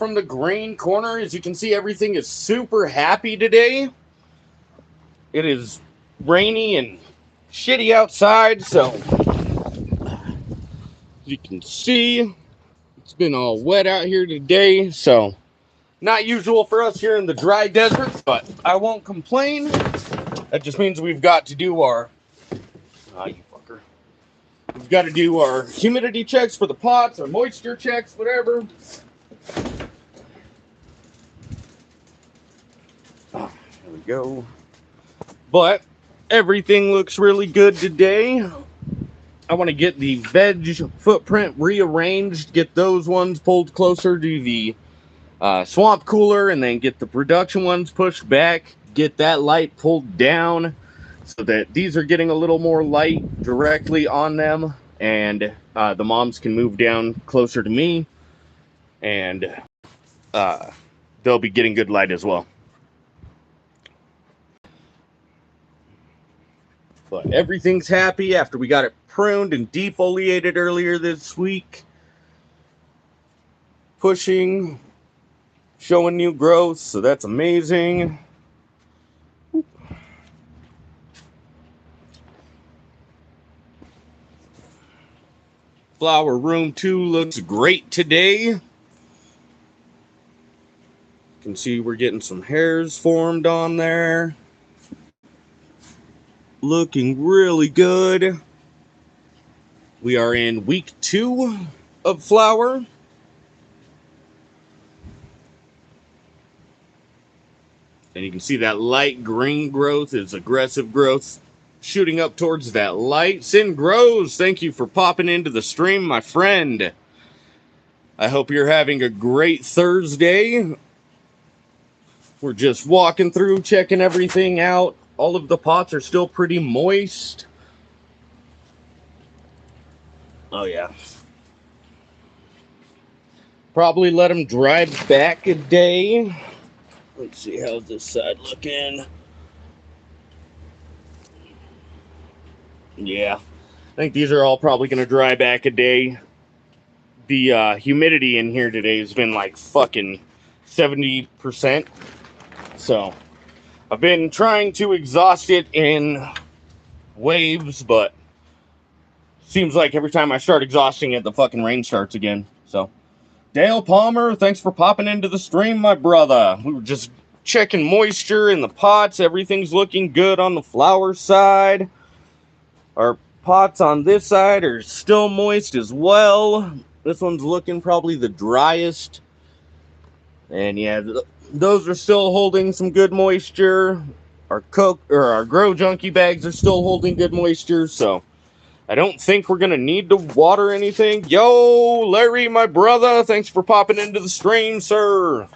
from the green corner. As you can see, everything is super happy today. It is rainy and shitty outside, so you can see it's been all wet out here today, so not usual for us here in the dry desert, but I won't complain. That just means we've got to do our you fucker. We've got to do our humidity checks for the pots, our moisture checks, whatever. There we go. But everything looks really good today. I want to get the veg footprint rearranged, get those ones pulled closer to the swamp cooler, and then get the production ones pushed back, get that light pulled down so that these are getting a little more light directly on them, and the moms can move down closer to me, and they'll be getting good light as well. But everything's happy after we got it pruned and defoliated earlier this week. Pushing, showing new growth, so that's amazing. Flower room 2 looks great today. You can see we're getting some hairs formed on there. Looking really good. We are in week 2 of flower. And you can see that light green growth is aggressive growth shooting up towards that light. Sin Grows, thank you for popping into the stream, my friend. I hope you're having a great Thursday. We're just walking through, checking everything out. All of the pots are still pretty moist. Oh, yeah. Probably let them dry back a day. Let's see, how's this side looking? Yeah. I think these are all probably going to dry back a day. The humidity in here today has been like fucking 70%. So I've been trying to exhaust it in waves, but seems like every time I start exhausting it, the fucking rain starts again. So Dale Palmer, thanks for popping into the stream, my brother. We were just checking moisture in the pots. Everything's looking good on the flower side. Our pots on this side are still moist as well. This one's looking probably the driest. And yeah, those are still holding some good moisture. Our our Grow Junkie bags are still holding good moisture, so I don't think we're gonna need to water anything. Yo, Larry, my brother, thanks for popping into the stream, sir.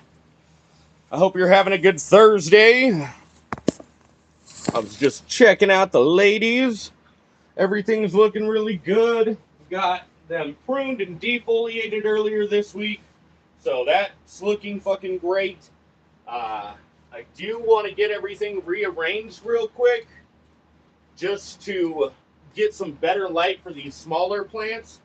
I hope you're having a good Thursday. I was just checking out the ladies. Everything's looking really good. Got them pruned and defoliated earlier this week, so that's looking fucking great. I do want to get everything rearranged real quick, just to get some better light for these smaller plants.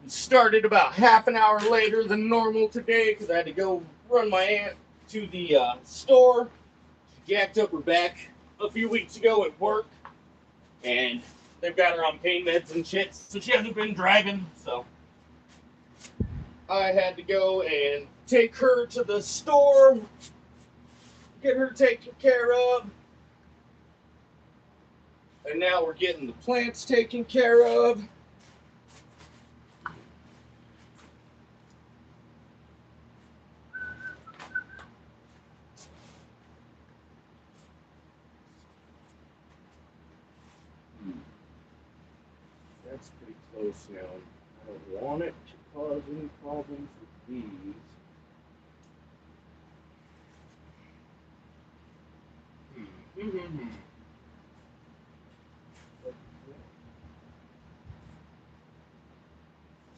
Started about half an hour later than normal today because I had to go run my aunt to the store. She jacked up her back a few weeks ago at work, and they've got her on pain meds and shit, so she hasn't been driving, so I had to go and take her to the store, get her taken care of, and now we're getting the plants taken care of. That's pretty close now. I don't want it to cause any problems with these.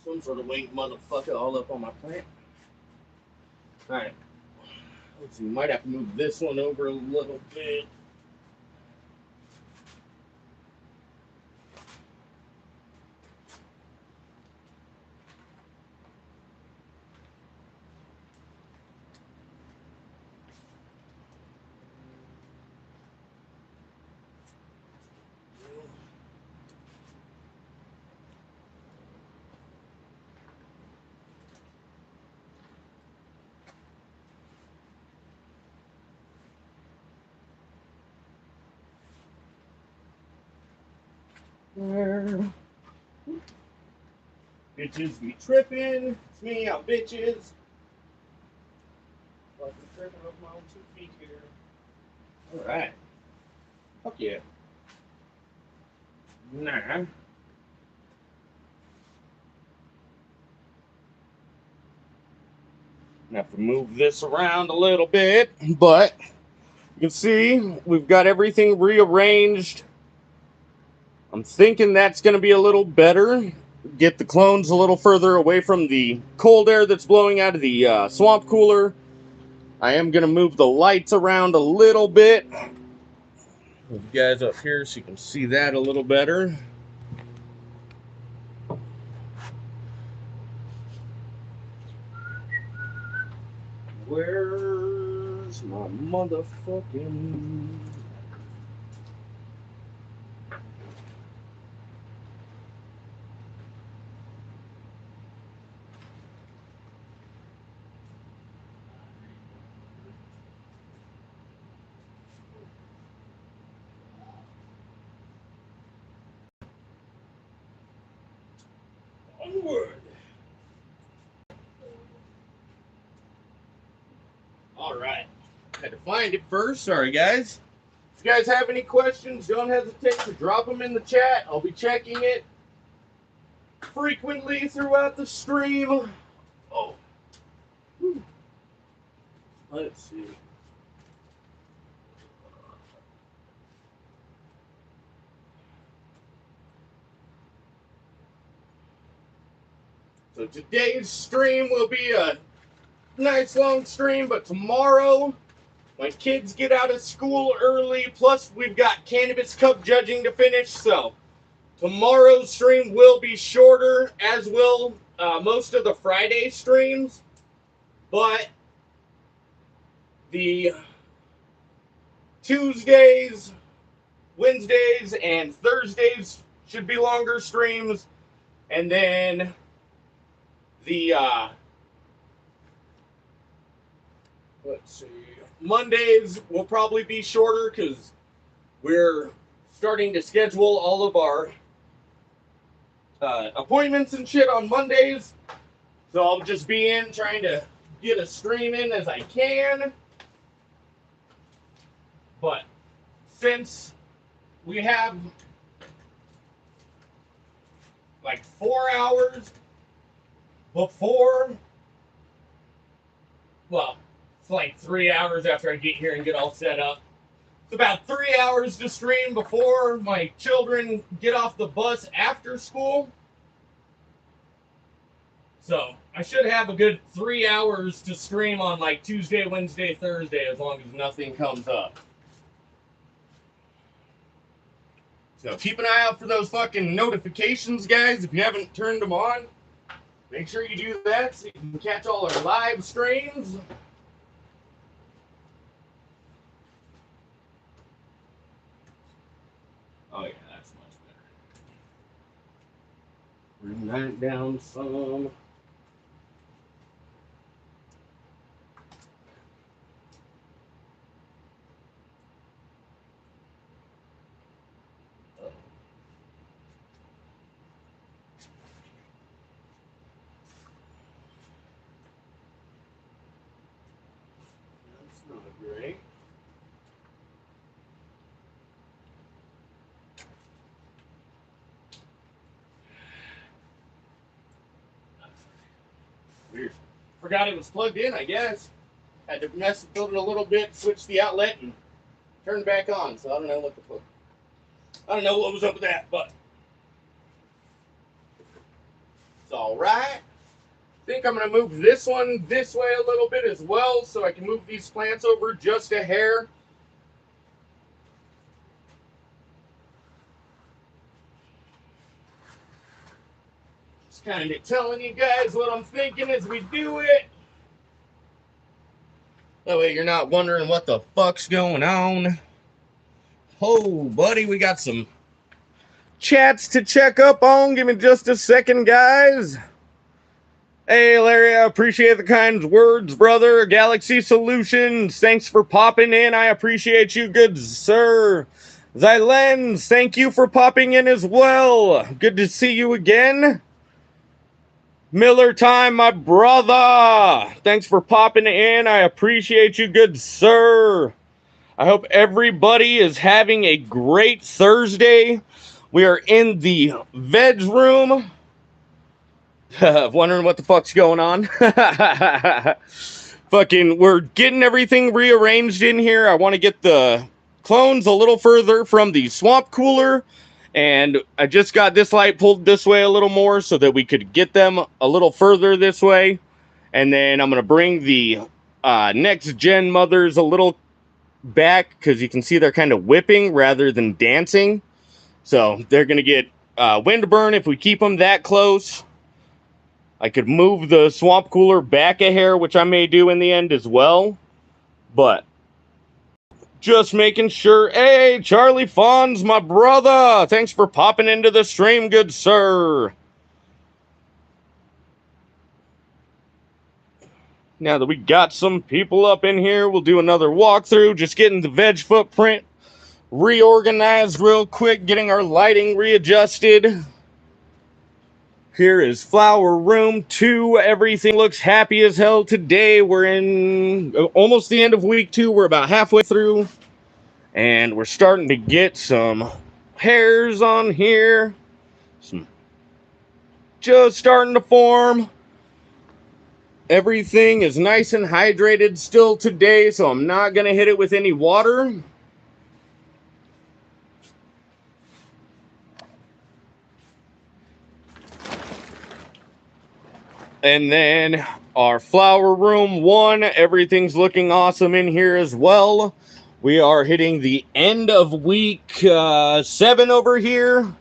Some sort of winged motherfucker all up on my plant. Alright. Let's see, might have to move this one over a little bit. Bitches be tripping. It's me, I'm bitches. Fucking tripping over my own 2 feet here. Alright. Fuck yeah. Nah. I have to move this around a little bit, but you can see we've got everything rearranged. I'm thinking that's going to be a little better. Get the clones a little further away from the cold air that's blowing out of the swamp cooler. I am going to move the lights around a little bit. Move you guys up here so you can see that a little better. Where's my motherfucking... Onward. Alright. Had to find it first. Sorry, guys. If you guys have any questions, don't hesitate to drop them in the chat. I'll be checking it frequently throughout the stream. Oh. Whew. Let's see. So today's stream will be a nice long stream, but tomorrow my kids get out of school early, plus we've got Cannabis Cup judging to finish, so tomorrow's stream will be shorter, as will most of the Friday streams, but the Tuesdays, Wednesdays, and Thursdays should be longer streams, and then the let's see, Mondays will probably be shorter because we're starting to schedule all of our appointments and shit on Mondays. So I'll just be in trying to get a stream in as I can. But since we have like 4 hours before, well, it's like 3 hours after I get here and get all set up. It's about 3 hours to stream before my children get off the bus after school. So I should have a good 3 hours to stream on like Tuesday, Wednesday, Thursday, as long as nothing comes up. So keep an eye out for those fucking notifications, guys. If you haven't turned them on, make sure you do that so you can catch all our live streams. Oh yeah, that's much better. Bring that down some. That's not great. Weird. Forgot it was plugged in, I guess. Had to mess with it a little bit, switch the outlet, and turn it back on. So I don't know what the fuck. I don't know what was up with that, but It's all right. I think I'm going to move this one this way a little bit as well so I can move these plants over just a hair. Just kind of telling you guys what I'm thinking as we do it. That way you're not wondering what the fuck's going on. Oh, buddy, we got some chats to check up on. Give me just a second, guys. Hey, Larry, I appreciate the kind words, brother. Galaxy Solutions, thanks for popping in. I appreciate you, good sir. Xylens, thank you for popping in as well. Good to see you again. Miller Time, my brother. Thanks for popping in. I appreciate you, good sir. I hope everybody is having a great Thursday. We are in the veg room. Wondering what the fuck's going on. Fucking, we're getting everything rearranged in here. I want to get the clones a little further from the swamp cooler. And I just got this light pulled this way a little more so that we could get them a little further this way. And then I'm going to bring the next gen mothers a little back because you can see they're kind of whipping rather than dancing. So they're going to get wind burn if we keep them that close. I could move the swamp cooler back a hair, which I may do in the end as well. But just making sure. Hey, Charlie Fonz, my brother. Thanks for popping into the stream, good sir. Now that we got some people up in here, we'll do another walkthrough. Just getting the veg footprint reorganized real quick. Getting our lighting readjusted. Here is flower room 2. Everything looks happy as hell today. We're in almost the end of week 2. We're about halfway through. And we're starting to get some hairs on here. Some just starting to form. Everything is nice and hydrated still today, so I'm not going to hit it with any water. And then our flower room 1, everything's looking awesome in here as well. We are hitting the end of week 7 over here.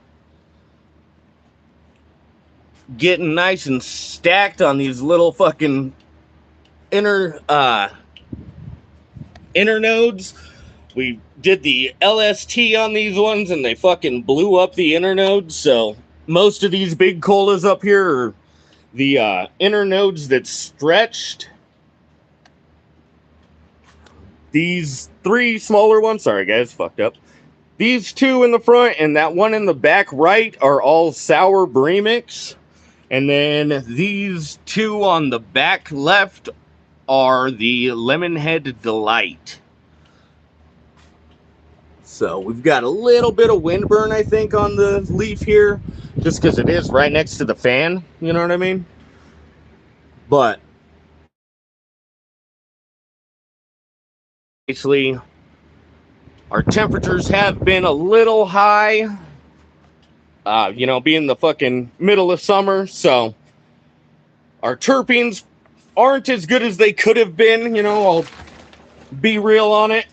Getting nice and stacked on these little fucking inner nodes. We did the LST on these ones and they fucking blew up the inner nodes. So most of these big colas up here are the inner nodes that stretched. These 3 smaller ones, sorry guys, fucked up. These 2 in the front and that one in the back right are all sour brie mix. And then these 2 on the back left are the Lemonhead Delight. So we've got a little bit of wind burn, I think, on the leaf here, just because it is right next to the fan, you know what I mean? But basically, our temperatures have been a little high, being the fucking middle of summer, so our terpenes aren't as good as they could have been, I'll be real on it.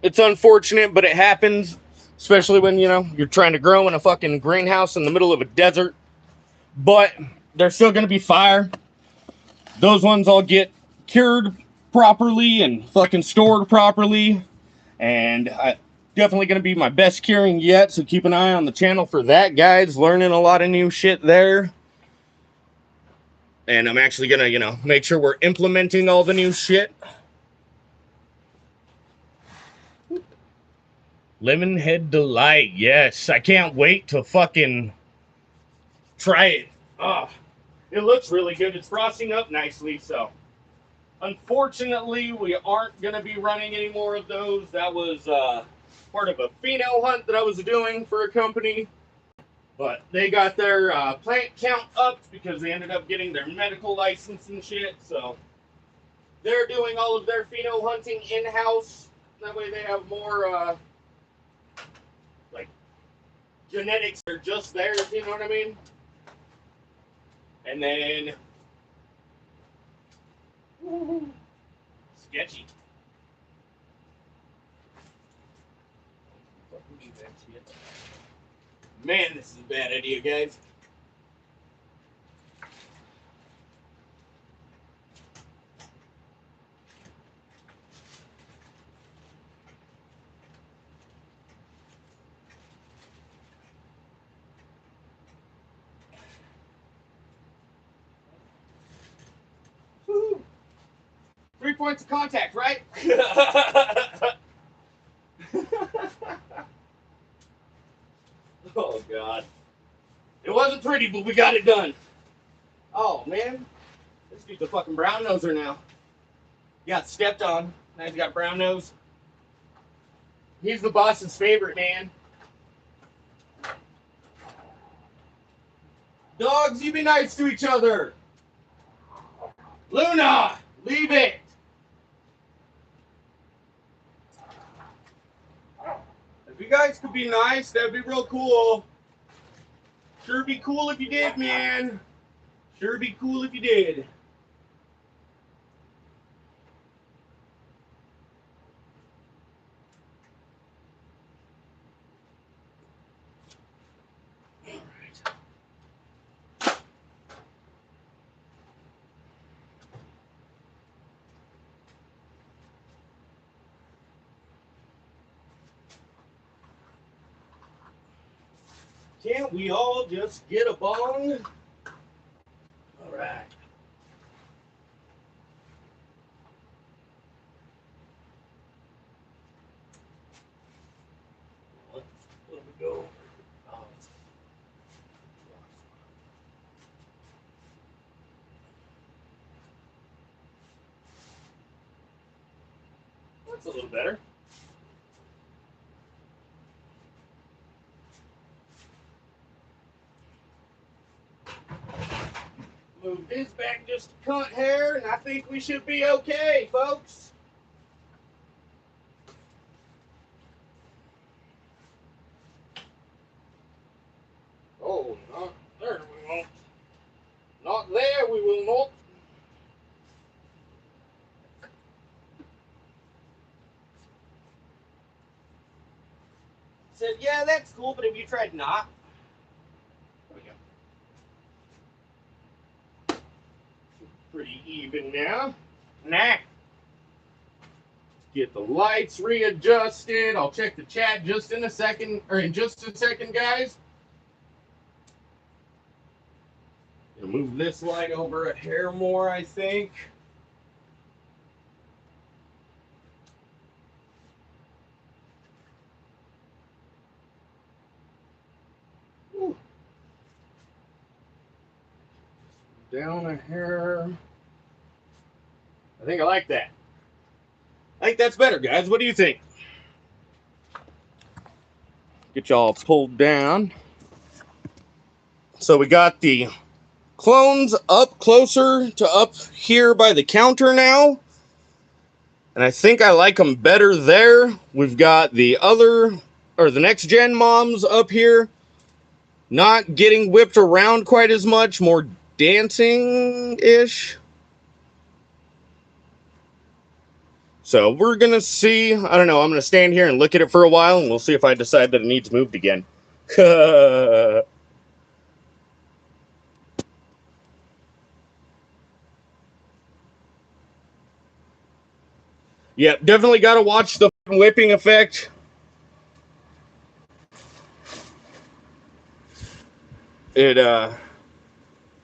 It's unfortunate, but it happens, especially when, you're trying to grow in a fucking greenhouse in the middle of a desert. But they're still going to be fire. Those ones all get cured properly and fucking stored properly. And definitely going to be my best curing yet, so keep an eye on the channel for that, guys. Learning a lot of new shit there. And I'm actually going to, make sure we're implementing all the new shit. Lemonhead Delight, yes. I can't wait to fucking try it. Oh, it looks really good. It's frosting up nicely, so. Unfortunately, we aren't going to be running any more of those. That was part of a pheno hunt that I was doing for a company. But they got their plant count up because they ended up getting their medical license and shit. So they're doing all of their pheno hunting in-house. That way they have more genetics are just theirs, you know what I mean? And then, sketchy. Man, this is a bad idea, guys. Woo. 3 points of contact, right? Oh, God. It wasn't pretty, but we got it done. Oh, man. This dude's a fucking brown noser now. He got stepped on. Now he's got brown nose. He's the boss's favorite, man. Dogs, you be nice to each other. Luna, leave it. If you guys could be nice, that'd be real cool. Sure be cool if you did, man. Sure be cool if you did. Can't we all just get a bong? All right. Let me go. Oh. That's a little better. Move this back just a cunt hair, and I think we should be okay, folks. Oh, not there we won't. Not there we will not. Said, yeah, that's cool, but have you tried not? There we go. Pretty even now. Nah. Get the lights readjusted. I'll check the chat just in a second, or in just a second, guys. Gonna move this light over a hair more, I think. Whew. Down a hair. I think I like that. I think that's better, guys. What do you think? Get y'all pulled down. So we got the clones up closer to up here by the counter now. And I think I like them better there. We've got the other, or the next gen moms up here. Not getting whipped around quite as much. More dancing-ish. So we're going to see. I don't know. I'm going to stand here and look at it for a while. And we'll see if I decide that it needs moved again. Yeah, definitely got to watch the whipping effect. It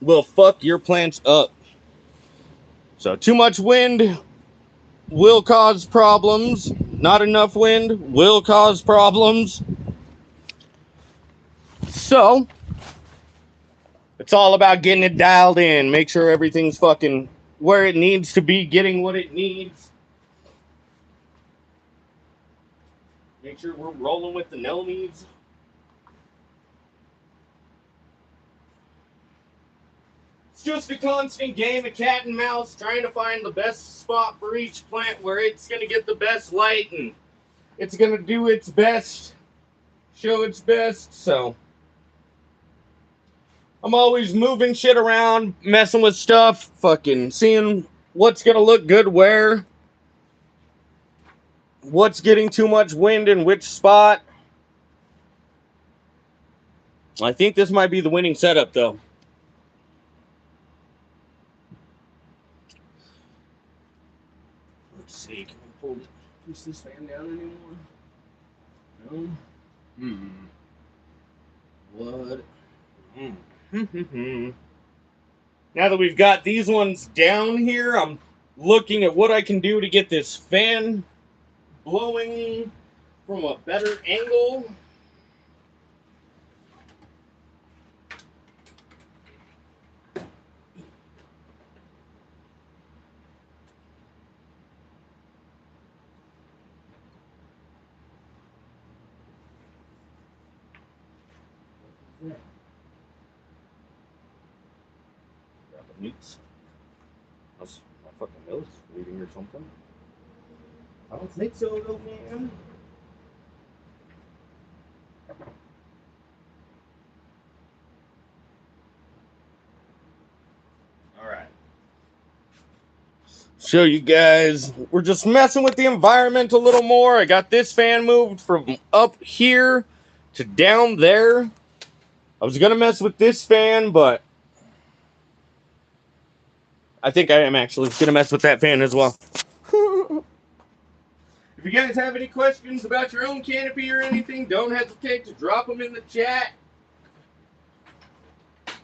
will fuck your plants up. So too much wind will cause problems. Not enough wind will cause problems. So it's all about getting it dialed in. Make sure everything's fucking where it needs to be, getting what it needs. Make sure we're rolling with the no needs. It's just a constant game of cat and mouse, trying to find the best spot for each plant where it's going to get the best light and it's going to do its best, show its best. So, I'm always moving shit around, messing with stuff, fucking seeing what's gonna look good where, what's getting too much wind in which spot. I think this might be the winning setup, though. Let's see, can we push this fan down anymore? No? What? Now that we've got these ones down here, I'm looking at what I can do to get this fan blowing from a better angle. Newts. That's my fucking nose bleeding or something. I don't think so, though, man. Alright. Show you guys. We're just messing with the environment a little more. I got this fan moved from up here to down there. I was going to mess with this fan, but I think I am actually going to mess with that fan as well. If you guys have any questions about your own canopy or anything, don't hesitate to drop them in the chat.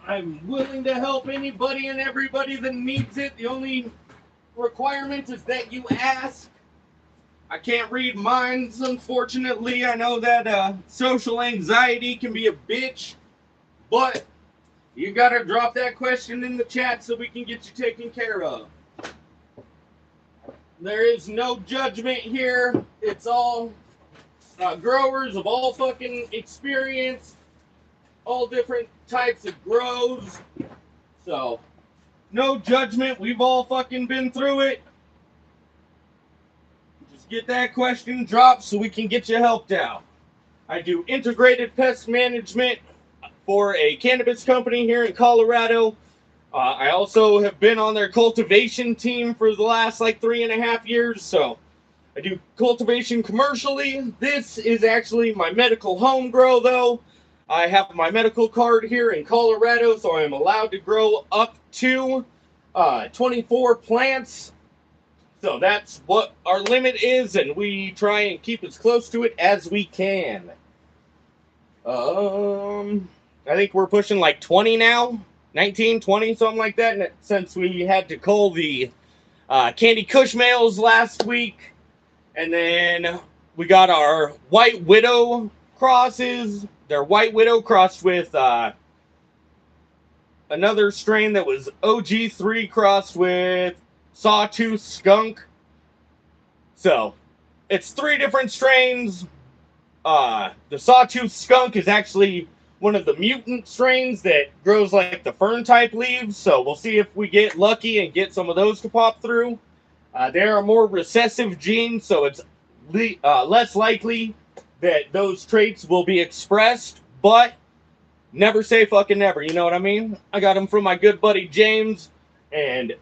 I'm willing to help anybody and everybody that needs it. The only requirement is that you ask. I can't read minds, unfortunately. I know that social anxiety can be a bitch, but you gotta drop that question in the chat so we can get you taken care of. There is no judgment here. It's all growers of all fucking experience, all different types of grows. So, no judgment. We've all fucking been through it. Just get that question dropped so we can get you helped out. I do integrated pest management for a cannabis company here in Colorado. I also have been on their cultivation team for the last like 3.5 years. So I do cultivation commercially. This is actually my medical home grow, though. I have my medical card here in Colorado, so I'm allowed to grow up to 24 plants. So that's what our limit is, and we try and keep as close to it as we can. I think we're pushing like 20 now, 19, 20, something like that. And since we had to cull the Candy Kush males last week, and then we got our White Widow crosses. They're White Widow crossed with another strain that was OG3 crossed with Sawtooth Skunk. So it's 3 different strains. The Sawtooth Skunk is actually one of the mutant strains that grows like the fern type leaves. So we'll see if we get lucky and get some of those to pop through. They are more recessive genes, so it's less likely that those traits will be expressed, but never say fucking never, you know what I mean? I got them from my good buddy James, and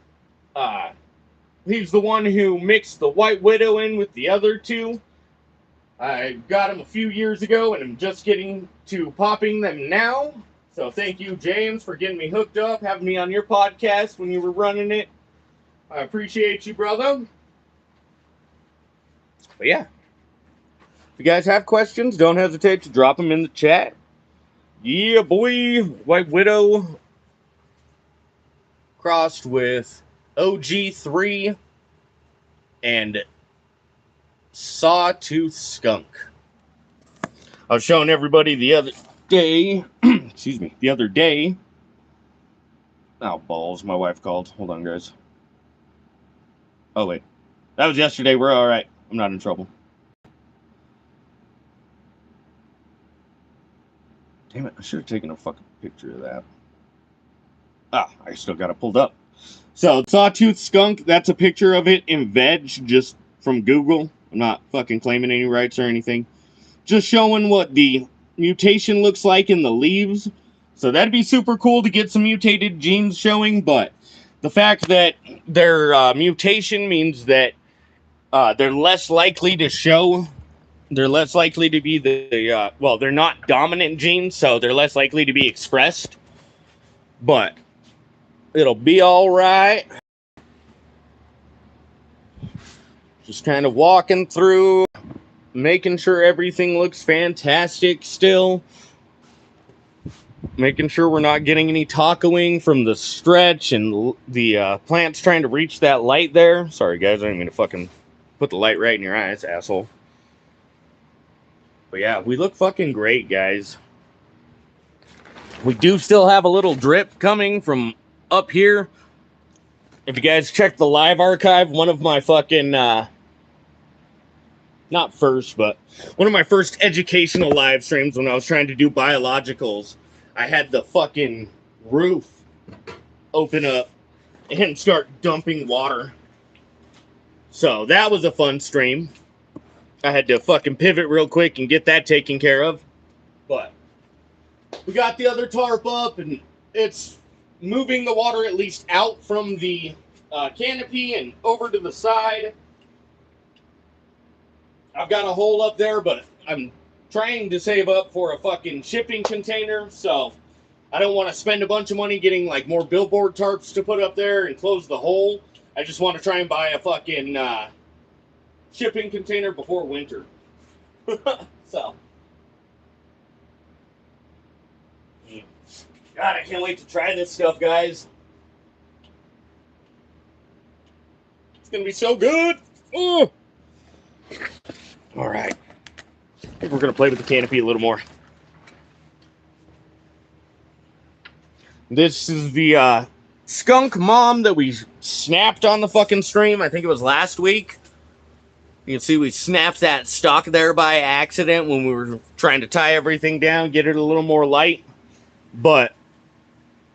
he's the one who mixed the White Widow in with the other 2. I got them a few years ago, and I'm just getting to popping them now. So thank you, James, for getting me hooked up, having me on your podcast when you were running it. I appreciate you, brother. But yeah, if you guys have questions, don't hesitate to drop them in the chat. Yeah, boy. White Widow crossed with OG3 and Sawtooth Skunk. I was showing everybody the other day, excuse me, the other day. Oh, balls, my wife called. Hold on, guys. Oh, wait. That was yesterday. We're all right. I'm not in trouble. Damn it, I should have taken a fucking picture of that. Ah, I still got it pulled up. So, Sawtooth Skunk, that's a picture of it in veg, just from Google. I'm not fucking claiming any rights or anything. Just showing what the mutation looks like in the leaves. So that'd be super cool to get some mutated genes showing, but the fact that their mutation means that they're less likely to show. They're less likely to be well, they're not dominant genes, so they're less likely to be expressed. But it'll be all right. Just kind of walking through, making sure everything looks fantastic still. Making sure we're not getting any tacoing from the stretch and the plants trying to reach that light there. Sorry, guys, I didn't mean to fucking put the light right in your eyes, asshole. But yeah, we look fucking great, guys. We do still have a little drip coming from up here. If you guys check the live archive, one of my fucking, not first, but one of my first educational live streams when I was trying to do biologicals, I had the fucking roof open up and start dumping water. So that was a fun stream. I had to fucking pivot real quick and get that taken care of. But we got the other tarp up and it's moving the water at least out from the canopy and over to the side. I've got a hole up there, but I'm trying to save up for a fucking shipping container, so I don't want to spend a bunch of money getting like more billboard tarps to put up there and close the hole. I just want to try and buy a fucking shipping container before winter. So, God, I can't wait to try this stuff, guys. It's gonna be so good. Oh. All right. I think we're gonna play with the canopy a little more. This is the skunk mom that we snapped on the fucking stream. I think it was last week. You can see we snapped that stalk there by accident when we were trying to tie everything down, get it a little more light. But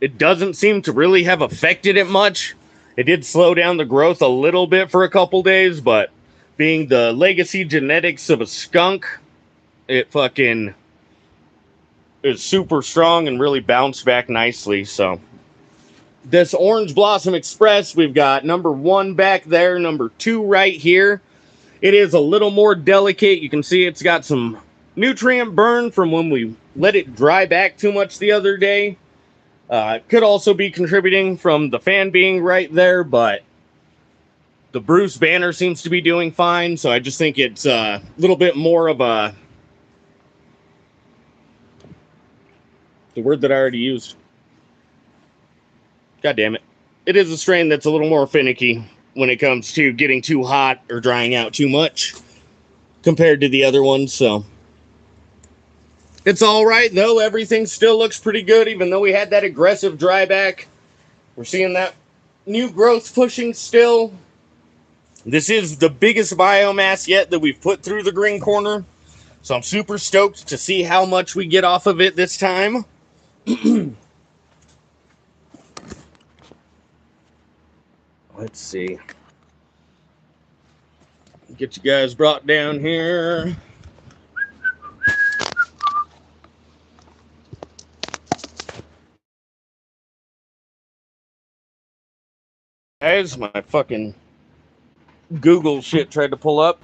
it doesn't seem to really have affected it much. It did slow down the growth a little bit for a couple days, but being the legacy genetics of a skunk, it fucking is super strong and really bounced back nicely. So this Orange Blossom Express, we've got number 1 back there, number 2 right here. It is a little more delicate. You can see it's got some nutrient burn from when we let it dry back too much the other day. It could also be contributing from the fan being right there, but the Bruce banner seems to be doing fine, so I just think it's a little bit more of a... the word that I already used. God damn it. It is a strain that's a little more finicky when it comes to getting too hot or drying out too much compared to the other ones, so... it's all right, though. Everything still looks pretty good, even though we had that aggressive dry back. We're seeing that new growth pushing still. This is the biggest biomass yet that we've put through the green corner. So I'm super stoked to see how much we get off of it this time. Let's see. Get you guys brought down here. Guys, my fucking Google shit tried to pull up.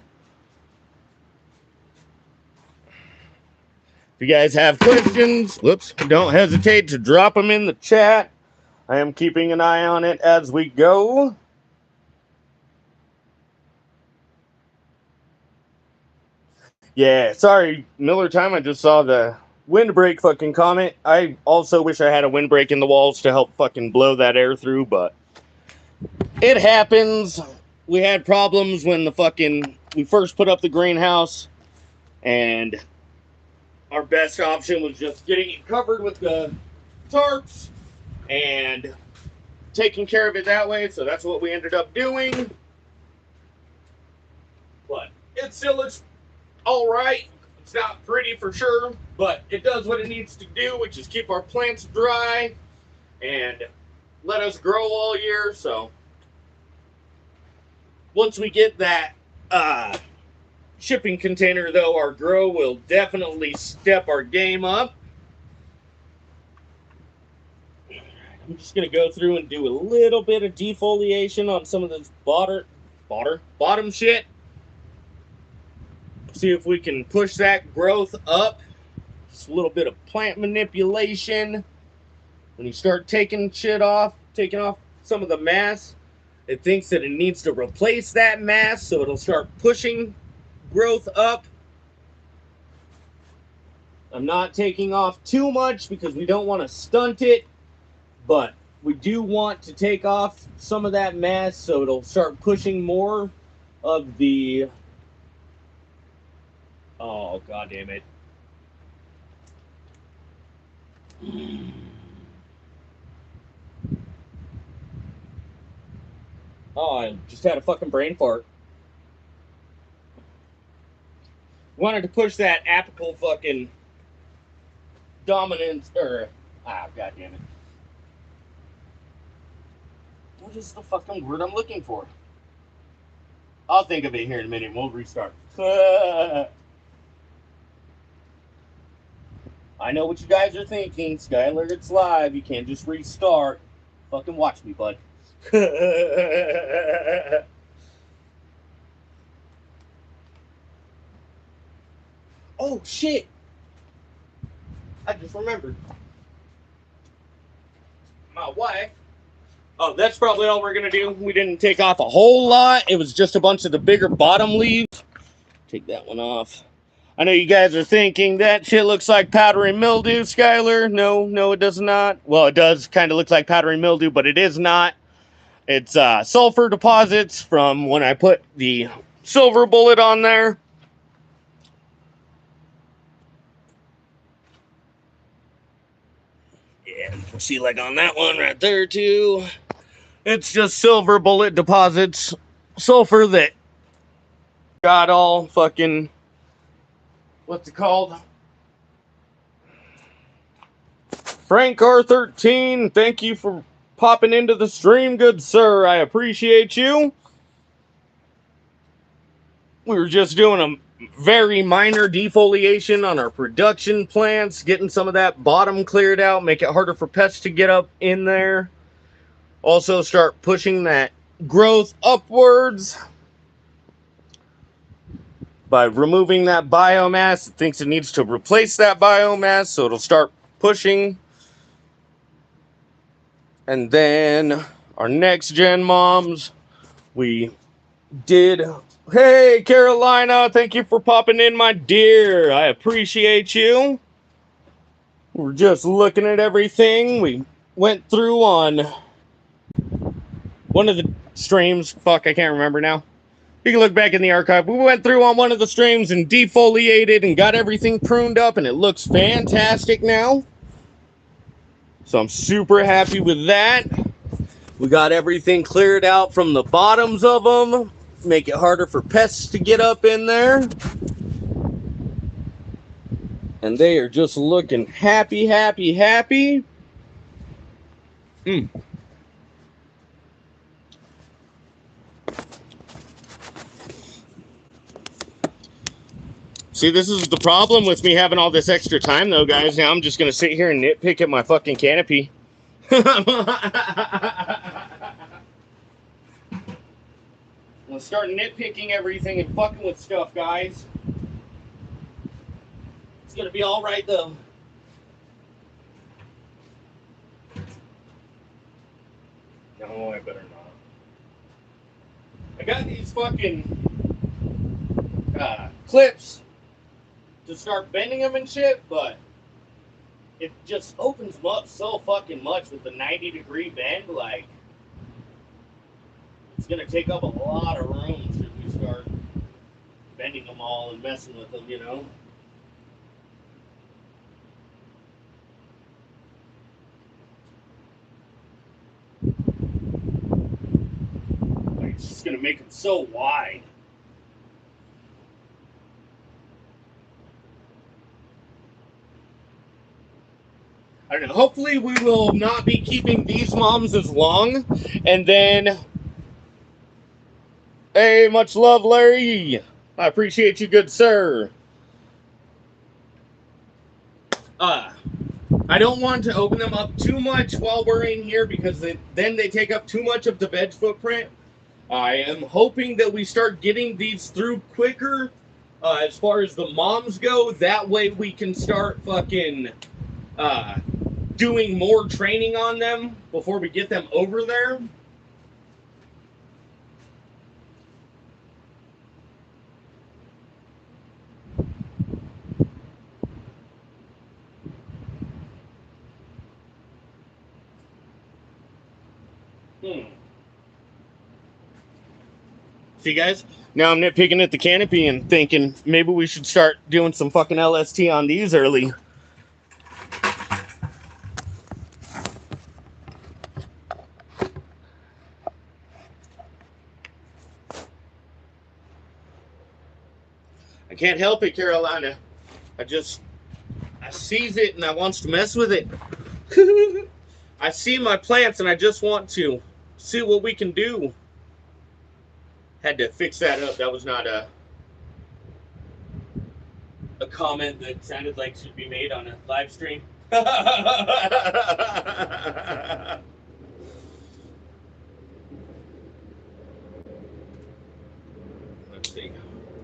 If you guys have questions, whoops, don't hesitate to drop them in the chat. I am keeping an eye on it as we go. Yeah, sorry, Miller Time, I just saw the windbreak fucking comment. I also wish I had a windbreak in the walls to help fucking blow that air through, but it happens. We had problems when we first put up the greenhouse, and our best option was just getting it covered with the tarps and taking care of it that way. So that's what we ended up doing. But it still looks all right. It's not pretty for sure, but it does what it needs to do, which is keep our plants dry and let us grow all year. So once we get that shipping container, though, our grow will definitely step our game up. I'm just gonna go through and do a little bit of defoliation on some of this bottom shit. See if we can push that growth up. Just a little bit of plant manipulation. When you start taking off some of the mass, it thinks that it needs to replace that mass, so it'll start pushing growth up. I'm not taking off too much because we don't want to stunt it, but we do want to take off some of that mass so it'll start pushing more of the... Oh, god damn it. Oh, I just had a fucking brain fart. Wanted to push that apical fucking dominance, or... Ah, god damn it. What is the fucking word I'm looking for? I'll think of it here in a minute. We'll restart. I know what you guys are thinking. Skylar, it's live. You can't just restart. Fucking watch me, bud. Oh, shit. I just remembered. My wife. Oh, that's probably all we're going to do. We didn't take off a whole lot. It was just a bunch of the bigger bottom leaves. Take that one off. I know you guys are thinking that shit looks like powdery mildew, Skylar. No, it does not. Well, it does kind of look like powdery mildew, but it is not. It's sulfur deposits from when I put the silver bullet on there. Yeah, see, like on that one right there too. It's just silver bullet deposits, sulfur that got all fucking, what's it called? Frank R13, thank you for popping into the stream, good sir. I appreciate you. We were just doing a very minor defoliation on our production plants, getting some of that bottom cleared out, make it harder for pests to get up in there. Also start pushing that growth upwards by removing that biomass. It thinks it needs to replace that biomass, so it'll start pushing. And then our next gen moms, we did... Hey, Carolina, thank you for popping in, my dear. I appreciate you. We're just looking at everything. We went through on one of the streams. Fuck, I can't remember now. You can look back in the archive. We went through on one of the streams and defoliated and got everything pruned up, and it looks fantastic now. So I'm super happy with that. We got everything cleared out from the bottoms of them. Make it harder for pests to get up in there. And they are just looking happy. See, this is the problem with me having all this extra time, though, guys. Now I'm just going to sit here and nitpick at my fucking canopy. Let's start nitpicking everything and fucking with stuff, guys. It's going to be all right, though. No, I better not. I got these fucking clips to start bending them and shit, but it just opens them up so fucking much with the 90-degree bend. Like, it's gonna take up a lot of room should we start bending them all and messing with them, you know? Like, it's just gonna make them so wide. I don't know. Hopefully we will not be keeping these moms as long. And then, hey, much love, Larry. I appreciate you, good sir. I I don't want to open them up too much while we're in here because then they take up too much of the veg footprint. I am hoping that we start getting these through quicker as far as the moms go. That way we can start fucking doing more training on them before we get them over there. See, guys, now I'm nitpicking at the canopy and thinking maybe we should start doing some fucking LST on these early. I can't help it, Carolina. I sees it and I wants to mess with it. I see my plants and I just want to see what we can do. Had to fix that up. That was not a comment that sounded like should be made on a live stream.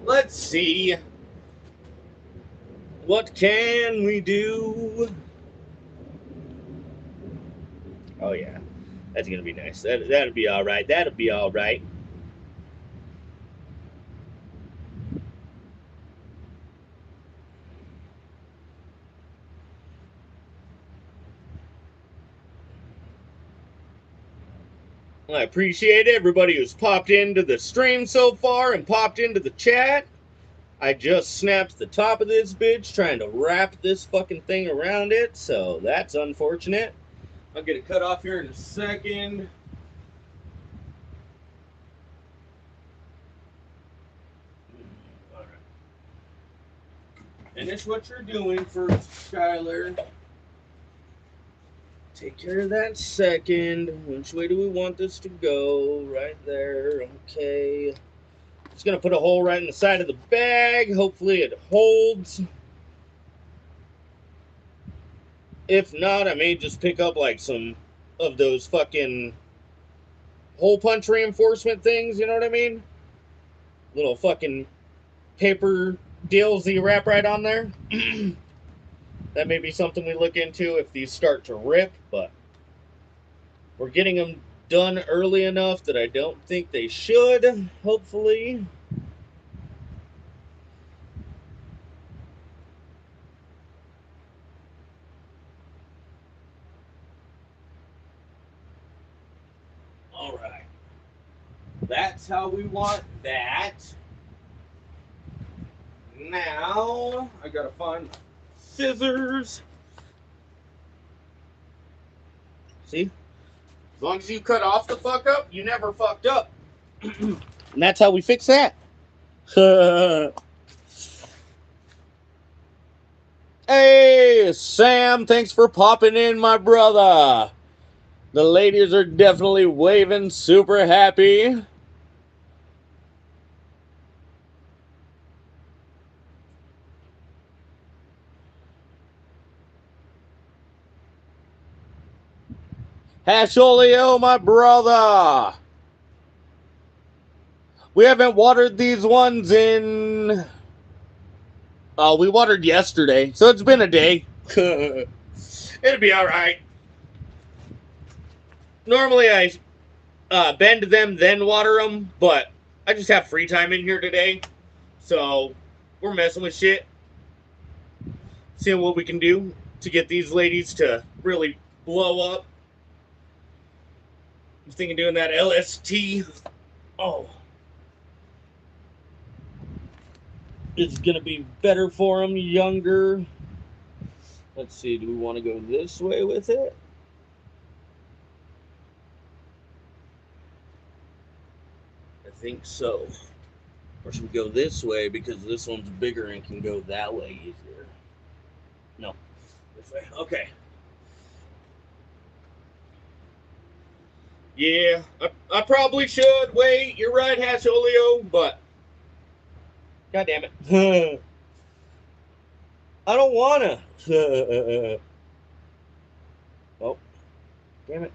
Let's see. What can we do? Oh yeah, that's gonna be nice. That'll be all right. That'll be all right. I appreciate everybody who's popped into the stream so far and popped into the chat. I just snapped the top of this bitch trying to wrap this fucking thing around it, so that's unfortunate. I'll get it cut off here in a second. All right. Finish what you're doing first, Skylar. Take care of that second. Which way do we want this to go? Right there. Okay. Just going to put a hole right in the side of the bag. Hopefully it holds. If not, I may just pick up like some of those fucking hole punch reinforcement things, you know what I mean? Little fucking paper deals that you wrap right on there. That may be something we look into if these start to rip, but we're getting them done early enough that I don't think they should, hopefully. All right. That's how we want that. Now, I gotta find scissors. See? As long as you cut off the fuck up, you never fucked up. And that's how we fix that. Hey, Sam, thanks for popping in, my brother. The ladies are definitely waving, super happy. Hasholio, my brother. We haven't watered these ones in... Oh, we watered yesterday, so it's been a day. It'll be all right. Normally I bend them, then water them, but I just have free time in here today, so we're messing with shit. Seeing what we can do to get these ladies to really blow up. I'm thinking doing that LST. Oh. It's going to be better for them, younger. Let's see, do we want to go this way with it? I think so. Or should we go this way because this one's bigger and can go that way easier? No, this way. Okay. Yeah, I probably should wait. You're right, Hasholio, but God damn it. I don't wanna. Damn it.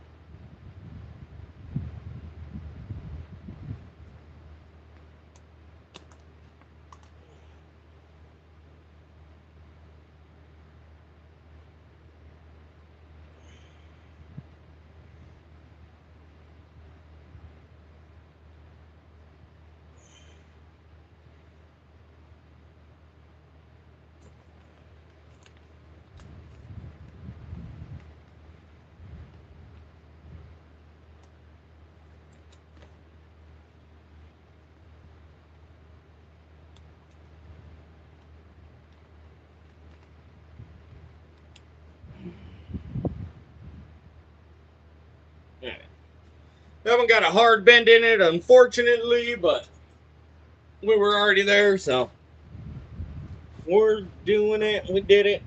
Yeah. We haven't got a hard bend in it, unfortunately, but we were already there, so we're doing it. We did it.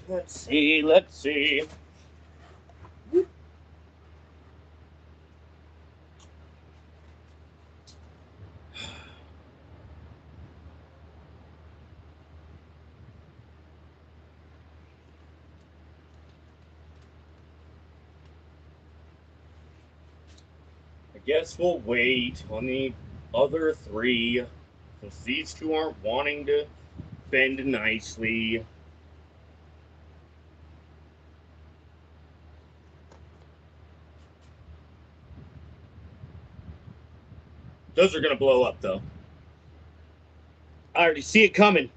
Let's see. Let's see. I guess we'll wait on the other three, since these two aren't wanting to bend nicely. Those are gonna blow up, though. I already see it coming.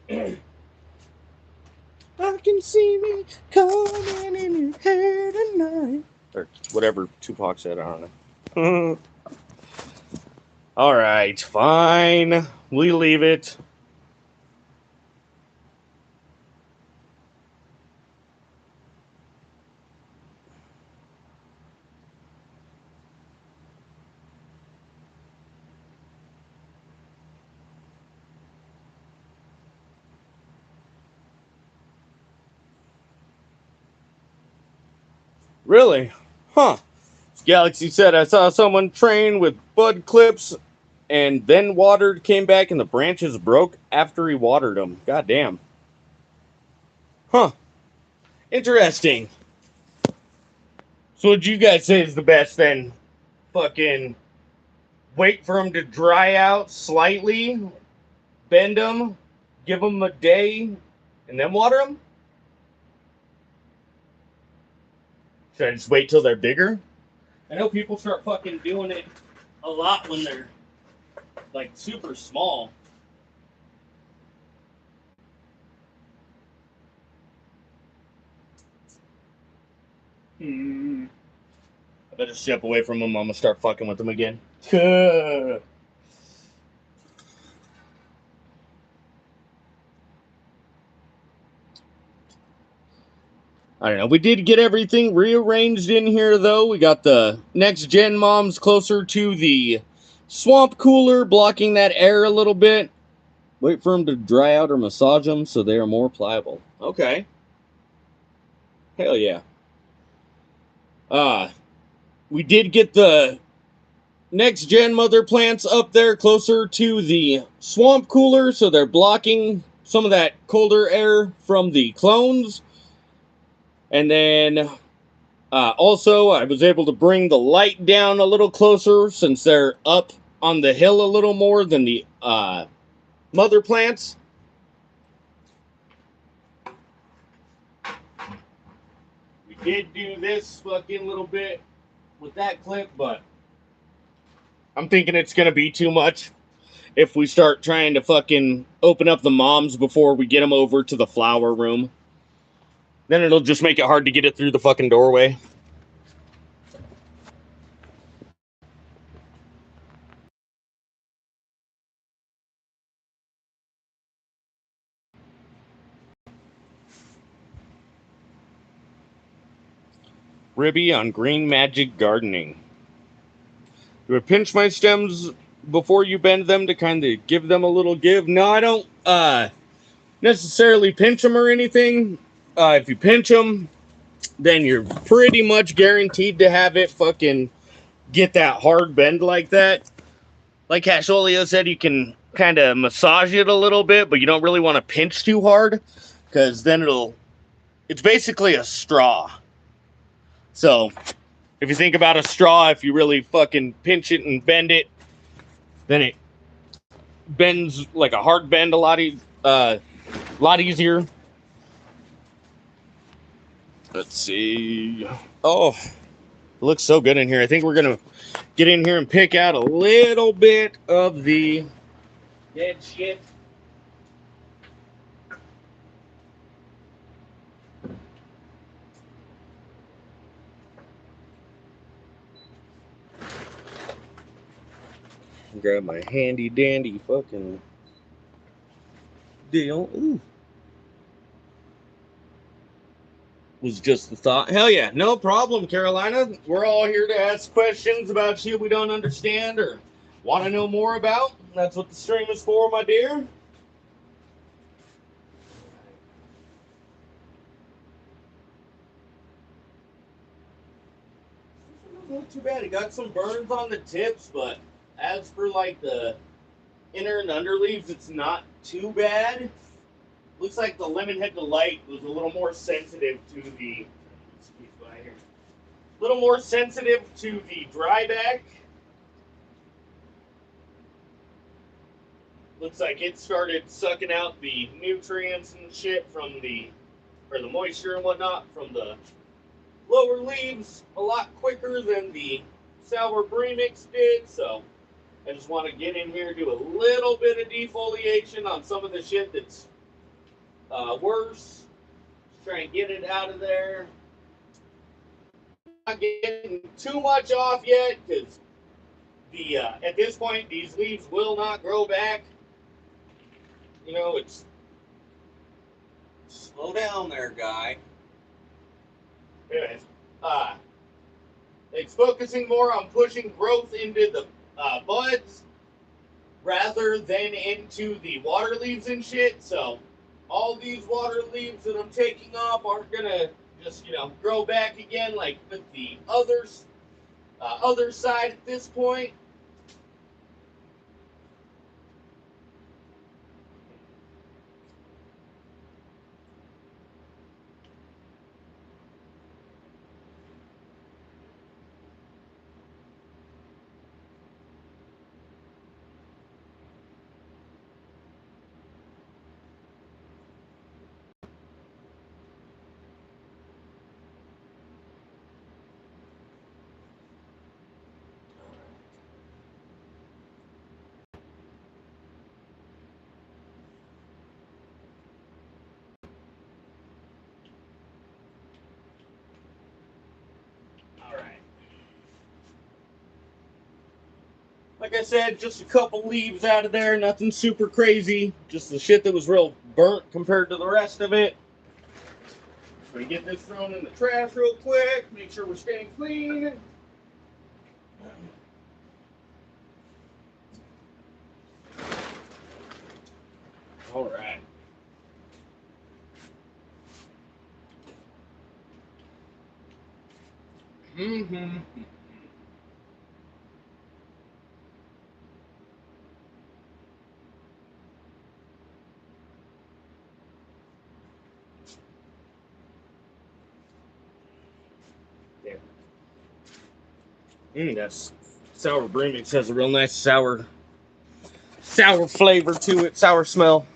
I can see me coming in your hair tonight. Or whatever Tupac said, I don't know. All right, fine. We leave it. Really? Huh. Galaxy said, I saw someone train with bud clips and then watered, came back, and the branches broke after he watered them. God damn. Huh. Interesting. So what you guys say is the best then? Fucking wait for them to dry out slightly, bend them, give them a day, and then water them? Should I just wait till they're bigger? I know people start fucking doing it a lot when they're like super small. I better step away from them. I'm gonna start fucking with them again. I don't know. We did get everything rearranged in here, though. We got the next gen moms closer to the swamp cooler, blocking that air a little bit. Wait for them to dry out or massage them so they are more pliable. Okay. Hell yeah. We did get the next gen mother plants up there closer to the swamp cooler, so they're blocking some of that colder air from the clones. And then also, I was able to bring the light down a little closer since they're up on the hill a little more than the mother plants. We did do this fucking little bit with that clip, but I'm thinking it's going to be too much if we start trying to fucking open up the moms before we get them over to the flower room. Then it'll just make it hard to get it through the fucking doorway. Ribby on Green Magic Gardening. Do I pinch my stems before you bend them to kind of give them a little give? No, I don't necessarily pinch them or anything. If you pinch them, then you're pretty much guaranteed to have it fucking get that hard bend like that. Like Casholio said, you can kind of massage it a little bit, but you don't really want to pinch too hard because then it'll it's basically a straw. So if you think about a straw, if you really fucking pinch it and bend it, then it bends like a hard bend a lot easier. Let's see. Oh, it looks so good in here. I think we're gonna get in here and pick out a little bit of the dead shit. Grab my handy dandy fucking deal. Ooh. Was just the thought. Hell yeah, no problem, Carolina. We're all here to ask questions about shit we don't understand or want to know more about. That's what the stream is for, my dear. Not too bad. It got some burns on the tips, but as for like the inner and under leaves, it's not too bad. Looks like the lemon head delight was a little more sensitive to the dryback. Looks like it started sucking out the nutrients and shit from the moisture and whatnot from the lower leaves a lot quicker than the sour brie mix did. So I just want to get in here, do a little bit of defoliation on some of the shit that's worse. Just try and get it out of there. Not getting too much off yet because at this point these leaves will not grow back. You know, it's slow down there, guy. Anyways, it's focusing more on pushing growth into the buds rather than into the water leaves and shit. So all these water leaves that I'm taking off aren't gonna just, you know, grow back again like with the other side at this point. Like I said, just a couple leaves out of there, nothing super crazy. Just the shit that was real burnt compared to the rest of it. So we get this thrown in the trash real quick, make sure we're staying clean. All right. Mm-hmm. That's sour brie mix has a real nice sour flavor to it, sour smell.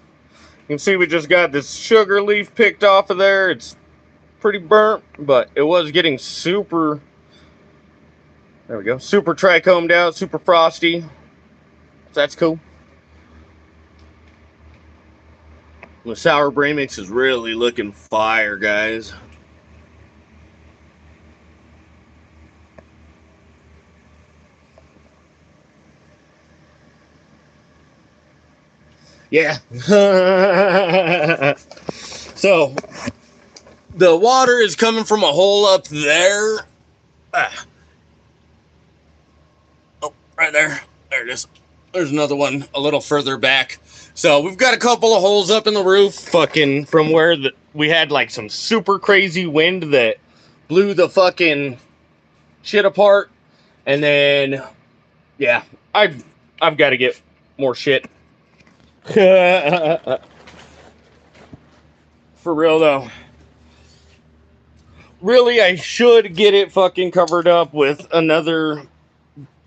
You can see we just got this sugar leaf picked off of there. It's pretty burnt, but it was getting super, there we go, super trichomed out, super frosty. So that's cool. The sour brie mix is really looking fire, guys. Yeah. So the water is coming from a hole up there. Oh, right there. There it is. There's another one a little further back. So we've got a couple of holes up in the roof, fucking from where we had like some super crazy wind that blew the fucking shit apart. And then, yeah, I've got to get more shit. For real though. really, I should get it fucking covered up with another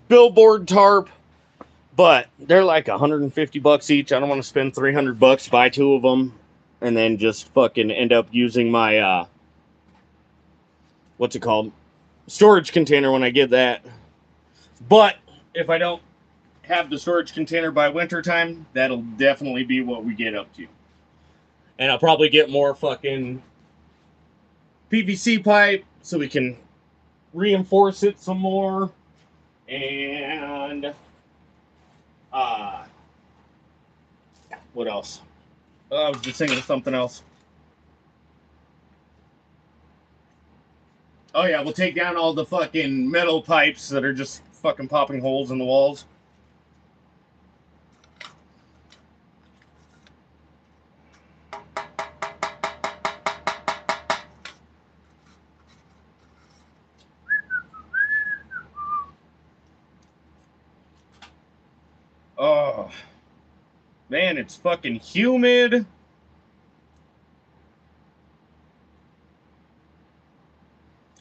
billboard tarp, but they're like $150 each. I don't want to spend $300, buy 2 of them, and then just fucking end up using my, what's it called? Storage container when I get that. But if I don't have the storage container by winter time, that'll definitely be what we get up to. And I'll probably get more fucking PVC pipe so we can reinforce it some more. And what else? I was just thinking of something else. Oh yeah, we'll take down all the fucking metal pipes that are just fucking popping holes in the walls. Oh, man, it's fucking humid.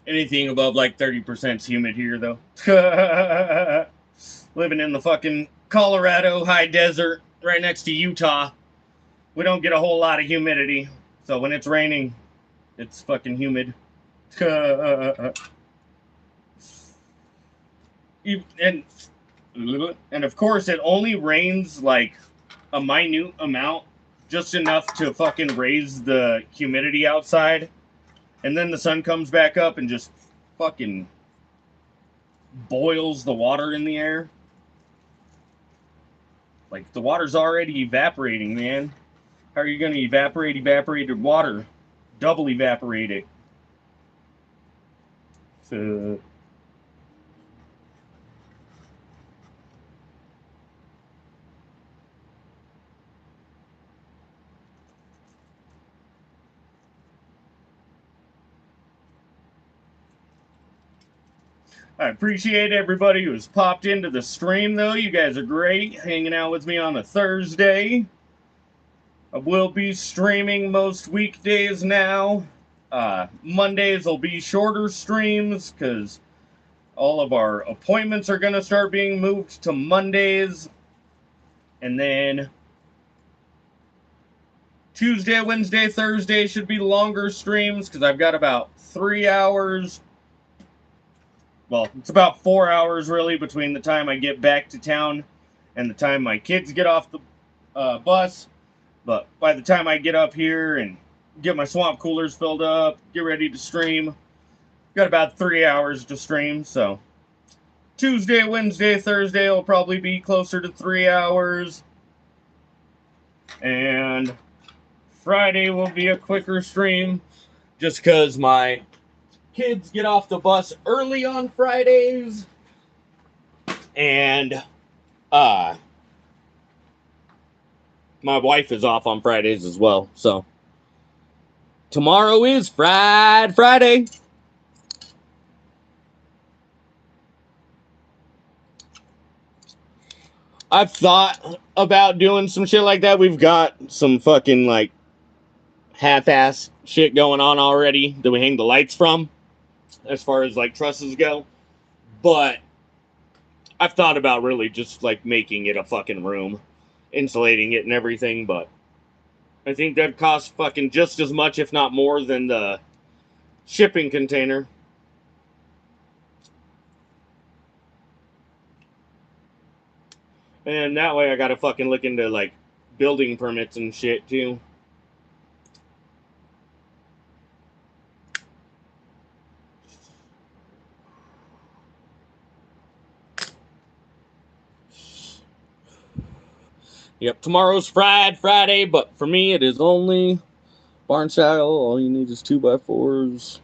Anything above like 30% is humid here, though. Living in the fucking Colorado high desert right next to Utah, we don't get a whole lot of humidity. So when it's raining, it's fucking humid. And of course, it only rains like a minute amount, just enough to fucking raise the humidity outside. And then the sun comes back up and just fucking boils the water in the air. Like, the water's already evaporating, man. How are you going to evaporate evaporated water? Double evaporate it. So... I appreciate everybody who's popped into the stream, though. You guys are great, hanging out with me on a Thursday. I will be streaming most weekdays now. Mondays will be shorter streams, because all of our appointments are going to start being moved to Mondays. And then Tuesday, Wednesday, Thursday should be longer streams, because I've got about 3 hours. Well, it's about 4 hours, really, between the time I get back to town and the time my kids get off the bus. But by the time I get up here and get my swamp coolers filled up, get ready to stream, got about 3 hours to stream. So Tuesday, Wednesday, Thursday will probably be closer to 3 hours. And Friday will be a quicker stream, just because my kids get off the bus early on Fridays, and my wife is off on Fridays as well. So tomorrow is Friday. I've thought about doing some shit like that. We've got some fucking like half-ass shit going on already that we hang the lights from, as far as like trusses go. But I've thought about really just like making it a fucking room, insulating it and everything. But I think that'd cost fucking just as much, if not more, than the shipping container. And that way I gotta fucking look into like building permits and shit too. Yep, tomorrow's Friday, but for me it is only barn style. All you need is 2x4s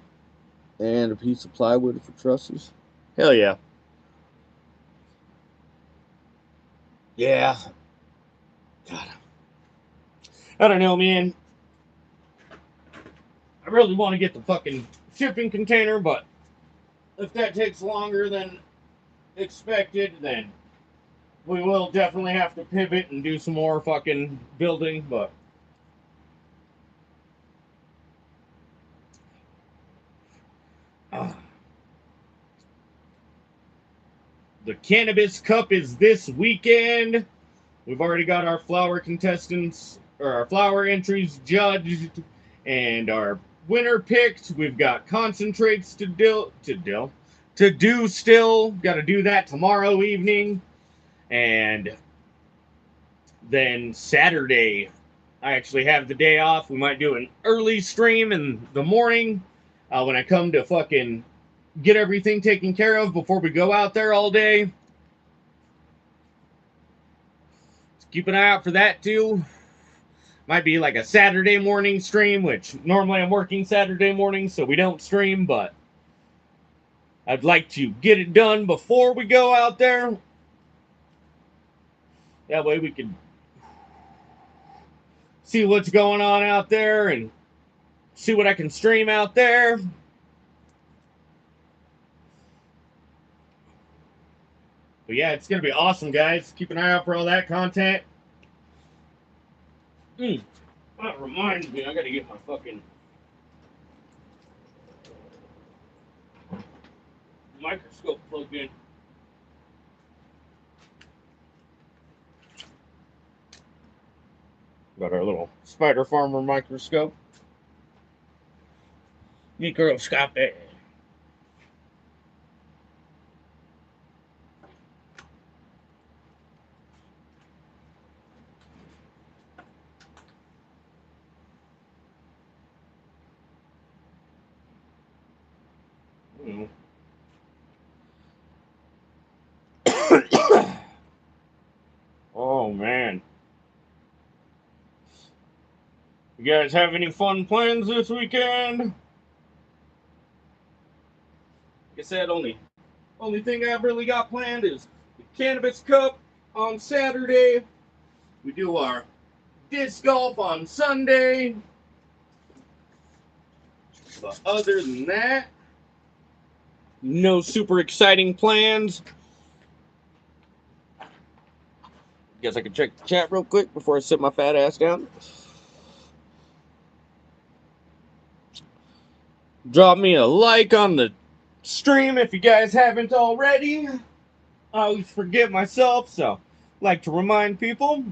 and a piece of plywood for trusses. Hell yeah. Yeah. God. I don't know, man. I really want to get the fucking shipping container, but if that takes longer than expected, then we will definitely have to pivot and do some more fucking building. But The Cannabis Cup is this weekend. We've already got our flower contestants, or our flower entries judged, and our winner picked. We've got concentrates to do still. Got to do that tomorrow evening. And then Saturday, I actually have the day off. We might do an early stream in the morning when I come to fucking get everything taken care of before we go out there all day. Keep an eye out for that too. Might be like a Saturday morning stream, which normally I'm working Saturday mornings, so we don't stream, but I'd like to get it done before we go out there. That way we can see what's going on out there and see what I can stream out there. But yeah, it's going to be awesome, guys. Keep an eye out for all that content. That reminds me, I got to get my fucking microscope plugged in. Got our little spider farmer microscope. Microscope. Oh man. You guys have any fun plans this weekend? Like I said, only thing I've really got planned is the Cannabis Cup on Saturday. We do our disc golf on Sunday. But other than that, no super exciting plans. Guess I can check the chat real quick before I sit my fat ass down. Drop me a like on the stream if you guys haven't already. I always forget myself, so I like to remind people.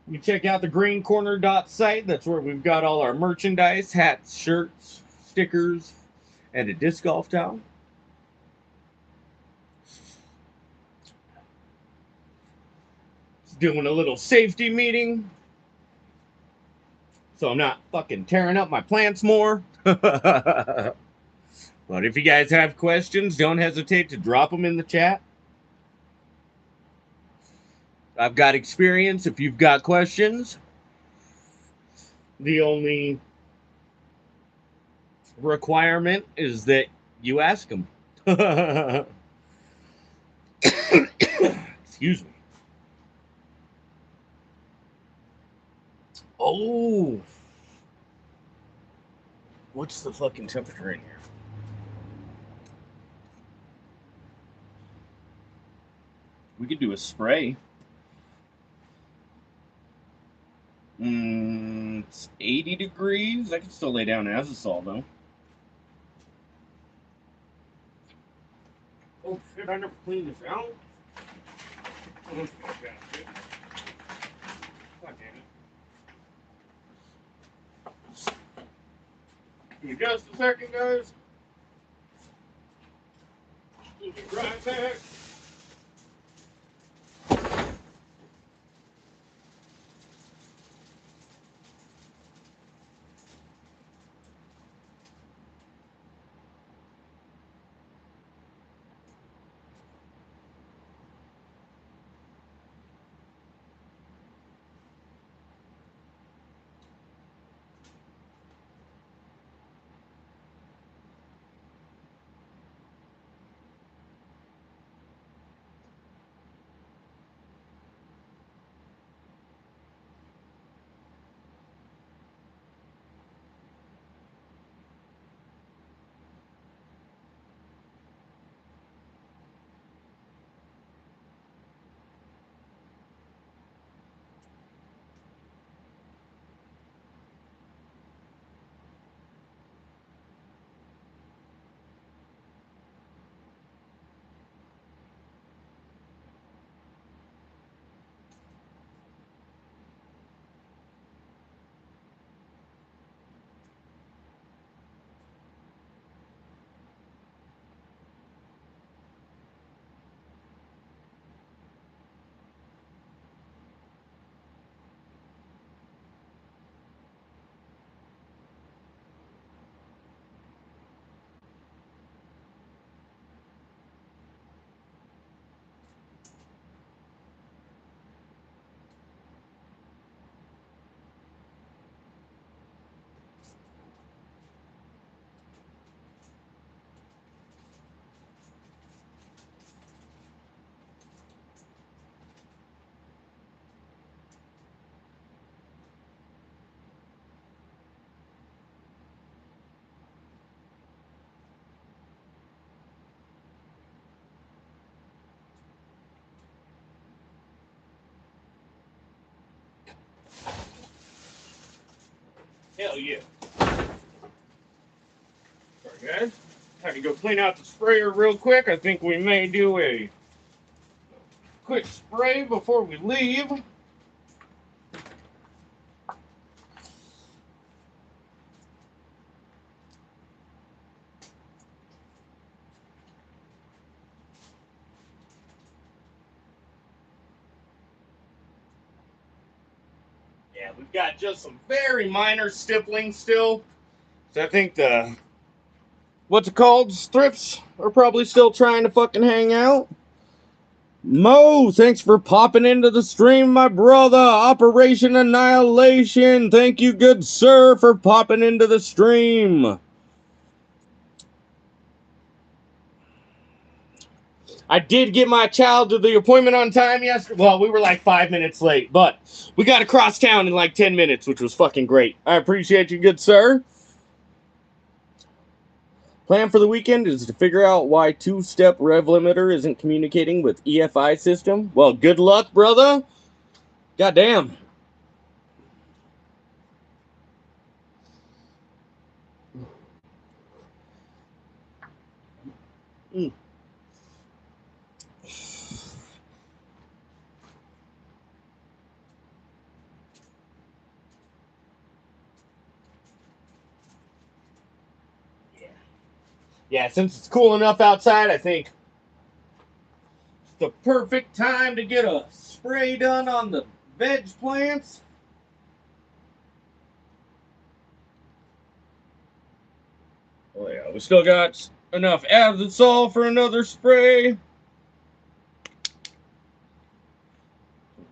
You check out the greencorner.site. That's where we've got all our merchandise, hats, shirts, stickers, and a disc golf towel. Just doing a little safety meeting, so I'm not fucking tearing up my plants more. But if you guys have questions, don't hesitate to drop them in the chat. I've got experience if you've got questions. The only requirement is that you ask them. Excuse me. Oh. What's the fucking temperature in here? We could do a spray. It's 80 degrees. I can still lay down azosol though. Oh shit, I never cleaned this out. Oh, God damn it. Give me just a second, guys. We'll be right back. Hell yeah. Sorry, guys. Had to go clean out the sprayer real quick. I think we may do a quick spray before we leave. Yeah, we've got just some very minor stippling still. So I think the, what's it called? Strips are probably still trying to fucking hang out. Mo, thanks for popping into the stream, my brother. Operation Annihilation. Thank you, good sir, for popping into the stream. I did get my child to the appointment on time yesterday. Well, we were like 5 minutes late, but we got across town in like 10 minutes, which was fucking great. I appreciate you, good sir. Plan for the weekend is to figure out why two-step rev limiter isn't communicating with EFI system. Well, good luck, brother. Goddamn. Mm. Yeah, since it's cool enough outside, I think it's the perfect time to get a spray done on the veg plants. Oh yeah, we still got enough azotol for another spray.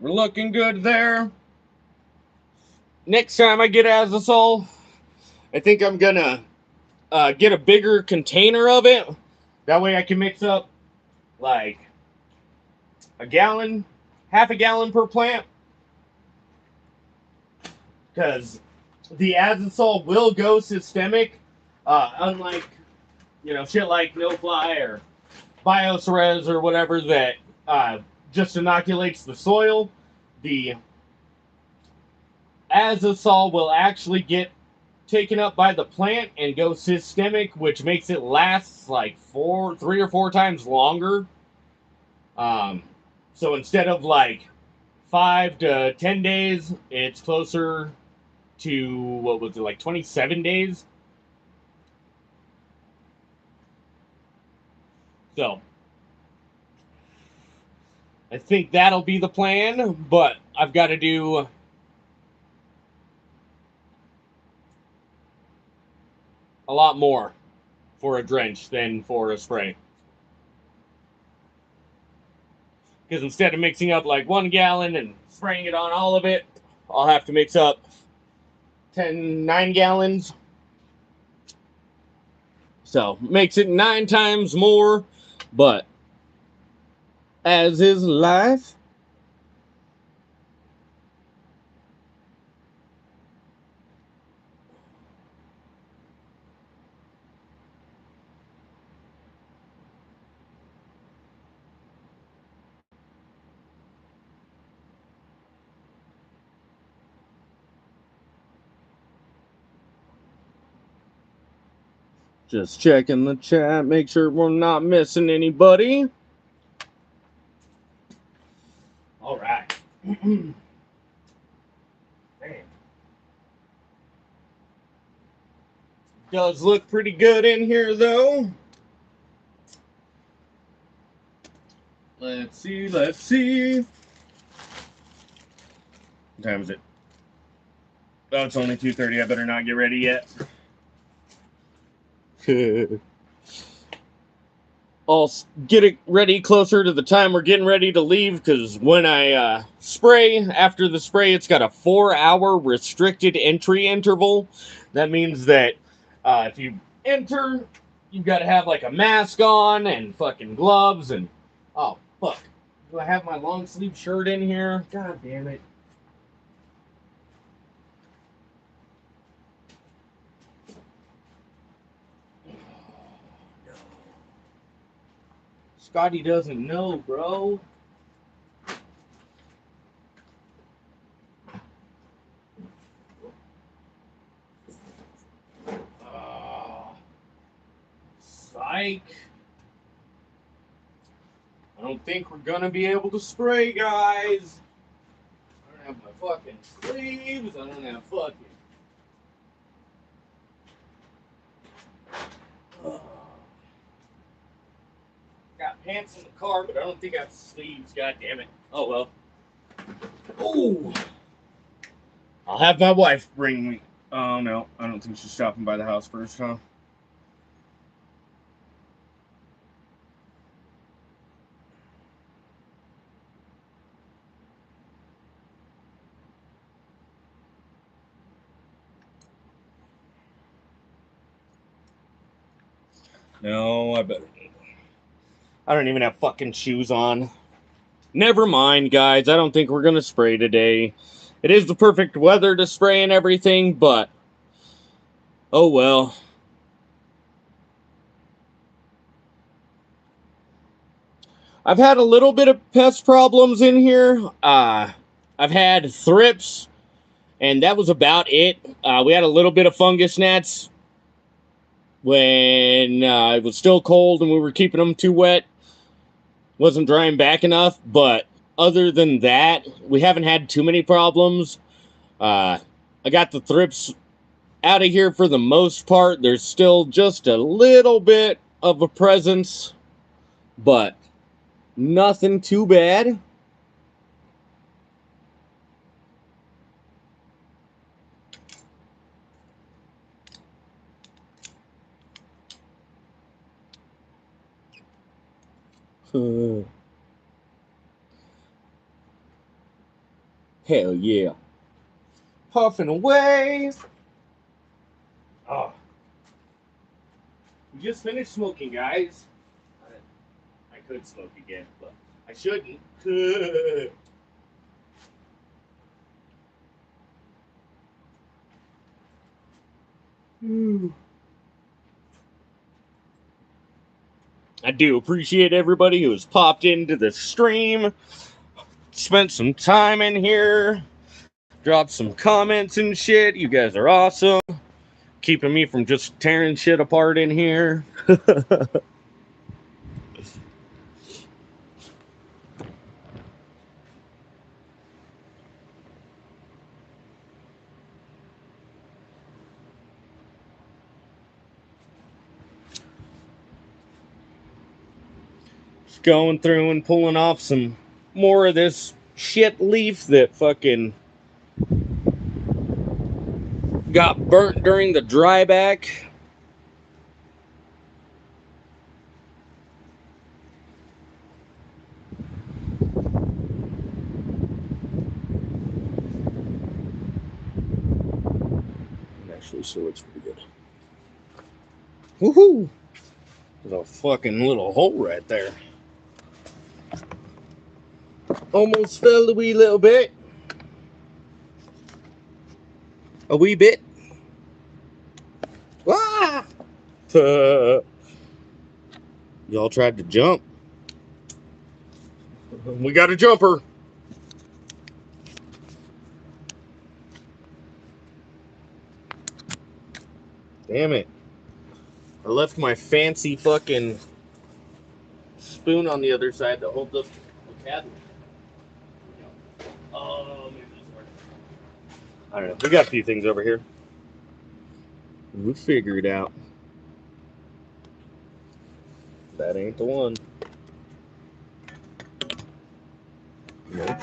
We're looking good there. Next time I get azotol, I think I'm gonna get a bigger container of it. That way I can mix up like a gallon, half a gallon per plant. Because the azotol will go systemic, unlike, you know, shit like no fly or biosres or whatever that just inoculates the soil. The azotol will actually get taken up by the plant and go systemic, which makes it last like 3 or 4 times longer. So instead of like 5 to 10 days, it's closer to, what was it, like 27 days? So I think that'll be the plan, but I've got to do a lot more for a drench than for a spray. Because instead of mixing up like 1 gallon and spraying it on all of it, I'll have to mix up 9 gallons. So makes it 9 times more, but as is life. Just checking the chat, make sure we're not missing anybody. All right. Does look pretty good in here, though. Let's see, let's see. What time is it? Oh, it's only 2:30. I better not get ready yet. I'll get it ready closer to the time we're getting ready to leave, because when I spray, after the spray, it's got a 4-hour restricted entry interval. That means that if you enter, you've got to have like a mask on and fucking gloves and, oh, fuck. Do I have my long sleeve shirt in here? God damn it. Scotty doesn't know, bro. mic. I don't think we're gonna be able to spray, guys. I don't have my fucking sleeves. I don't have fucking. Got pants in the car, but I don't think I have sleeves. God damn it. Oh well. Oh. I'll have my wife bring me. Oh no, I don't think she's stopping by the house first, huh? No, I better. I don't even have fucking shoes on. Never mind, guys. I don't think we're gonna spray today. It is the perfect weather to spray and everything, but oh well. I've had a little bit of pest problems in here. I've had thrips, and that was about it. We had a little bit of fungus gnats when it was still cold and we were keeping them too wet. Wasn't drying back enough, but other than that, we haven't had too many problems. I got the thrips out of here for the most part. There's still just a little bit of a presence, but nothing too bad. Hell yeah. Puffing away. Oh. We just finished smoking, guys. I could smoke again, but I shouldn't. I do appreciate everybody who has popped into the stream, spent some time in here, dropped some comments and shit. You guys are awesome. Keeping me from just tearing shit apart in here. Just going through and pulling off some more of this shit leaf that fucking got burnt during the dryback. Actually, so looks pretty good. Woohoo! There's a fucking little hole right there. Almost fell a wee little bit. A wee bit. Ah! Y'all tried to jump. We got a jumper. Damn it. I left my fancy fucking spoon on the other side that holds up the cabinet. Oh, maybe this works. I don't know. We got a few things over here. We'll figure it out. That ain't the one. Nope.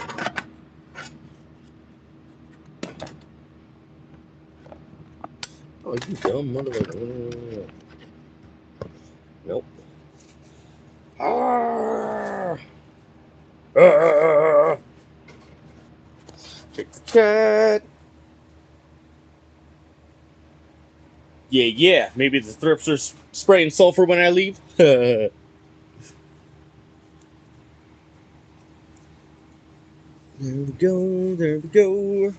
Oh, you dumb motherfucker. Nope. Ah! Ah! Kick the cat. Yeah. Maybe the thrips are spraying sulfur when I leave. There we go. There we go.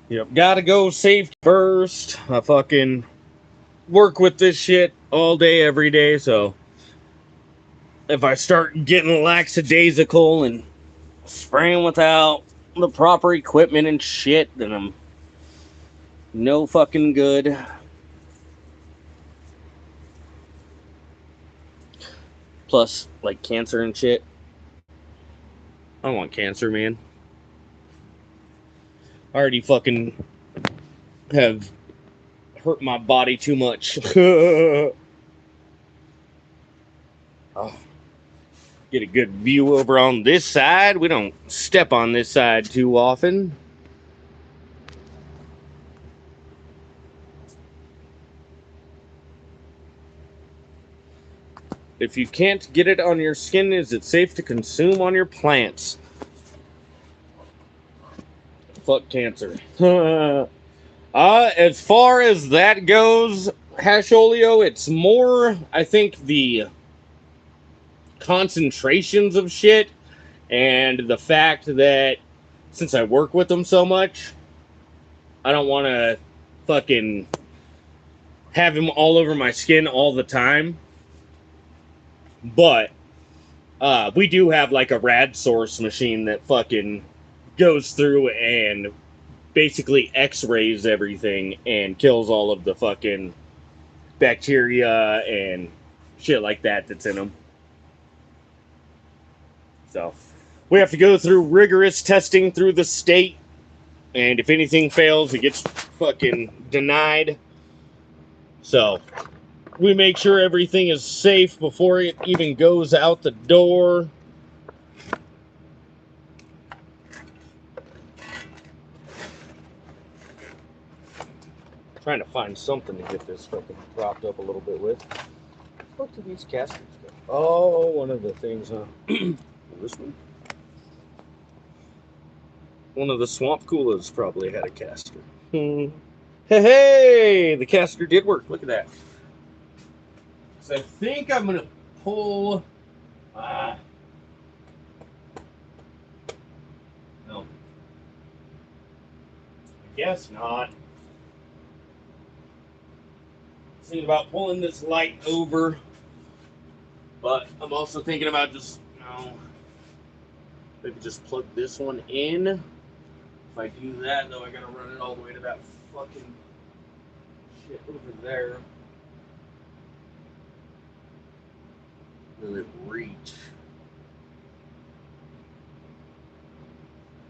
Yep, gotta go safety first. I fucking work with this shit all day, every day, so if I start getting lackadaisical and spraying without the proper equipment and shit, then I'm no fucking good. Plus, like, cancer and shit. I don't want cancer, man. I already fucking have hurt my body too much. Oh, get a good view over on this side. We don't step on this side too often. If you can't get it on your skin, is it safe to consume on your plants? Fuck cancer. As far as that goes, Hasholio, it's more, I think, the concentrations of shit and the fact that since I work with them so much, I don't want to fucking have him all over my skin all the time. But we do have like a rad source machine that fucking goes through and basically x-rays everything and kills all of the fucking bacteria and shit like that that's in them. So we have to go through rigorous testing through the state, and if anything fails, it gets fucking denied. So we make sure everything is safe before it even goes out the door. Trying to find something to get this fucking propped up a little bit with. What do these casters go? Oh, one of the things, huh? This one? One of the swamp coolers probably had a caster. Hey, hey! The caster did work. Look at that. So I think I'm gonna pull. No. I guess not. Thinking about pulling this light over, but I'm also thinking about just, maybe just plug this one in. If I do that, though, I gotta run it all the way to that fucking shit over there. Will it reach?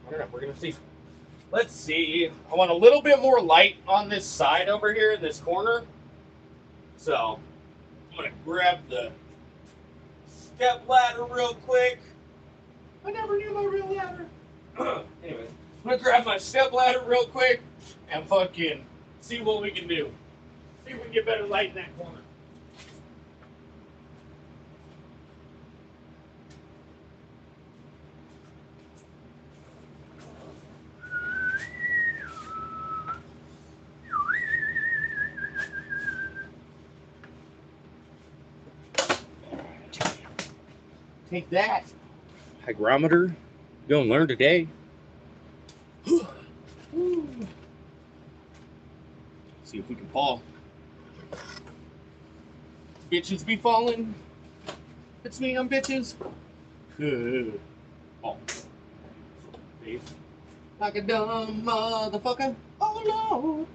I don't know. We're gonna see. Let's see. I want a little bit more light on this side over here in this corner. So I'm gonna grab the step ladder real quick. I never knew my real ladder. Anyway, I'm gonna grab my step ladder real quick and fucking see what we can do. See if we can get better light in that corner. Take that. Hygrometer. Go and learn today. See if we can fall. Bitches be falling. It's me, I'm bitches. Oh. Like a dumb motherfucker. Oh no.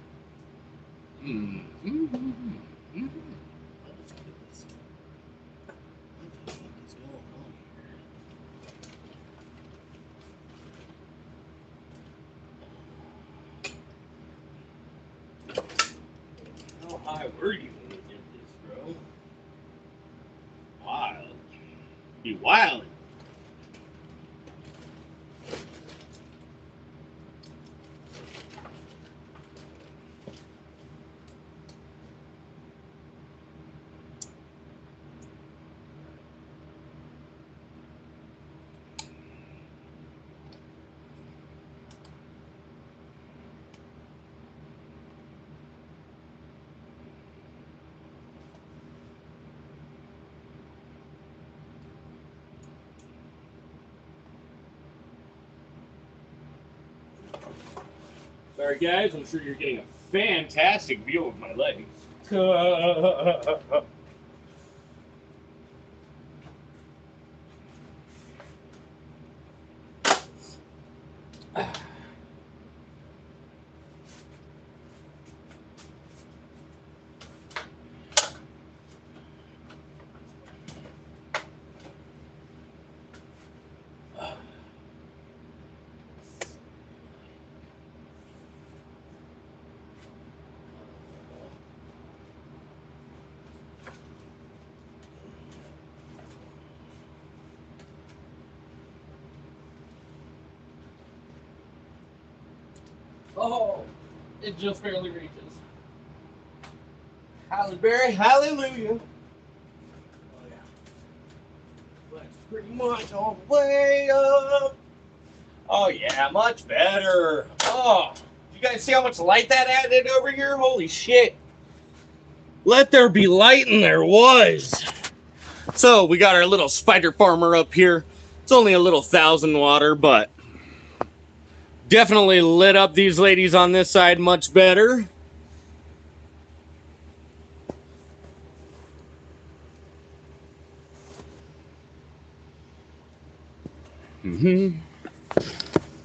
How high were you when you did this, bro? Wild. Be wild. Sorry guys, I'm sure you're getting a fantastic view of my legs. Oh, it just barely reaches. Halle Berry, hallelujah. Oh yeah. That's pretty much all the way up. Oh yeah, much better. Oh, you guys see how much light that added over here? Holy shit. Let there be light, and there was. So we got our little spider farmer up here. It's only a little 1,000 water, but definitely lit up these ladies on this side much better.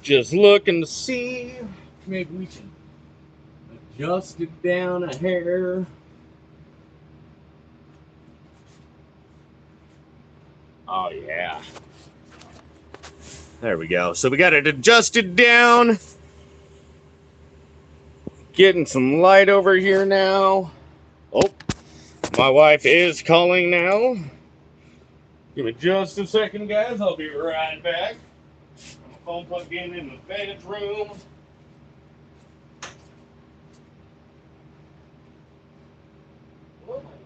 Just looking to see maybe we can adjust it down a hair. Oh yeah. There we go. So we got it adjusted down. Getting some light over here now. Oh, my wife is calling now. Give me just a second, guys. I'll be right back. My phone plugged in the bedroom. Oh, my God.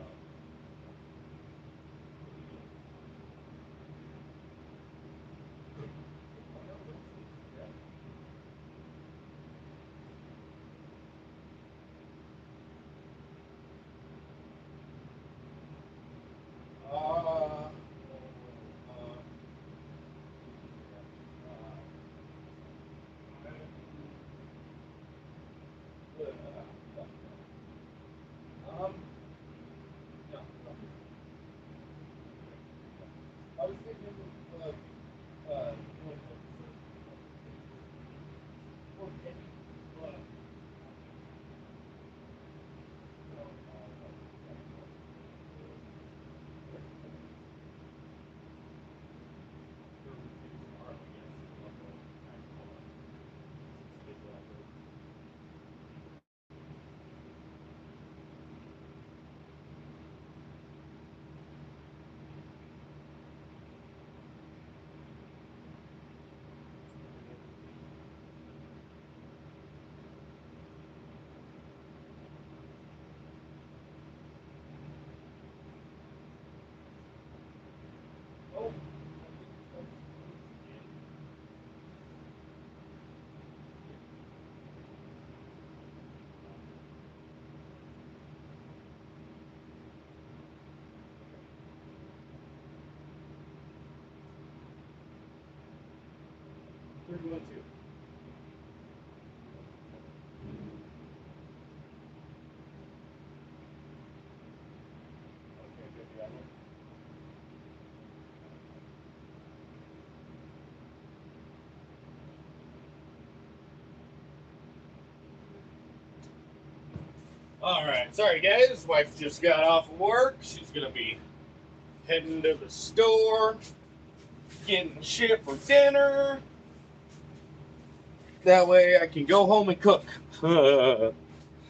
All right, sorry guys. Wife just got off of work. She's gonna be heading to the store, getting shit for dinner. That way I can go home and cook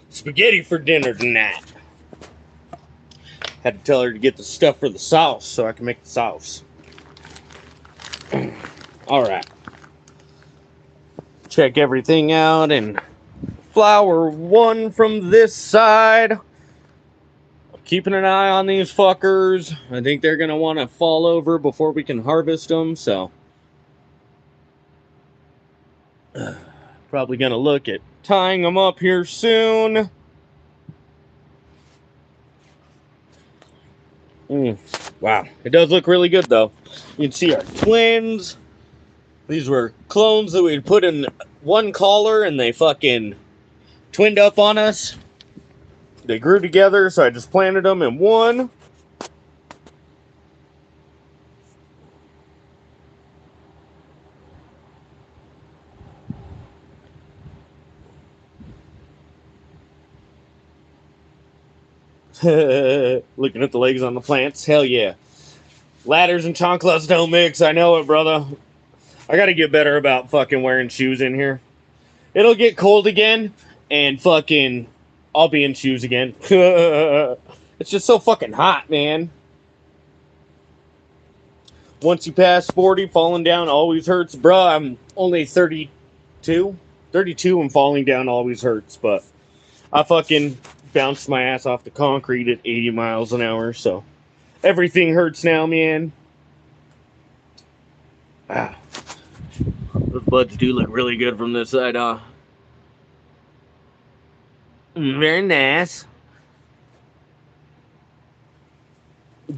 spaghetti for dinner tonight. Had to tell her to get the stuff for the sauce so I can make the sauce. All right. Check everything out, and flower one from this side. Keeping an eye on these fuckers. I think they're going to want to fall over before we can harvest them, so probably going to look at tying them up here soon. Wow, it does look really good though. You can see our twins. These were clones that we'd put in one collar and they fucking twinned up on us. They grew together, so I just planted them in one. Looking at the legs on the plants. Hell yeah. Ladders and chanclas don't mix. I know it, brother. I gotta get better about fucking wearing shoes in here. It'll get cold again, and fucking I'll be in shoes again. It's just so fucking hot, man. Once you pass 40, falling down always hurts. Bruh, I'm only 32. 32 and falling down always hurts, but I fucking bounced my ass off the concrete at 80 miles an hour, so everything hurts now, man. Ah. Those buds do look really good from this side, Very nice.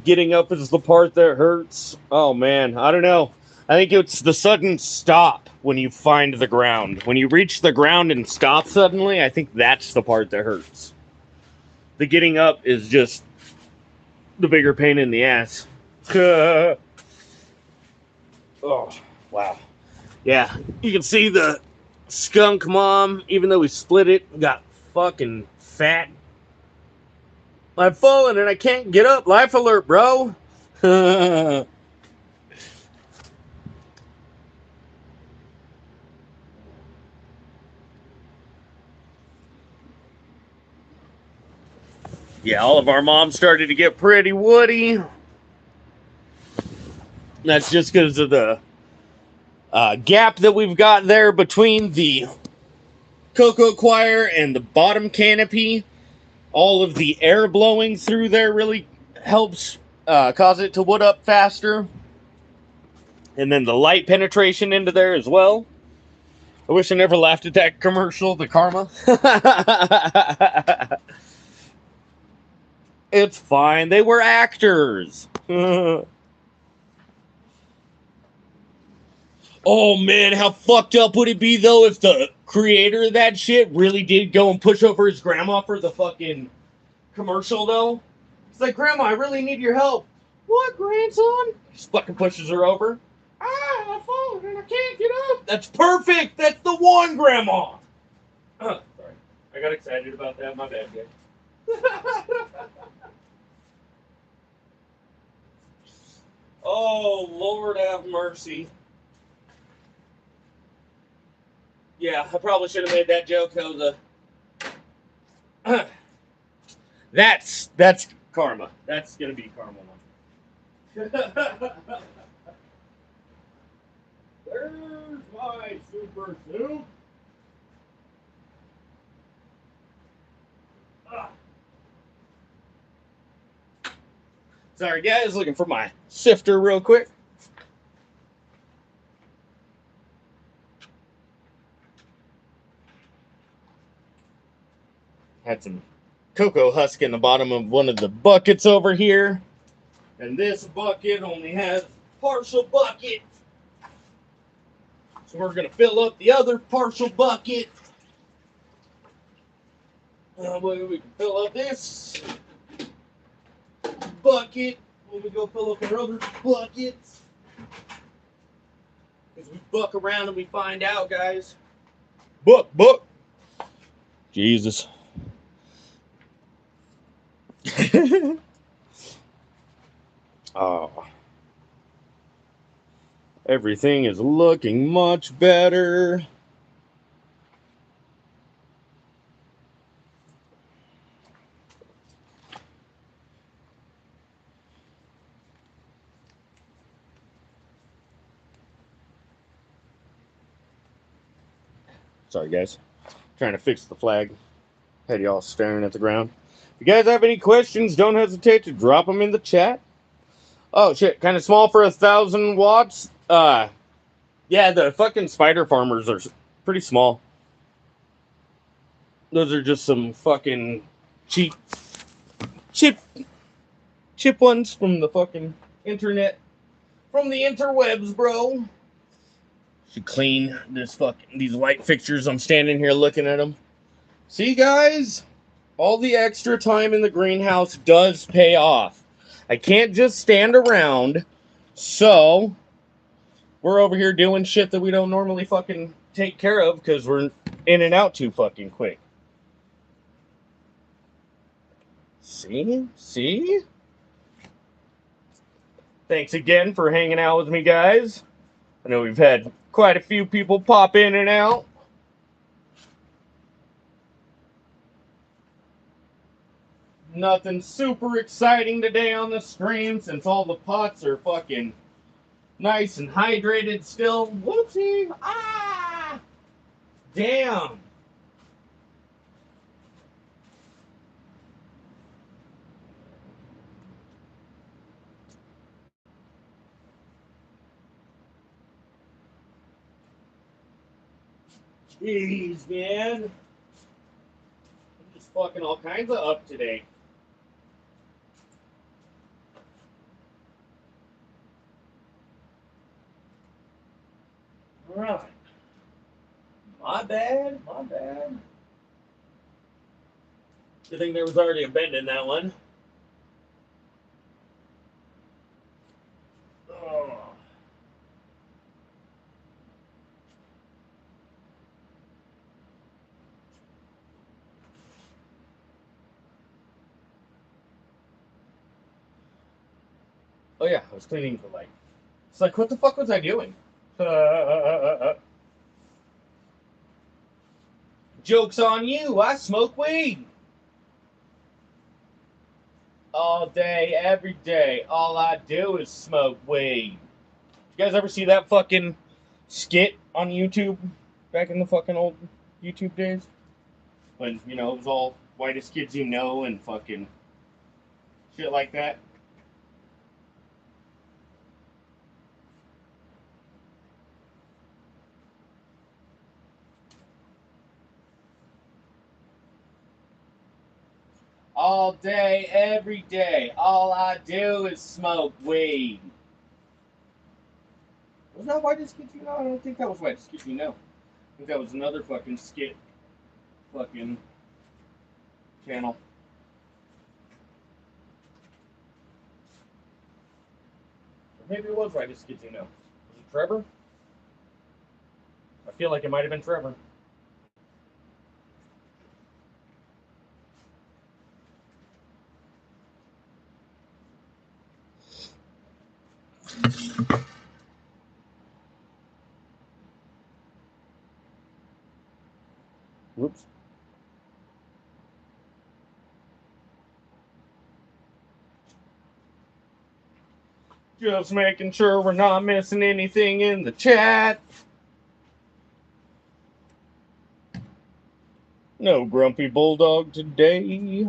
Getting up is the part that hurts. Oh, man. I don't know. I think it's the sudden stop when you find the ground. When you reach the ground and stop suddenly, I think that's the part that hurts. The getting up is just the bigger pain in the ass. Oh, wow. Yeah, you can see the skunk mom, even though we split it, got fucking fat. I've fallen and I can't get up. Life alert, bro. Yeah, all of our moms started to get pretty woody. That's just because of the gap that we've got there between the Coco Coir and the bottom canopy. All of the air blowing through there really helps cause it to wood up faster. And then the light penetration into there as well. I wish I never laughed at that commercial, the karma. It's fine. They were actors. Oh, man, how fucked up would it be, though, if the creator of that shit really did go and push over his grandma for the fucking commercial, though? It's like, Grandma, I really need your help. What, grandson? He just fucking pushes her over. I've fallen and I can't get up. That's perfect. That's the one, Grandma. Sorry. I got excited about that. My bad, guys. Oh, Lord have mercy. Yeah, I probably should have made that joke, Jose. That's karma. That's gonna be karma one. There's my super soup. Sorry, guys, looking for my sifter real quick. Had some cocoa husk in the bottom of one of the buckets over here. And this bucket only has partial bucket. So we're going to fill up the other partial bucket. We can fill up this bucket. When we go fill up our other buckets. Because we buck around and we find out, guys. Buck. Jesus. Oh. Everything is looking much better. Sorry, guys. Trying to fix the flag. Had y'all staring at the ground. If you guys have any questions, don't hesitate to drop them in the chat. Oh, shit. Kind of small for 1,000 watts. Yeah, the fucking spider farmers are pretty small. Those are just some fucking cheap ones from the fucking internet. From the interwebs, bro. Should clean these light fixtures. I'm standing here looking at them. See, guys? All the extra time in the greenhouse does pay off. I can't just stand around, so we're over here doing shit that we don't normally fucking take care of because we're in and out too fucking quick. See? See? Thanks again for hanging out with me, guys. I know we've had quite a few people pop in and out. Nothing super exciting today on the stream since all the pots are fucking nice and hydrated still. Whoopsie! Ah! Damn! Jeez, man. I'm just fucking all kinds of up today. Alright. My bad, my bad. I think there was already a bend in that one. Oh. Oh yeah, I was cleaning the light. It's like, what the fuck was I doing? Joke's on you, I smoke weed. All day, every day, all I do is smoke weed. You guys ever see that fucking skit on YouTube back in the fucking old YouTube days? When, you know, it was all whitest kids you know and fucking shit like that. All day, every day, all I do is smoke weed. Was that whitest kids you know? I don't think that was whitest kids you know. I think that was another fucking skit fucking channel. Or maybe it was whitest kids you know. Was it Trevor? I feel like it might have been Trevor. Whoops. Just making sure we're not missing anything in the chat. No grumpy bulldog today.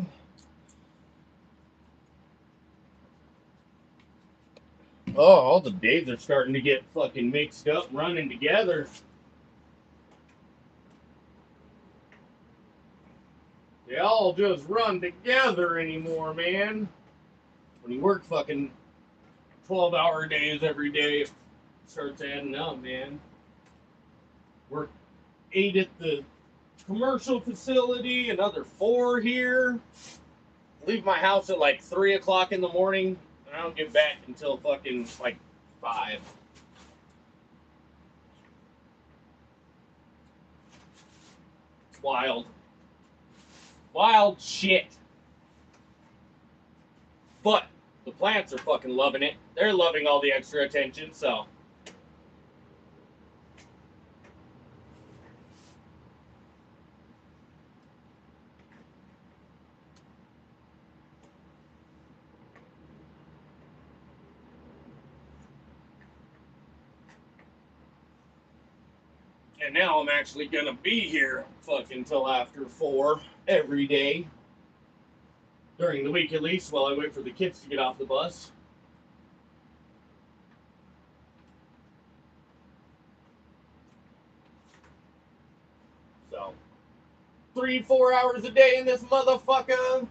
Oh, all the days are starting to get fucking mixed up, running together. They all just run together anymore, man. When you work fucking 12-hour days every day, it starts adding up, man. Work 8 at the commercial facility, another 4 here. Leave my house at like 3 o'clock in the morning, and I don't get back until fucking like 5. It's wild. Wild shit. But the plants are fucking loving it. They're loving all the extra attention, so. And now I'm actually gonna be here fucking till after 4 every day. During the week at least, while I wait for the kids to get off the bus. So, 3-4 hours a day in this motherfucker.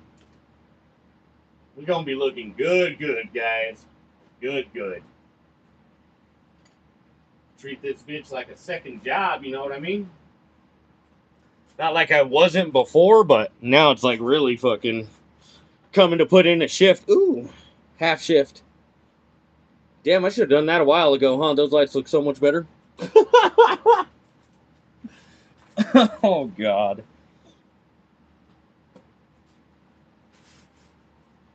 We're gonna be looking good, guys. Good. Treat this bitch like a second job, you know what I mean? Not like I wasn't before, but now it's like really fucking coming to put in a shift. Ooh, half shift. Damn, I should have done that a while ago, huh? Those lights look so much better. Oh, God.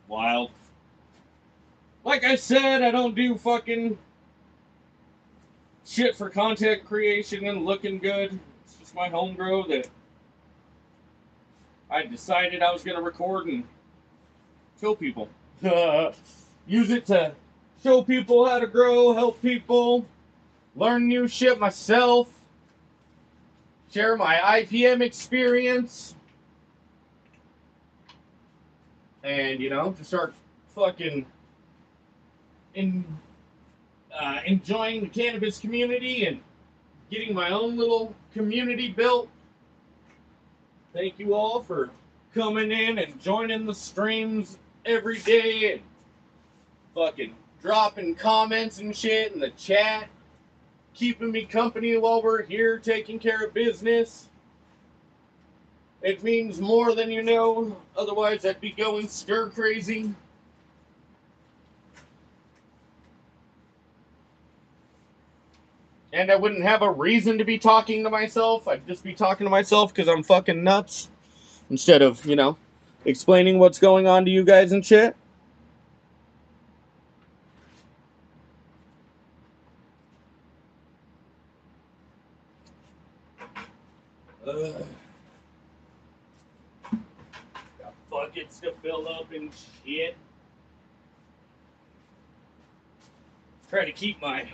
Wild. Like I said, I don't do fucking shit for content creation and looking good. It's just my home grow that I decided I was going to record and show people. Use it to show people how to grow, help people, learn new shit myself, share my IPM experience, and, you know, to start fucking enjoying the cannabis community and getting my own little community built. Thank you all for coming in and joining the streams every day and fucking dropping comments and shit in the chat, keeping me company while we're here taking care of business. It means more than you know, otherwise I'd be going stir crazy. And I wouldn't have a reason to be talking to myself. I'd just be talking to myself because I'm fucking nuts. Instead of, you know, explaining what's going on to you guys and shit. Got buckets to fill up and shit. Try to keep my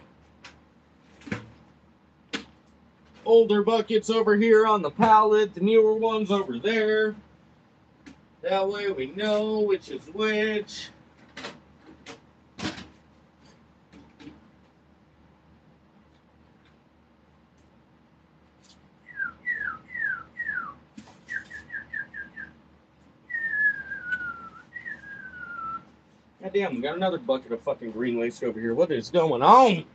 older buckets over here on the pallet, the newer ones over there. That way we know which is which. God damn, we got another bucket of fucking green waste over here. What is going on?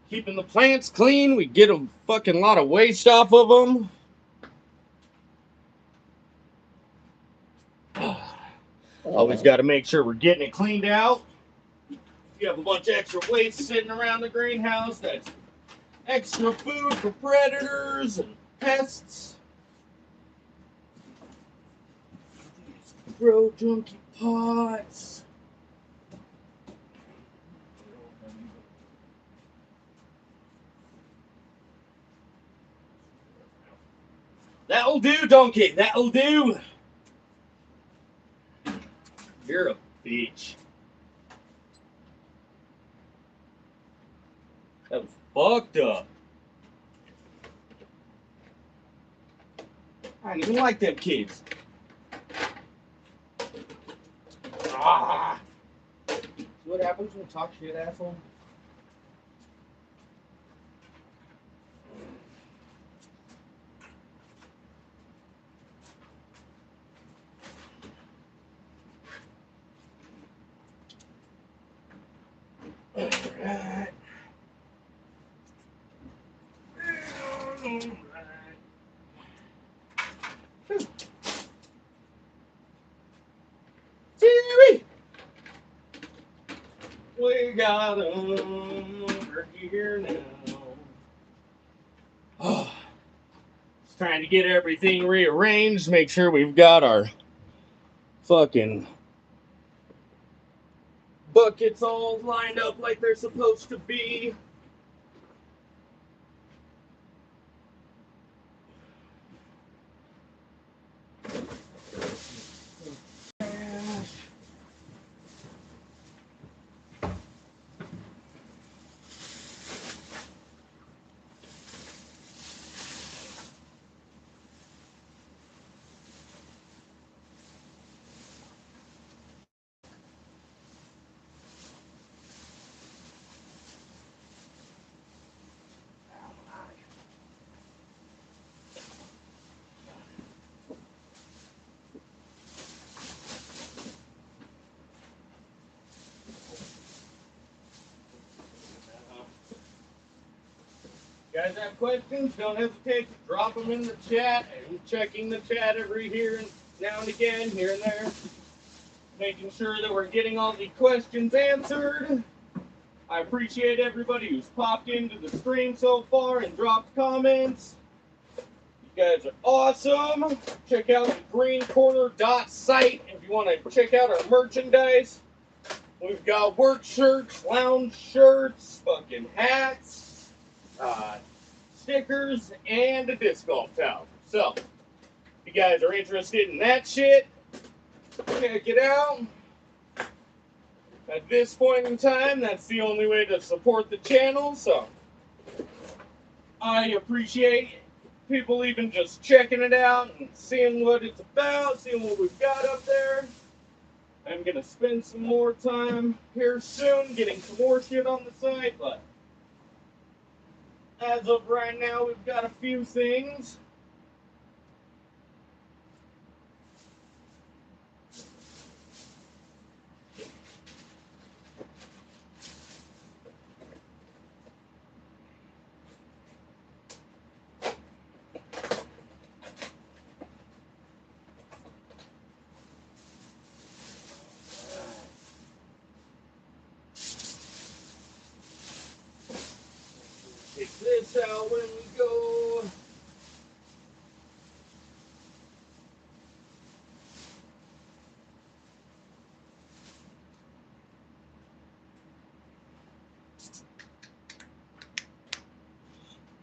Keeping the plants clean, we get a fucking lot of waste off of them. Always got to make sure we're getting it cleaned out. If you have a bunch of extra waste sitting around the greenhouse, that's extra food for predators and pests. Grow junky pots. That'll do, donkey. That'll do. You're a bitch. That was fucked up. I didn't even like them kids. Ah. See what happens when you talk shit, asshole? Alright. Jerry! We got over here now. Oh, just trying to get everything rearranged, make sure we've got our fucking buckets all lined up like they're supposed to be. guys have questions, don't hesitate to drop them in the chat. I'm checking the chat every now and again, here and there, making sure that we're getting all the questions answered. I appreciate everybody who's popped into the stream so far and dropped comments. You guys are awesome. Check out the greencorner.site if you want to check out our merchandise. We've got work shirts, lounge shirts, fucking hats, stickers, and a disc golf towel. So, if you guys are interested in that shit, check it out. At this point in time, that's the only way to support the channel, so I appreciate people even just checking it out and seeing what it's about, seeing what we've got up there. I'm going to spend some more time here soon getting some more shit on the site, but as of right now, we've got a few things. Take this out when we go.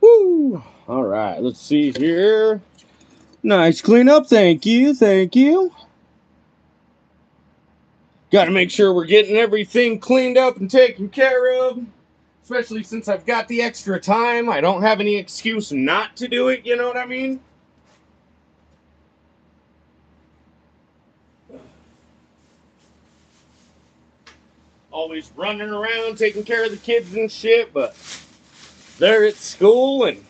Woo! All right, let's see here. Nice cleanup. Thank you. Thank you. Got to make sure we're getting everything cleaned up and taken care of. Especially since I've got the extra time. I don't have any excuse not to do it, you know what I mean? Always running around taking care of the kids and shit, but they're at school and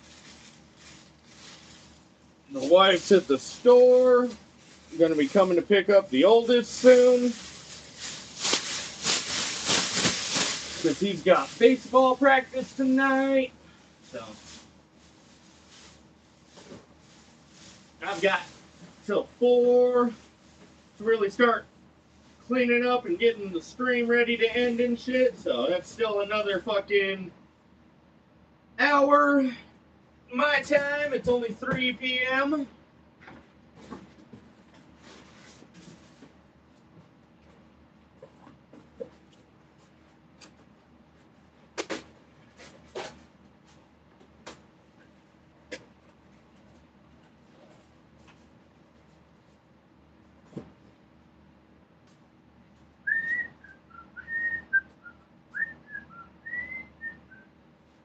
the wife's at the store. I'm going to be coming to pick up the oldest soon, because he's got baseball practice tonight. So I've got till 4 to really start cleaning up and getting the stream ready to end and shit. So that's still another fucking hour. My time, it's only 3 p.m.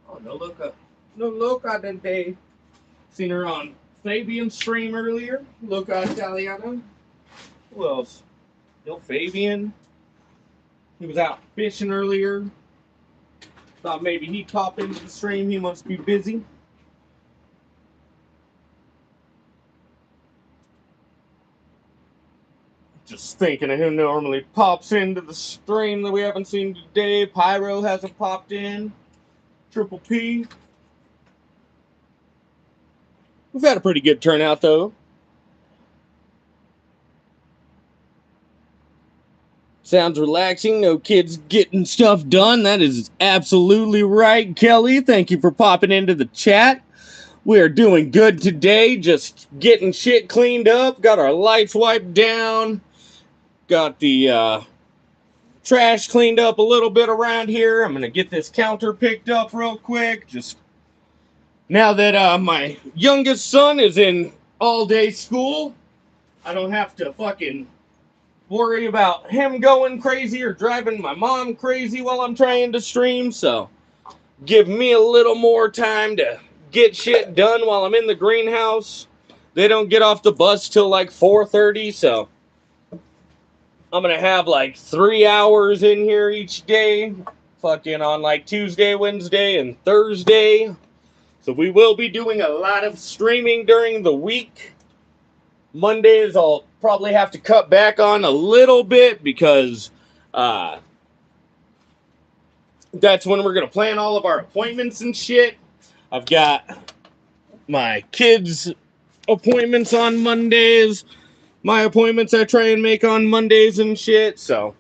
Oh, no loca today. Seen her on Fabian's stream earlier. Loca Italiana. Who else? No, Fabian. He was out fishing earlier. Thought maybe he'd pop into the stream. He must be busy. Just thinking of who normally pops into the stream that we haven't seen today. Pyro hasn't popped in. Triple P. We've had a pretty good turnout, though. Sounds relaxing. No kids getting stuff done. That is absolutely right, Kelly. Thank you for popping into the chat. We are doing good today. Just getting shit cleaned up. Got our lights wiped down. Got the trash cleaned up a little bit around here. I'm going to get this counter picked up real quick. Just now that my youngest son is in all-day school, I don't have to fucking worry about him going crazy or driving my mom crazy while I'm trying to stream. So give me a little more time to get shit done while I'm in the greenhouse. They don't get off the bus till like 4:30, so I'm gonna have like 3 hours in here each day, fucking on like Tuesday, Wednesday, and Thursday. So we will be doing a lot of streaming during the week. Mondays I'll probably have to cut back on a little bit, because that's when we're gonna plan all of our appointments and shit. I've got my kids' appointments on Mondays. My appointments I try and make on Mondays and shit, so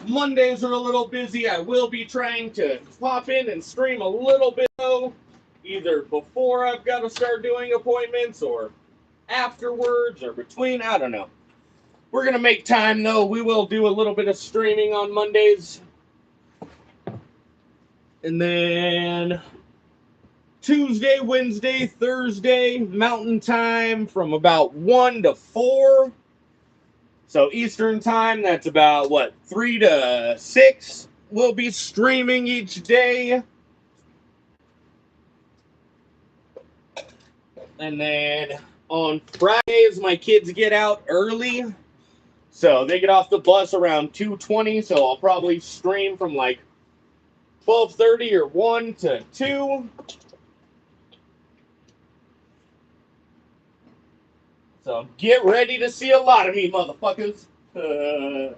Mondays are a little busy. I will be trying to pop in and stream a little bit though, either before I've got to start doing appointments or afterwards or between, I don't know. We're going to make time though. We will do a little bit of streaming on Mondays. And then Tuesday, Wednesday, Thursday, Mountain Time from about 1 to 4. So Eastern Time, that's about, 3 to 6. We'll be streaming each day. And then on Fridays, my kids get out early. So they get off the bus around 2:20. So I'll probably stream from like 12:30 or 1 to 2. So get ready to see a lot of me, motherfuckers. You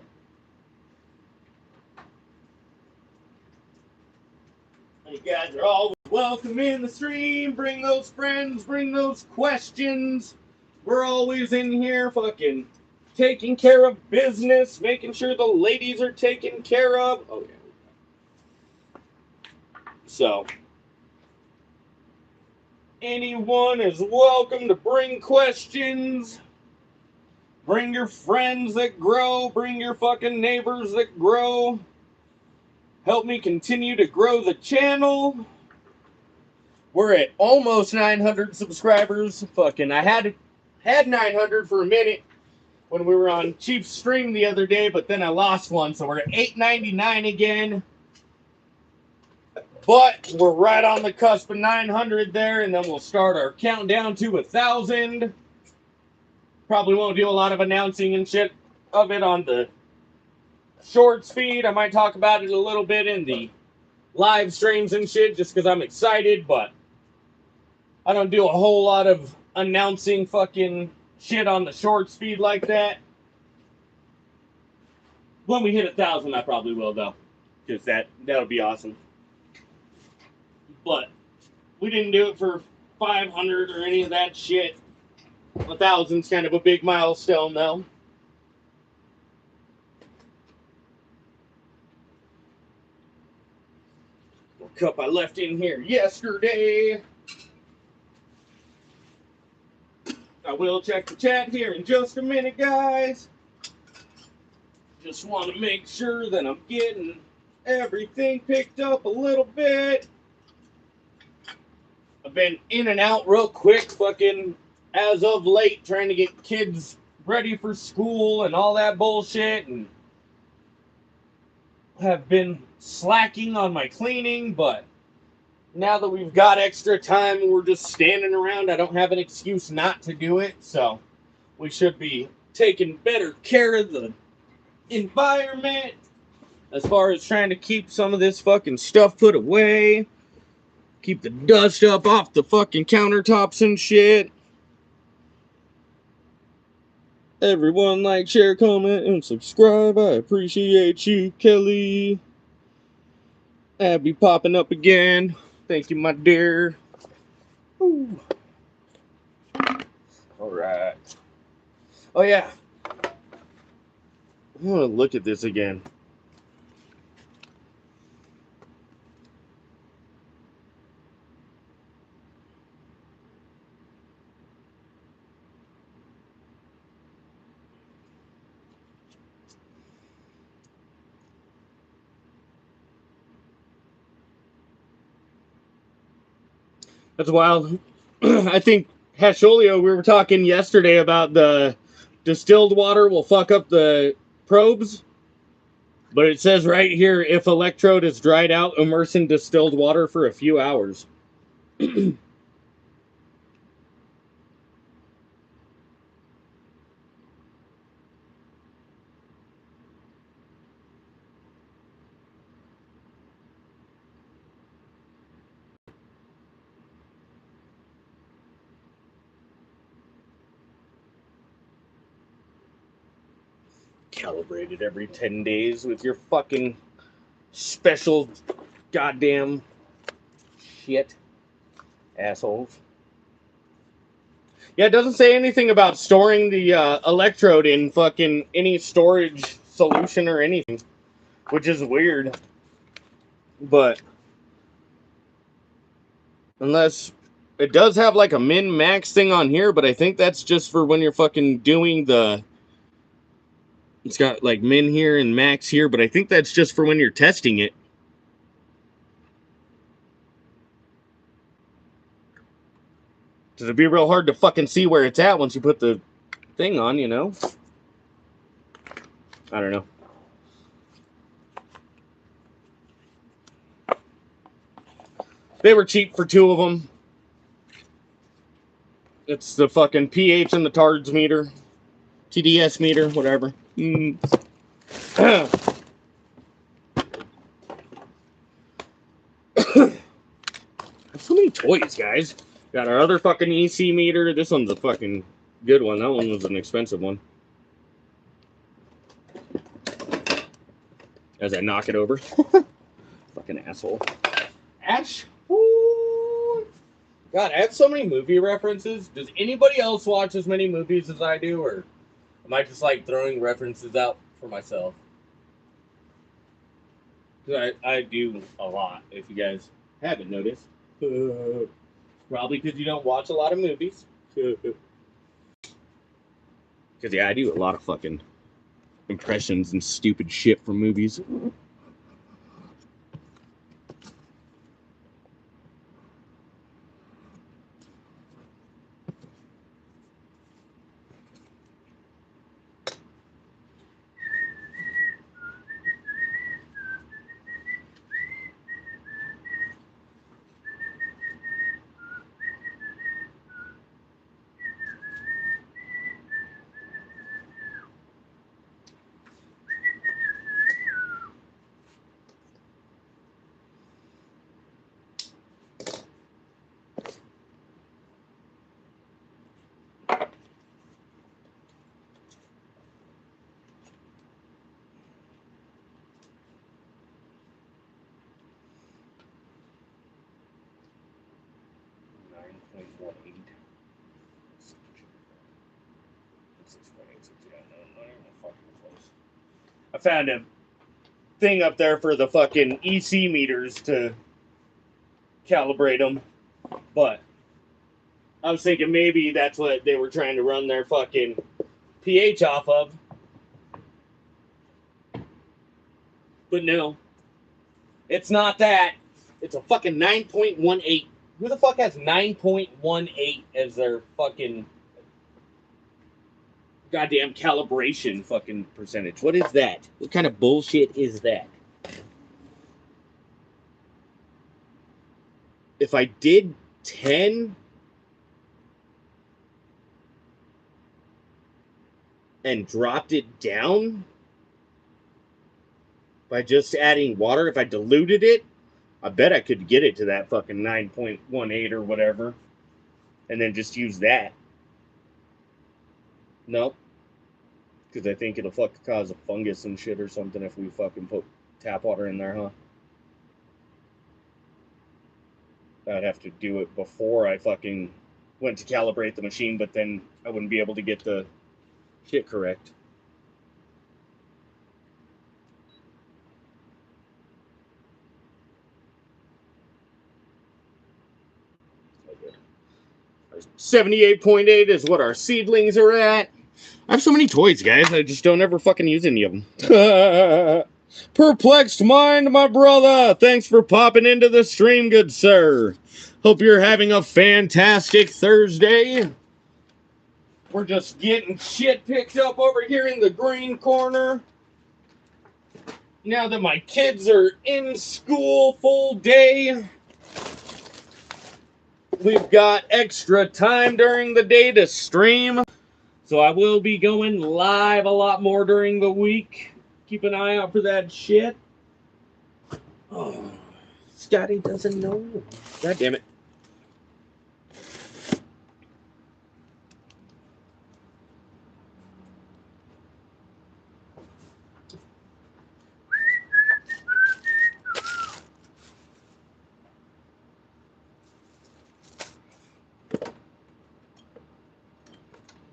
guys are always welcome in the stream. Bring those friends, bring those questions. We're always in here fucking taking care of business, making sure the ladies are taken care of. Oh, yeah. So, anyone is welcome to bring questions. Bring your friends that grow. Bring your fucking neighbors that grow. Help me continue to grow the channel. We're at almost 900 subscribers. Fucking, I had 900 for a minute when we were on Chief Stream the other day, but then I lost one, so we're at 899 again. But we're right on the cusp of 900 there, and then we'll start our countdown to 1,000. Probably won't do a lot of announcing and shit of it on the shorts feed. I might talk about it a little bit in the live streams and shit just because I'm excited, but I don't do a whole lot of announcing fucking shit on the shorts feed like that. When we hit 1,000, I probably will, though, because that'll be awesome. But we didn't do it for 500 or any of that shit. 1,000's kind of a big milestone, though. The cup I left in here yesterday. I will check the chat here in just a minute, guys. Just want to make sure that I'm getting everything picked up a little bit. I've been in and out real quick, fucking as of late, trying to get kids ready for school and all that bullshit, and have been slacking on my cleaning, but now that we've got extra time and we're just standing around, I don't have an excuse not to do it, so we should be taking better care of the environment as far as trying to keep some of this fucking stuff put away, keep the dust up off the fucking countertops and shit. Everyone like, share, comment, and subscribe. I appreciate you, Kelly. Abby popping up again. Thank you, my dear. Ooh. All right. Oh, yeah. I want to look at this again. That's wild. I think Hasholio, we were talking yesterday about the distilled water will fuck up the probes. But it says right here, if electrode is dried out, immerse in distilled water for a few hours. Calibrated every 10 days with your fucking special Goddamn shit. Assholes. Yeah, it doesn't say anything about storing the electrode in fucking any storage solution or anything, which is weird. But unless it does have like a min max thing on here, but I think that's just for when you're fucking doing the. It's got like min here and max here, but I think that's just for when you're testing it. Because it'd be real hard to fucking see where it's at once you put the thing on, you know? I don't know. They were cheap for 2 of them. It's the fucking pH and the TARDS meter. TDS meter, whatever. So many toys, guys. Got our other fucking EC meter. This one's a fucking good one. That one was an expensive one. As I knock it over. Fucking asshole. Ash. Ooh. God, I have so many movie references. Does anybody else watch as many movies as I do, or am I just like throwing references out for myself? I do a lot, if you guys haven't noticed. Probably because you don't watch a lot of movies. Because, yeah, I do a lot of fucking impressions and stupid shit from movies. I found a thing up there for the fucking EC meters to calibrate them, but I was thinking maybe that's what they were trying to run their fucking pH off of. But no, it's not that. It's a fucking 9.18. Who the fuck has 9.18 as their fucking goddamn calibration fucking percentage? What is that? What kind of bullshit is that? If I did 10 and dropped it down by just adding water, if I diluted it, I bet I could get it to that fucking 9.18 or whatever, and then just use that. Nope. Because I think it'll fucking cause a fungus and shit or something if we fucking put tap water in there, huh? I'd have to do it before I fucking went to calibrate the machine, but then I wouldn't be able to get the shit correct. Okay. 78.8 is what our seedlings are at. I have so many toys, guys. I just don't ever fucking use any of them. Perplexed mind, my brother. Thanks for popping into the stream, good sir. Hope you're having a fantastic Thursday. We're just getting shit picked up over here in the green corner. Now that my kids are in school full day, we've got extra time during the day to stream. So I will be going live a lot more during the week. Keep an eye out for that shit. Oh, Scotty doesn't know. God damn it.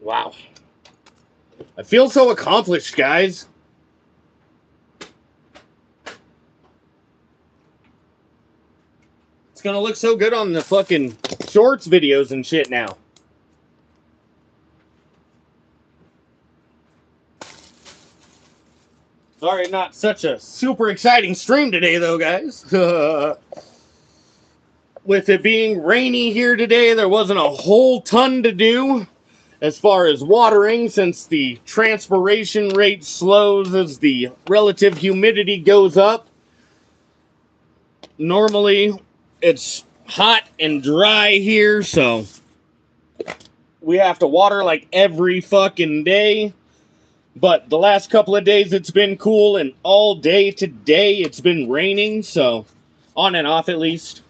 Wow. I feel so accomplished, guys. It's gonna look so good on the fucking shorts videos and shit now. Sorry, not such a super exciting stream today, though, guys. With it being rainy here today, there wasn't a whole ton to do as far as watering, since the transpiration rate slows as the relative humidity goes up. Normally, it's hot and dry here, so we have to water like every fucking day. But the last couple of days it's been cool, and all day today it's been raining, so on and off at least.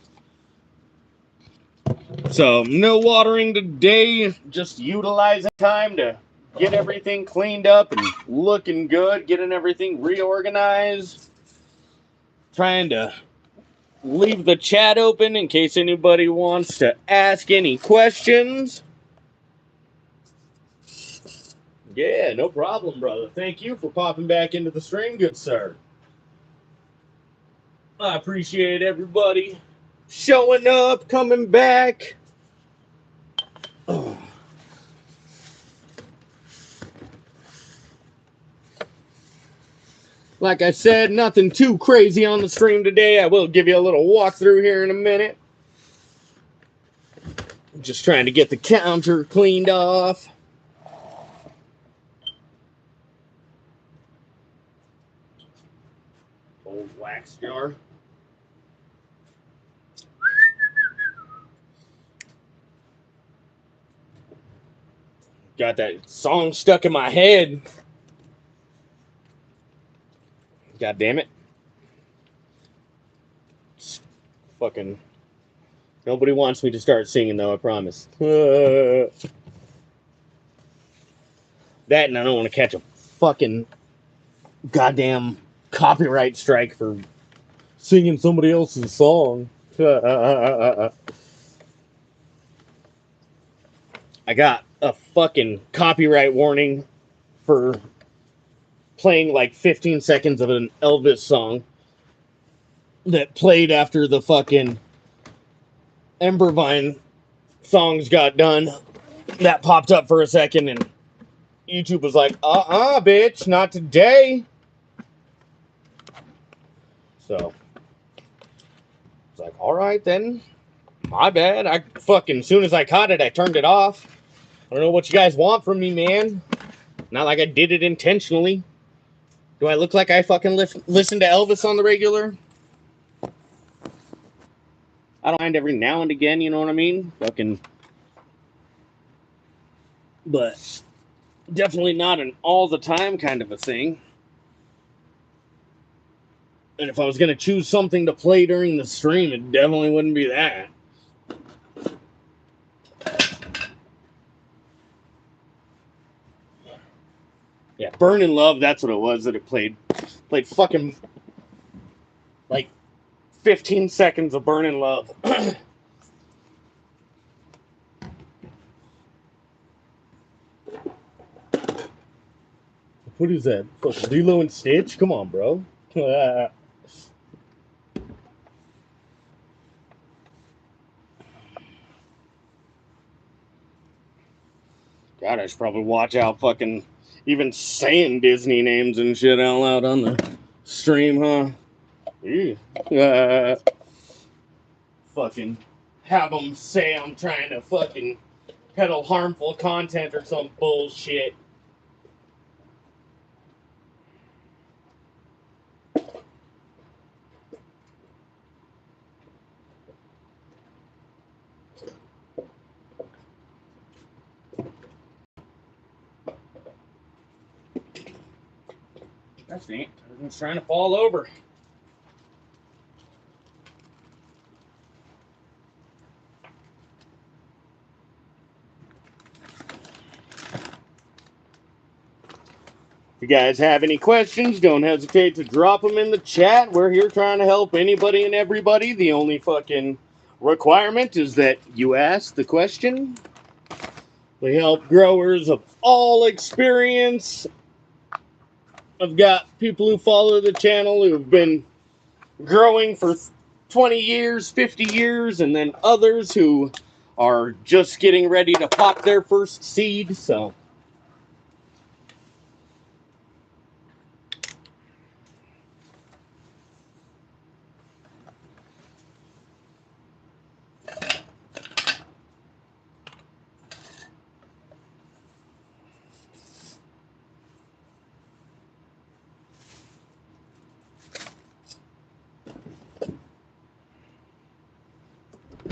So no watering today, just utilizing time to get everything cleaned up and looking good, getting everything reorganized. Trying to leave the chat open in case anybody wants to ask any questions. Yeah, no problem, brother. Thank you for popping back into the stream, good sir. I appreciate everybody showing up, coming back. Oh. Like I said, nothing too crazy on the stream today. I will give you a little walkthrough here in a minute. I'm just trying to get the counter cleaned off. Old wax jar. Got that song stuck in my head. God damn it. Fucking nobody wants me to start singing, though, I promise. That, and I don't want to catch a fucking goddamn copyright strike for singing somebody else's song. I got a fucking copyright warning for playing like 15 seconds of an Elvis song that played after the fucking Embervine songs got done. That popped up for a second, and YouTube was like, bitch, not today. So it's like, all right then, my bad. I fucking, as soon as I caught it, I turned it off. I don't know what you guys want from me, man. Not like I did it intentionally. Do I look like I fucking listen to Elvis on the regular? I don't mind every now and again, you know what I mean? Fucking, but definitely not an all the time kind of a thing. And if I was going to choose something to play during the stream, it definitely wouldn't be that. Yeah, Burnin' Love, that's what it was that it played. Played fucking, like, 15 seconds of Burnin' Love. What is that? Fucking Lilo and Stitch? Come on, bro. God, I should probably watch out fucking even saying Disney names and shit out loud on the stream, huh? Fucking have them say I'm trying to fucking peddle harmful content or some bullshit. That's neat. Everything's trying to fall over. If you guys have any questions, don't hesitate to drop them in the chat. We're here trying to help anybody and everybody. The only fucking requirement is that you ask the question We help growers of all experience. I've got people who follow the channel who've been growing for 20 years, 50 years, and then others who are just getting ready to pop their first seed. So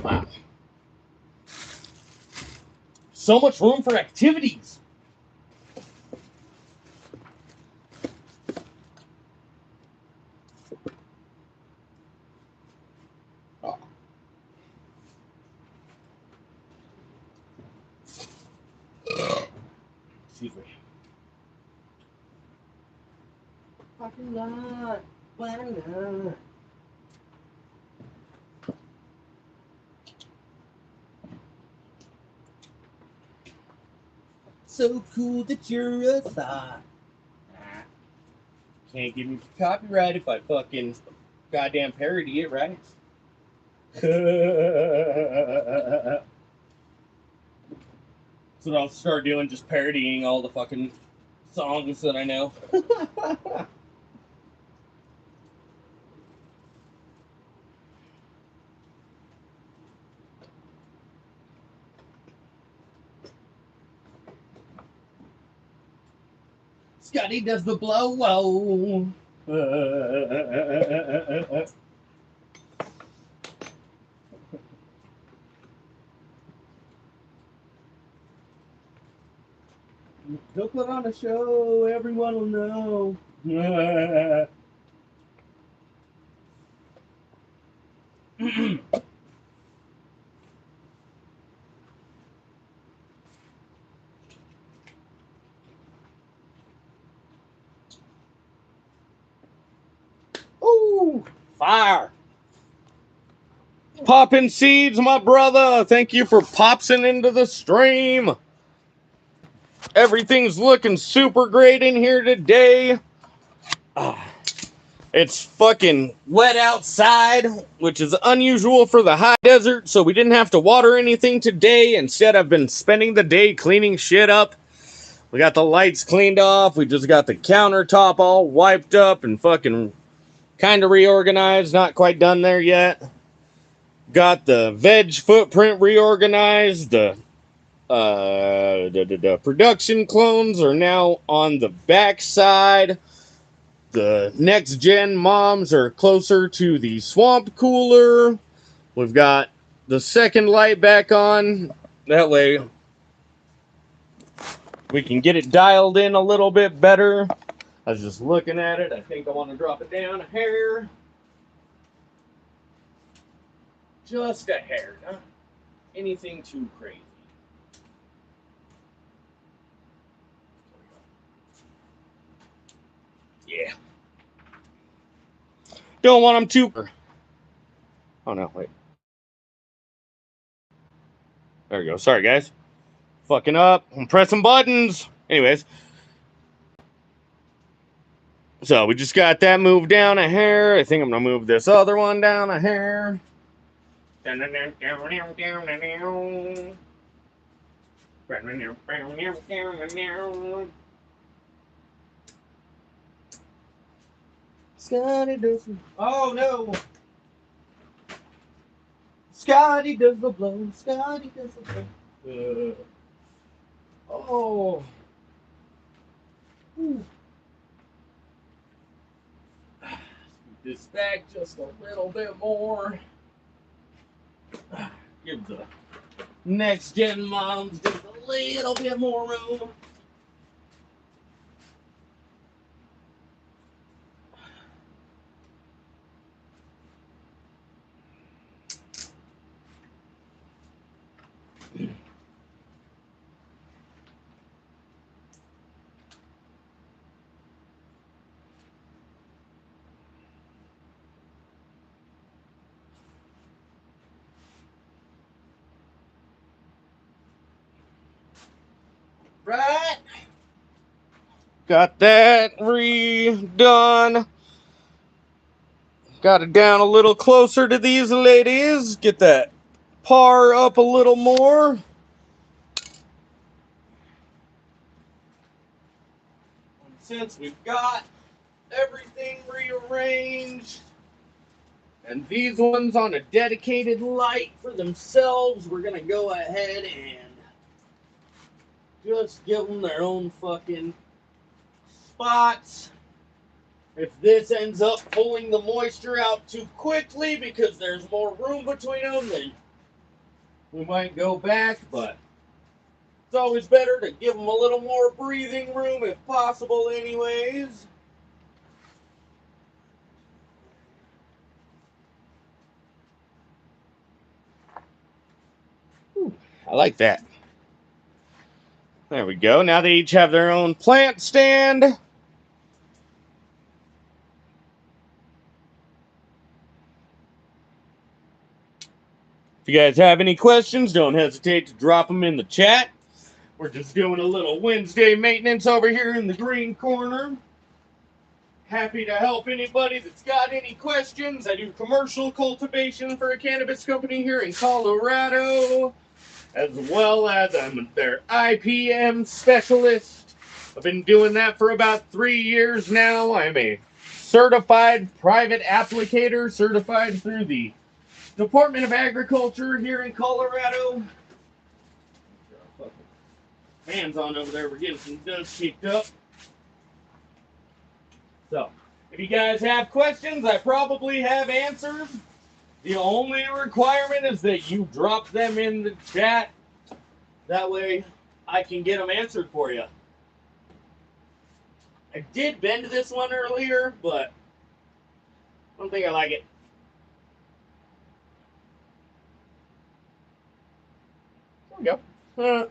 wow. So much room for activities. Oh. Excuse me. Parking lot. Why not? So cool that you're a thought. Can't give me copyright if I fucking goddamn parody it, right? That's what I'll start doing, just parodying all the fucking songs that I know. Scotty does the blow. Whoa. He'll put on a show, everyone will know. Ooh, fire. Popping seeds, my brother. Thank you for popsing into the stream. Everything's looking super great in here today. It's fucking wet outside, which is unusual for the high desert, so we didn't have to water anything today. Instead, I've been spending the day cleaning shit up. We got the lights cleaned off. We just got the countertop all wiped up and fucking kind of reorganized. Not quite done there yet. Got the veg footprint reorganized. The production clones are now on the back side. The next gen moms are closer to the swamp cooler. We've got the second light back on. That way we can get it dialed in a little bit better. I was just looking at it. I think I want to drop it down a hair. Just a hair, not anything too crazy. Yeah. Don't want them too... Oh, no, wait. There we go. Sorry, guys. Fucking up. I'm pressing buttons. Anyways. So we just got that moved down a hair. I think I'm going to move this other one down a hair. Scotty does the... Oh, no. Scotty does the blow. Scotty does the blow. Oh. Ooh. This back just a little bit more. Give the next gen moms just a little bit more room. Right. Got that redone. Got it down a little closer to these ladies. Get that par up a little more. Since we've got everything rearranged and these ones on a dedicated light for themselves, we're gonna go ahead and just give them their own fucking spots. If this ends up pulling the moisture out too quickly because there's more room between them, then we might go back, but it's always better to give them a little more breathing room if possible anyways. I like that. There we go. Now they each have their own plant stand. If you guys have any questions, don't hesitate to drop them in the chat. We're just doing a little Wednesday maintenance over here in the green corner. Happy to help anybody that's got any questions. I do commercial cultivation for a cannabis company here in Colorado, as well as I'm their IPM specialist. I've been doing that for about 3 years now. I'm a certified private applicator, certified through the Department of Agriculture here in Colorado. Hands on over there, we're getting some dust kicked up. So, if you guys have questions, I probably have answers. The only requirement is that you drop them in the chat. That way, I can get them answered for you. I did bend this one earlier, but I don't think I like it. There we go.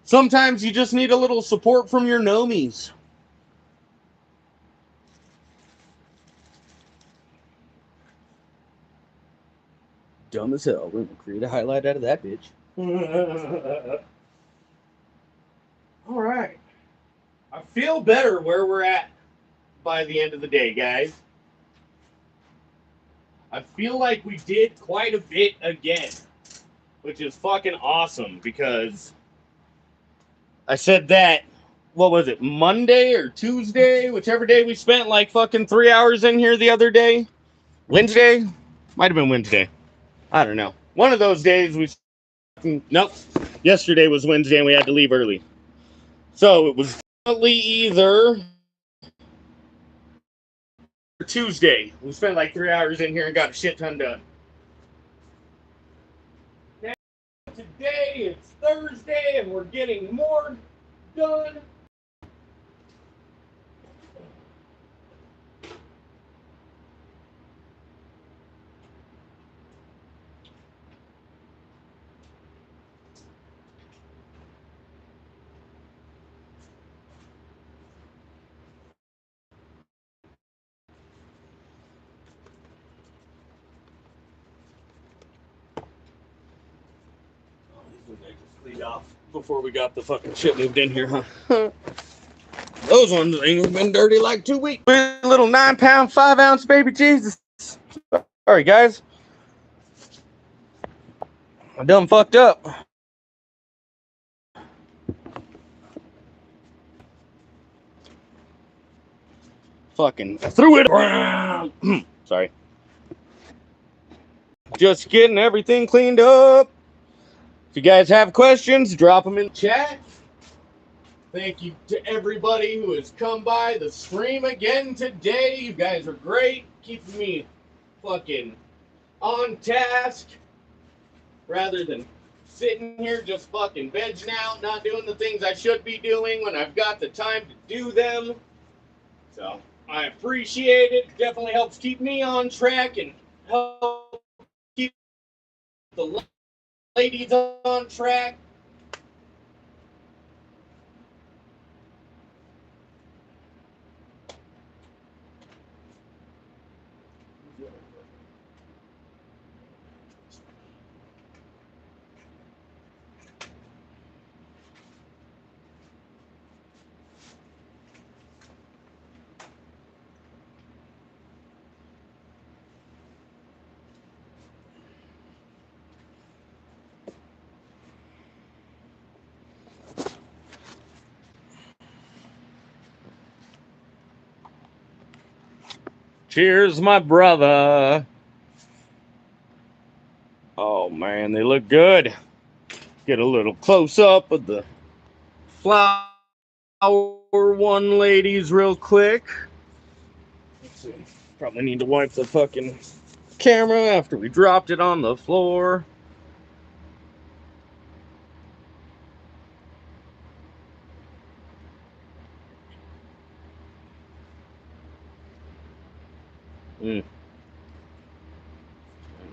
Sometimes you just need a little support from your gnomies. Dumb as hell. We're going to create a highlight out of that bitch. All right. I feel better where we're at by the end of the day, guys. I feel like we did quite a bit again, which is fucking awesome because I said that, what was it, Monday or Tuesday? Whichever day we spent like fucking 3 hours in here the other day. Wednesday? Might have been Wednesday. I don't know. One of those days we... Nope. Yesterday was Wednesday and we had to leave early. So it was definitely either Tuesday. We spent like 3 hours in here and got a shit ton done. Now, today it's Thursday and we're getting more done. Off before we got the fucking shit moved in here, huh? Those ones ain't been dirty like 2 weeks. Little 9-pound, 5-ounce baby Jesus. Sorry, guys. I done fucked up. Fucking threw it around. Sorry. Just getting everything cleaned up. If you guys have questions, drop them in the chat. Thank you to everybody who has come by the stream again today. You guys are great. Keeping me fucking on task rather than sitting here just fucking vegging out, not doing the things I should be doing when I've got the time to do them. So I appreciate it. Definitely helps keep me on track and help keep the ladies on track. Cheers, my brother. Oh man, they look good. Get a little close up of the flower one, ladies, real quick. Let's see. Probably need to wipe the fucking camera after we dropped it on the floor.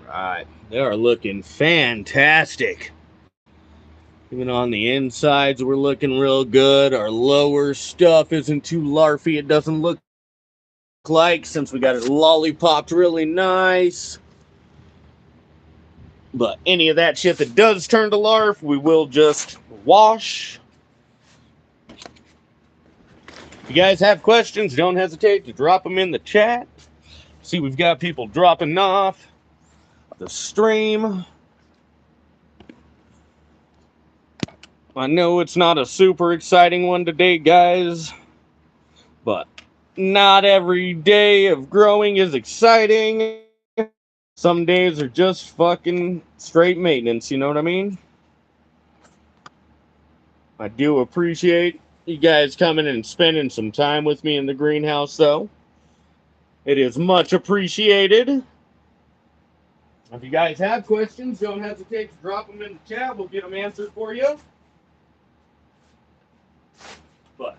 Alright, they are looking fantastic. Even on the insides, we're looking real good. Our lower stuff isn't too larfy. It doesn't look like, since we got it lollipopped really nice. But any of that shit that does turn to larf, we will just wash. If you guys have questions, don't hesitate to drop them in the chat. See, we've got people dropping off the stream. I know it's not a super exciting one today, guys, but not every day of growing is exciting. Some days are just fucking straight maintenance, you know what I mean? I do appreciate you guys coming and spending some time with me in the greenhouse, though. It is much appreciated. If you guys have questions, don't hesitate to drop them in the chat. We'll get them answered for you. But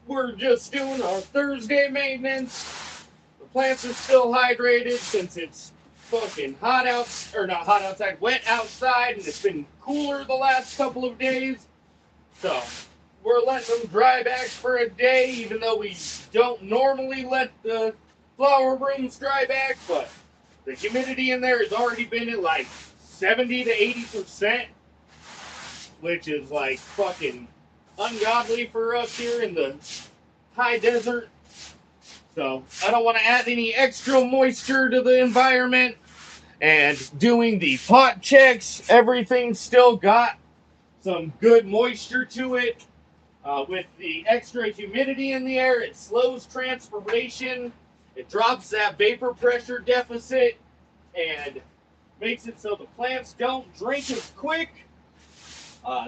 we're just doing our Thursday maintenance. The plants are still hydrated since it's fucking hot out, or not hot outside, wet outside, and it's been cooler the last couple of days. So we're letting them dry back for a day, even though we don't normally let the flower rooms dry back, but the humidity in there has already been at like 70 to 80%, which is like fucking ungodly for us here in the high desert. So I don't want to add any extra moisture to the environment. And doing the pot checks, everything's still got some good moisture to it. With the extra humidity in the air, it slows transpiration. It drops that vapor pressure deficit and makes it so the plants don't drink as quick.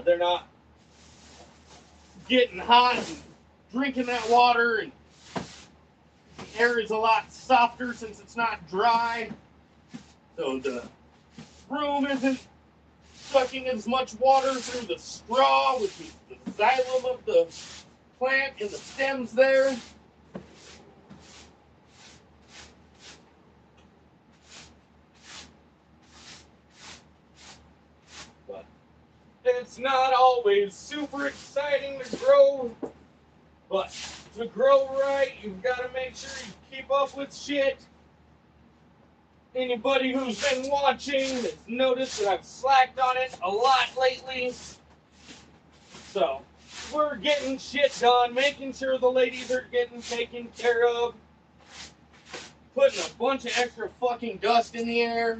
They're not getting hot and drinking that water, and the air is a lot softer since it's not dry. So the room isn't sucking as much water through the straw, which is the xylem of the plant and the stems there. But it's not always super exciting to grow, but to grow right, you've got to make sure you keep up with shit. Anybody who's been watching has noticed that I've slacked on it a lot lately. So we're getting shit done, making sure the ladies are getting taken care of, putting a bunch of extra fucking dust in the air.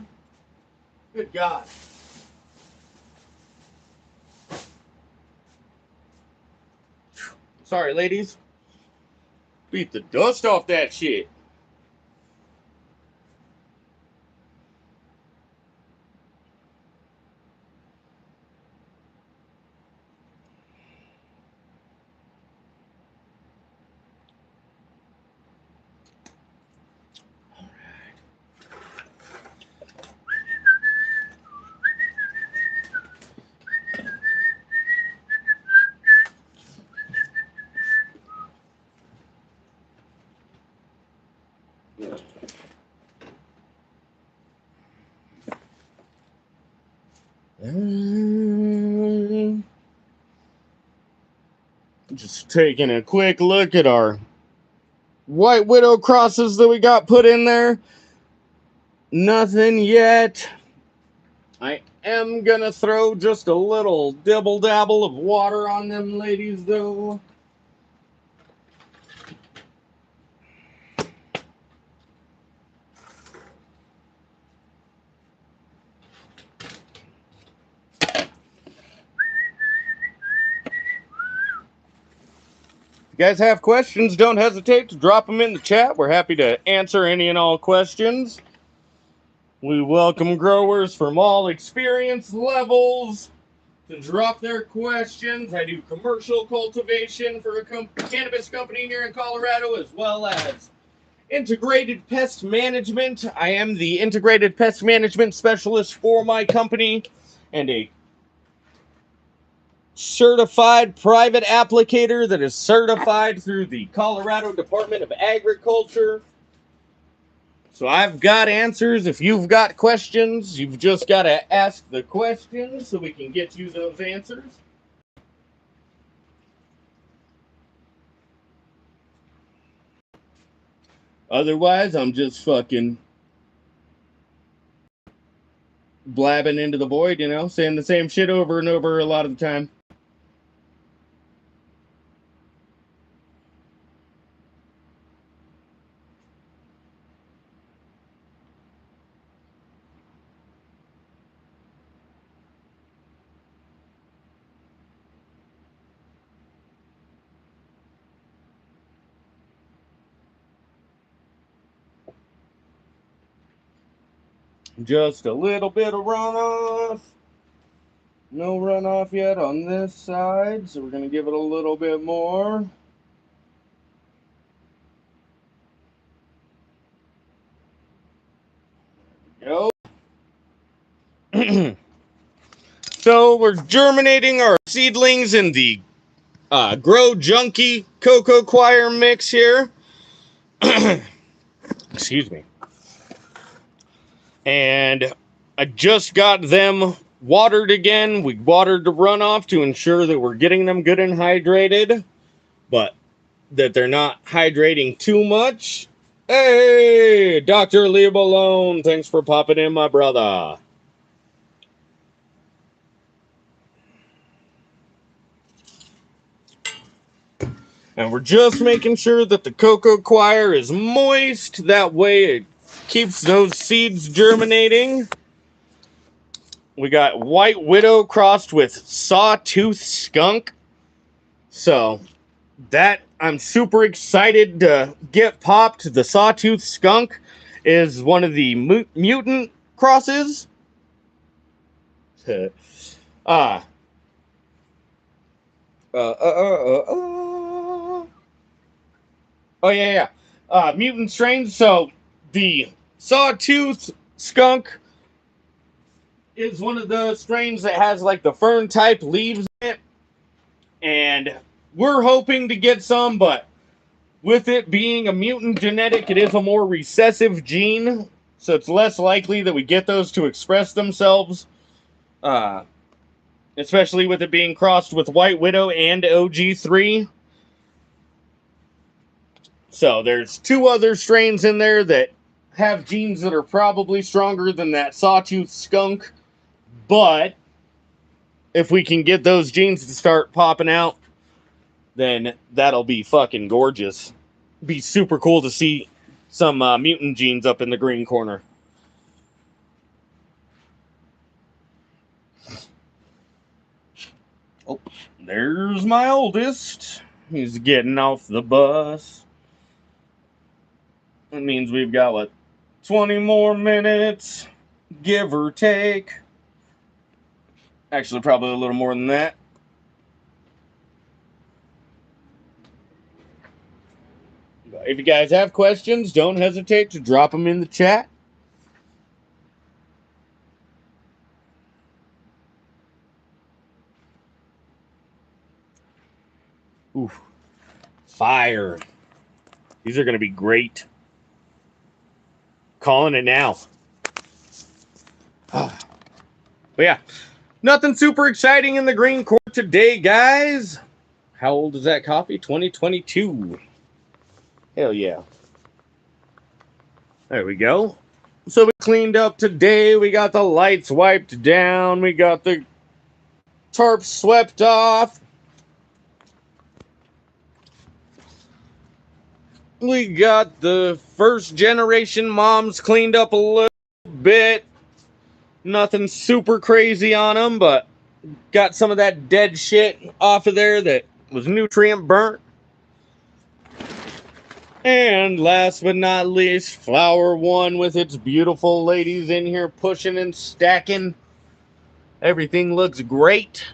Good God. Sorry, ladies. Beat the dust off that shit. Just taking a quick look at our white widow crosses that we got put in there. Nothing yet. I am gonna throw just a little dibble dabble of water on them ladies, though. you guys have questions, don't hesitate to drop them in the chat. We're happy to answer any and all questions. We welcome growers from all experience levels to drop their questions. I do commercial cultivation for a cannabis company here in Colorado, as well as integrated pest management. I am the integrated pest management specialist for my company and a certified private applicator that is certified through the Colorado Department of Agriculture. So I've got answers. If you've got questions, you've just got to ask the questions so we can get you those answers. Otherwise, I'm just fucking blabbing into the void, you know, saying the same shit over and over a lot of the time. Just a little bit of runoff. No runoff yet on this side, so we're going to give it a little bit more. There we go. So we're germinating our seedlings in the Grow Junkie Coco Coir mix here. Excuse me. And I just got them watered again. We watered the runoff to ensure that we're getting them good and hydrated, but that they're not hydrating too much. Hey, Dr. Leave Alone, thanks for popping in, my brother. And we're just making sure that the Coco Coir is moist. That way it keeps those seeds germinating. We got White Widow crossed with Sawtooth Skunk. So that I'm super excited to get popped. The Sawtooth Skunk is one of the mutant crosses. Oh yeah. Mutant strains. So the Sawtooth Skunk is one of the strains that has like the fern type leaves in it, and we're hoping to get some, but with it being a mutant genetic, it is a more recessive gene, so it's less likely that we get those to express themselves, especially with it being crossed with White Widow and OG3. So there's two other strains in there that have genes that are probably stronger than that Sawtooth Skunk. But if we can get those genes to start popping out, then that'll be fucking gorgeous. Be super cool to see some mutant genes up in the green corner. Oh, there's my oldest. He's getting off the bus. That means we've got, what, 20 more minutes, give or take. Actually, probably a little more than that. If you guys have questions, don't hesitate to drop them in the chat. Ooh, fire. These are going to be great. Calling it now. But yeah, nothing super exciting in the green court today, guys. How old is that coffee? 2022. Hell yeah. There we go. So we cleaned up today. We got the lights wiped down. We got the tarp swept off. We got the first generation moms cleaned up a little bit. Nothing super crazy on them, but got some of that dead shit off of there that was nutrient burnt. And last but not least, flower one with its beautiful ladies in here pushing and stacking. Everything looks great.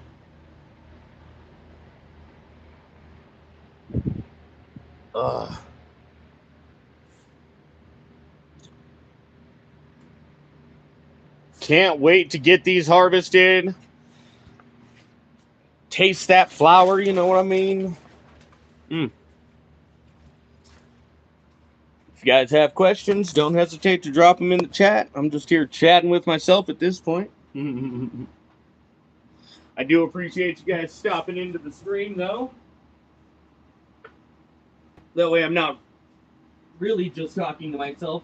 Can't wait to get these harvested. Taste that flower, you know what I mean? If you guys have questions, don't hesitate to drop them in the chat. I'm just here chatting with myself at this point. I do appreciate you guys stopping into the stream, though. That way I'm not really just talking to myself.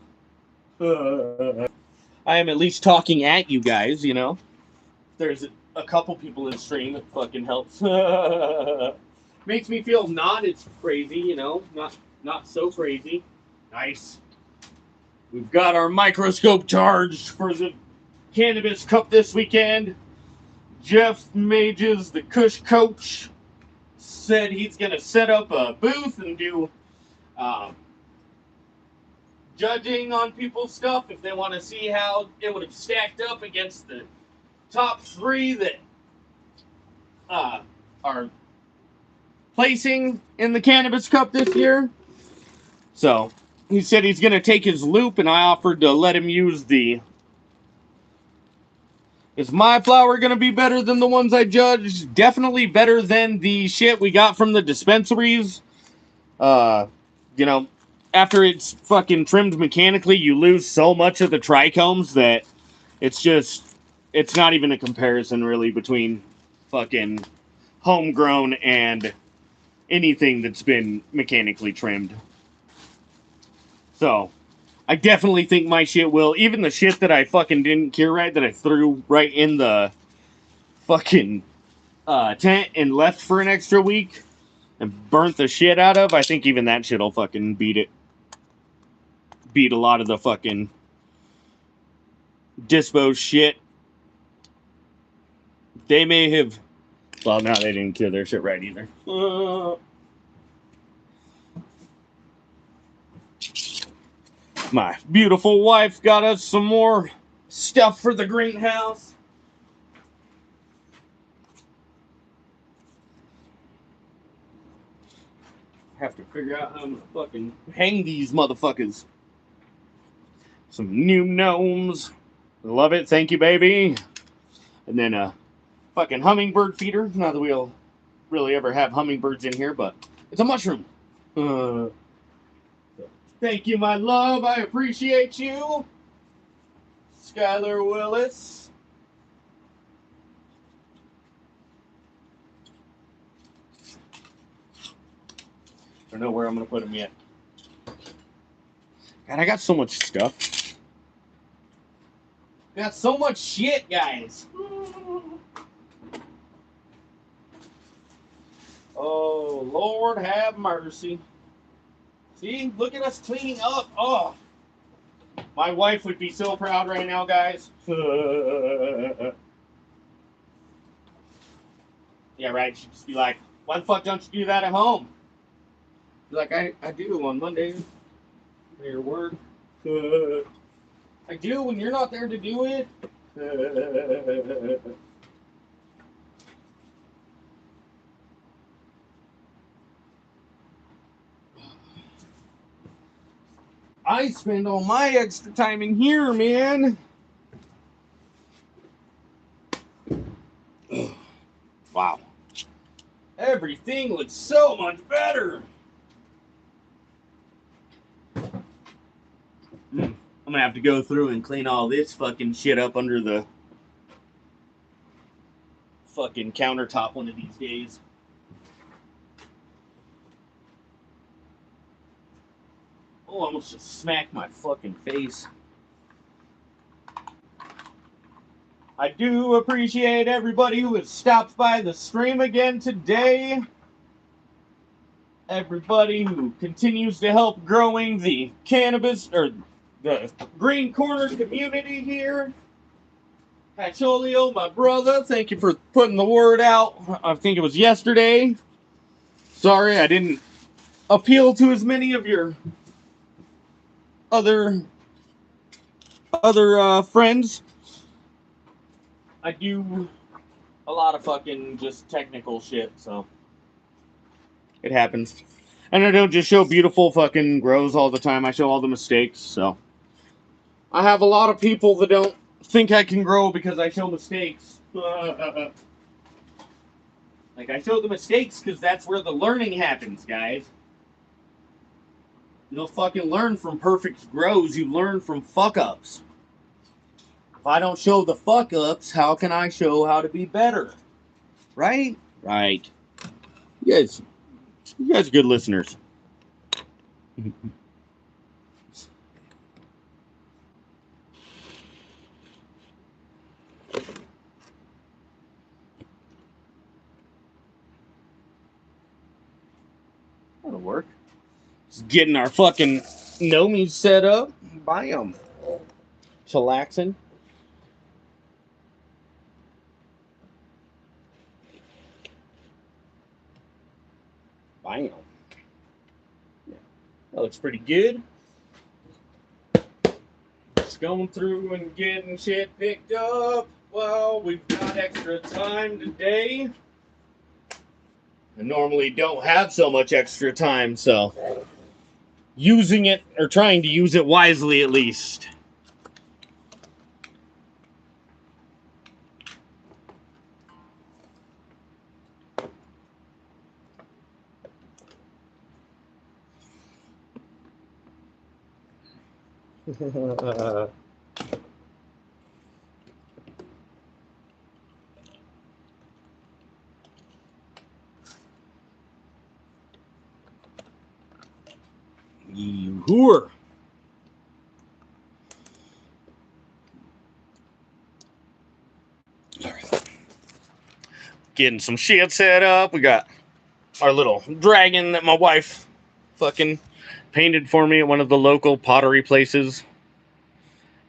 I am at least talking at you guys, you know? There's a couple people in the stream, it fucking helps. Makes me feel not as crazy, you know? Not so crazy. Nice. We've got our microscope charged for the Cannabis Cup this weekend. Jeff Mages, the Kush coach, said he's going to set up a booth and do judging on people's stuff if they want to see how it would have stacked up against the top three that are placing in the Cannabis Cup this year. So he said he's going to take his loop, and I offered to let him use the... Is my flower going to be better than the ones I judged? Definitely better than the shit we got from the dispensaries. You know, after it's fucking trimmed mechanically, you lose so much of the trichomes that it's just... It's not even a comparison, really, between fucking homegrown and anything that's been mechanically trimmed. So, I definitely think my shit will. Even the shit that I fucking didn't cure right, that I threw right in the fucking tent and left for an extra week and burnt the shit out of, I think even that shit will fucking beat it. Beat a lot of the fucking dispo shit. They may have... Well, no, they didn't cure their shit right either. My beautiful wife got us some more stuff for the greenhouse. Have to figure out how I'm gonna fucking hang these motherfuckers. Some new gnomes. Love it. Thank you, baby. And then a fucking hummingbird feeder. Not that we'll really ever have hummingbirds in here, but it's a mushroom. Thank you, my love. I appreciate you. Skylar Willis. I don't know where I'm going to put them yet. God, I got so much stuff. Got so much shit, guys. Oh, Lord have mercy. See, look at us cleaning up. Oh, my wife would be so proud right now, guys. Yeah, right. She'd just be like, why the fuck don't you do that at home? Be like, I do on Mondays. Your work. I do when you're not there to do it. I spend all my extra time in here, man. Wow. Everything looks so much better. I'm gonna have to go through and clean all this fucking shit up under the fucking countertop one of these days. Oh, I almost just smacked my fucking face. I do appreciate everybody who has stopped by the stream again today. Everybody who continues to help growing the cannabis, or the green corner community here. Pacholio, my brother, thank you for putting the word out. I think it was yesterday. Sorry, I didn't appeal to as many of your other friends. I do a lot of fucking just technical shit, so it happens. And I don't just show beautiful fucking grows all the time. I show all the mistakes, so I have a lot of people that don't think I can grow because I show mistakes. Like, I show the mistakes because that's where the learning happens, guys. You don't fucking learn from perfect grows, you learn from fuck-ups. If I don't show the fuck-ups, how can I show how to be better? Right? Right. You guys are good listeners. That'll work. Just getting our fucking gnomies set up. Bam. Chillaxing. Bam. Yeah. That looks pretty good. Just going through and getting shit picked up. Well, we've got extra time today. I normally don't have so much extra time, so using it, or trying to use it wisely at least. Hooer. Getting some shit set up. We got our little dragon that my wife fucking painted for me at one of the local pottery places.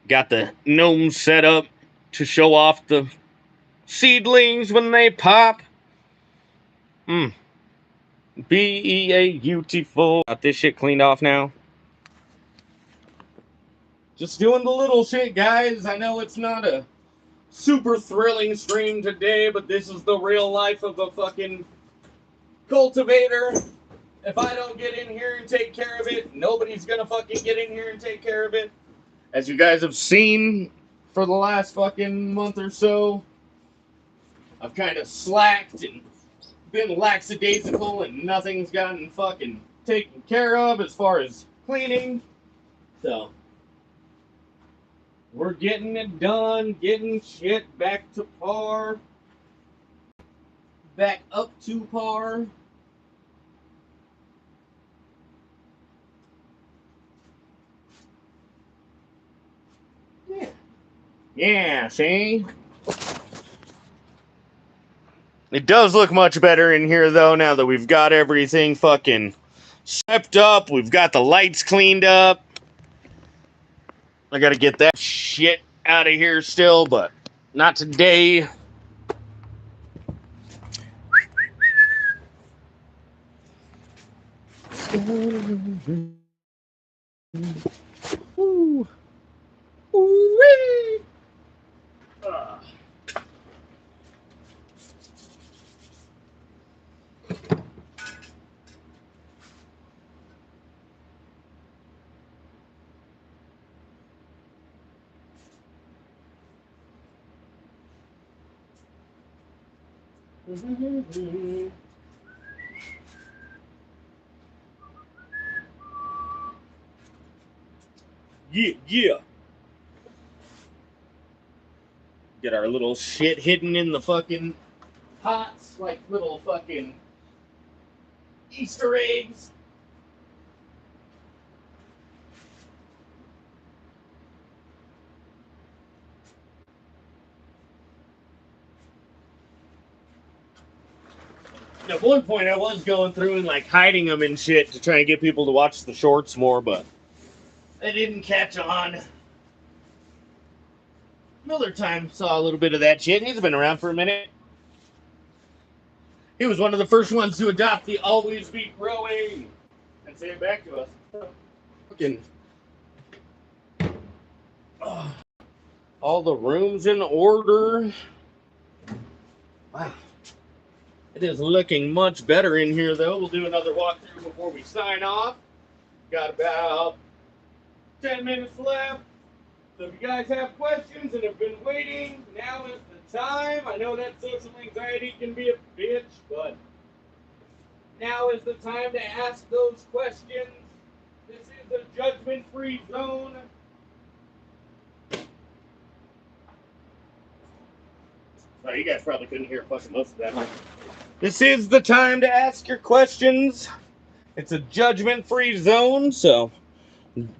Got the gnomes set up to show off the seedlings when they pop. Beautiful. Got this shit cleaned off now. Just doing the little shit, guys. I know it's not a super thrilling stream today, but this is the real life of a fucking cultivator. If I don't get in here and take care of it, nobody's gonna fucking get in here and take care of it. As you guys have seen for the last fucking month or so, I've kind of slacked and been lackadaisical and nothing's gotten fucking taken care of as far as cleaning. So we're getting it done, getting shit back to par. Back up to par. Yeah. Yeah, see? It does look much better in here, though, now that we've got everything fucking swept up. We've got the lights cleaned up. I gotta get that shit out of here still, but not today. Ooh. Ooh-wee. Yeah. Get our little shit hidden in the fucking pots like little fucking Easter eggs. At one point, I was going through and like hiding them and shit to try and get people to watch the shorts more, but they didn't catch on. Miller Time saw a little bit of that shit. He's been around for a minute. He was one of the first ones to adopt the always be growing. say it back to us. Fucking, all the rooms in order. Wow. It is looking much better in here, though. We'll do another walkthrough before we sign off. Got about 10 minutes left. So if you guys have questions and have been waiting, now is the time. I know that social anxiety can be a bitch, but now is the time to ask those questions. This is a judgment-free zone. Oh, you guys probably couldn't hear fucking most of that, huh? This is the time to ask your questions. It's a judgment-free zone, so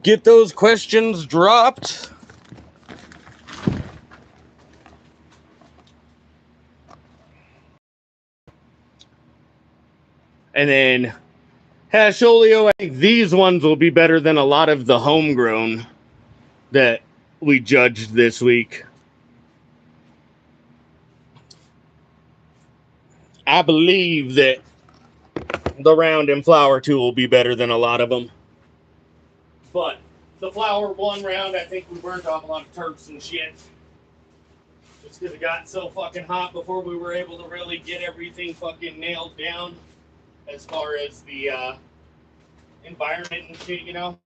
get those questions dropped. And then hash oleo, I think these ones will be better than a lot of the homegrown that we judged this week. I believe that the round and flower two will be better than a lot of them. But the flower one round, I think we burnt off a lot of turps and shit. Just because it got so fucking hot before we were able to really get everything fucking nailed down as far as the environment and shit, you know?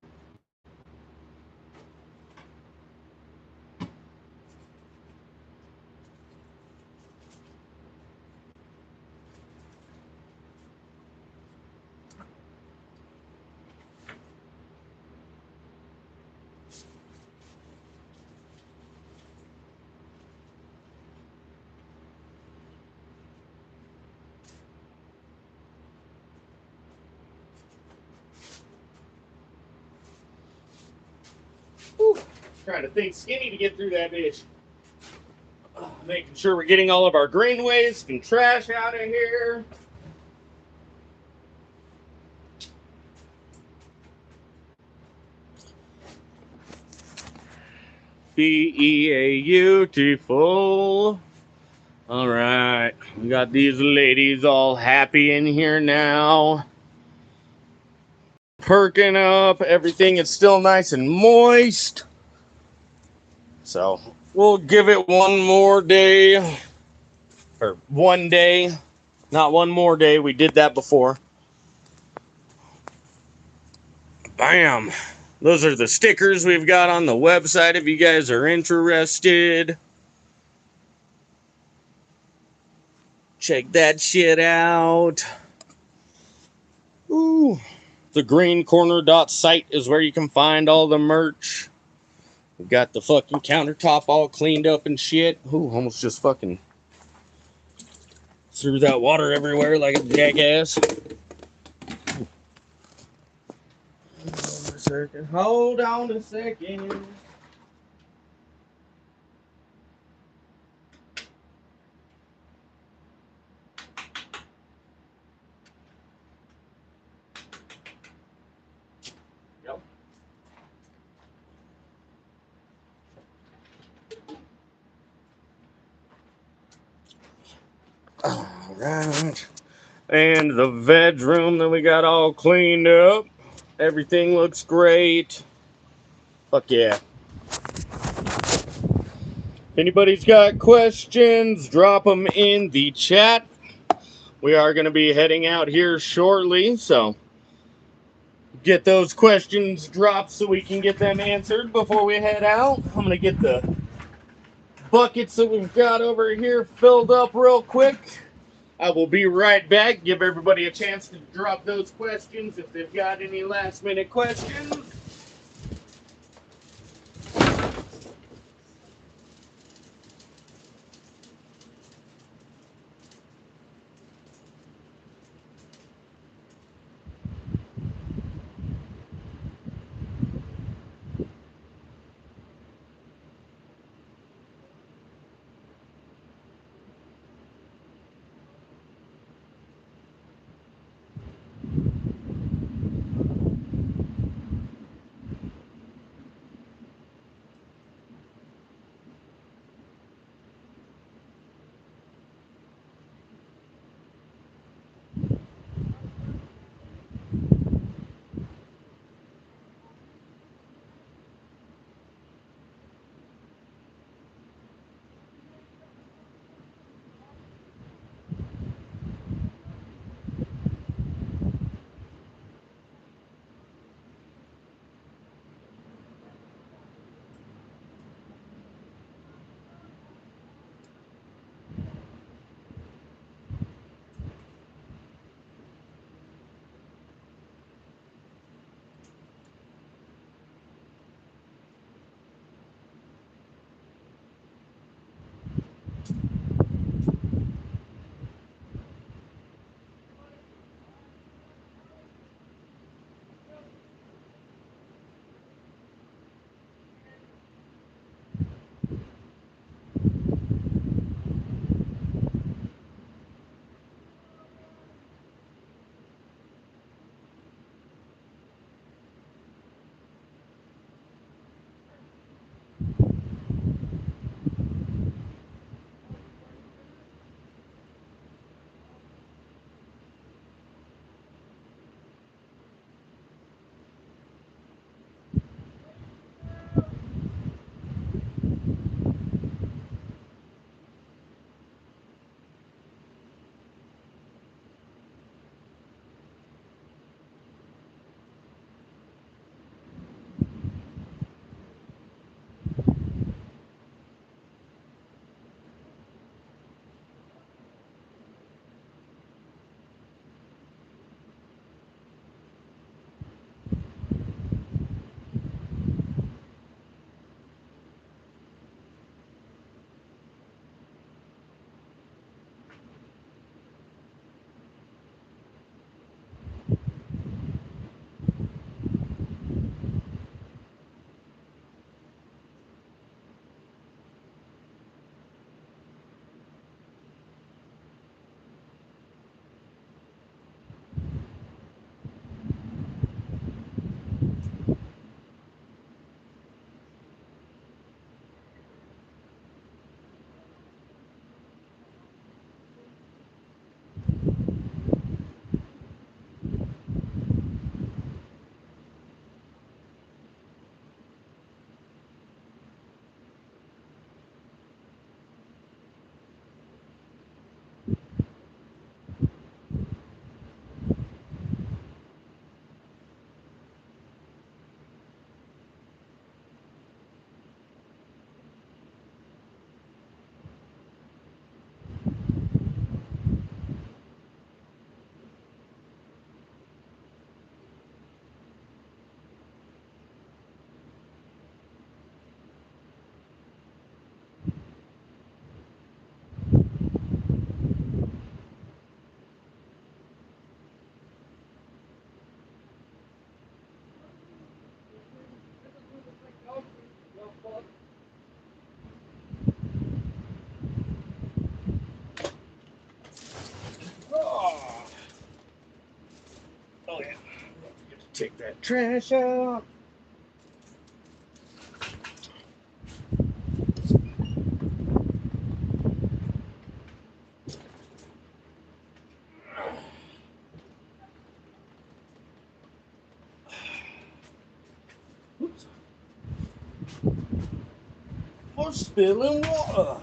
Whew. Trying to think skinny to get through that bitch. Making sure we're getting all of our green waste and trash out of here. Beautiful. All right, we got these ladies all happy in here now. Perking up, everything is still nice and moist. So we'll give it one more day. Or one day. Not one more day, we did that before. Bam. Those are the stickers we've got on the website if you guys are interested. Check that shit out. Ooh. The greencorner.site is where you can find all the merch. We've got the fucking countertop all cleaned up and shit. Ooh, almost just fucking threw that water everywhere like a jackass. Hold on a second. Yep. All right. And the veg room that we got all cleaned up. Everything looks great. Fuck yeah. If anybody's got questions, drop them in the chat. We are going to be heading out here shortly, so get those questions dropped so we can get them answered before we head out. I'm going to get the buckets that we've got over here filled up real quick. I will be right back. Give everybody a chance to drop those questions if they've got any last minute questions. take that trash out. Oops. We're spilling water.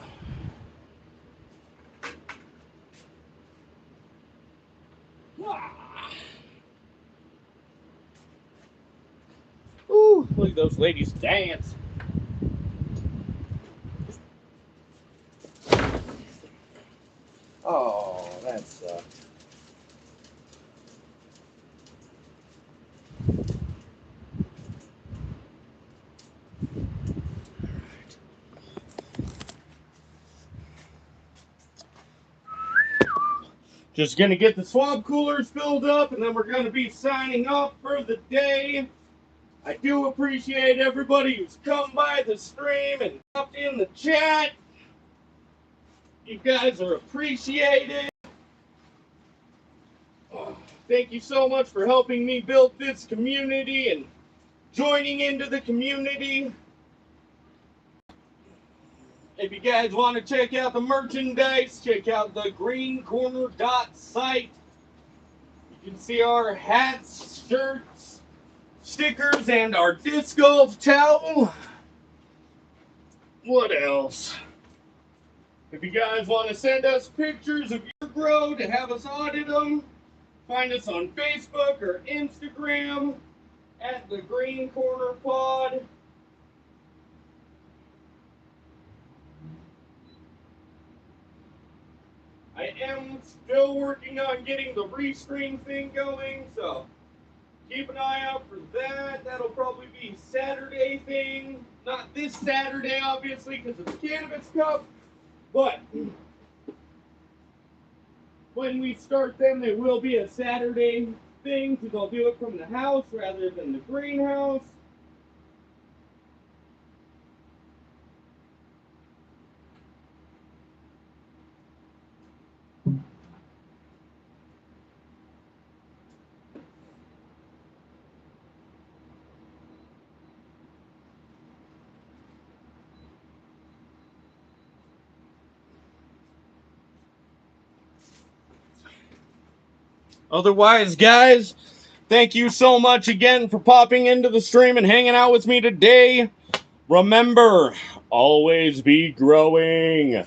Ooh, look at those ladies dance. Oh, that sucks. Just gonna get the swab coolers filled up, and then we're gonna be signing off for the day. I do appreciate everybody who's come by the stream and up in the chat. You guys are appreciated. Thank you so much for helping me build this community and joining into the community. If you guys want to check out the merchandise, check out the greencorner.site. You can see our hats, shirts, stickers, and our disc golf towel. What else? If you guys want to send us pictures of your grow to have us audit them, find us on Facebook or Instagram at the Green Corner Pod. I am still working on getting the restream thing going, so keep an eye out for that. That'll probably be Saturday thing. Not this Saturday, obviously, because of the Cannabis Cup, but when we start them, it will be a Saturday thing, because I'll do it from the house rather than the greenhouse. Otherwise, guys, thank you so much again for popping into the stream and hanging out with me today. Remember, always be growing.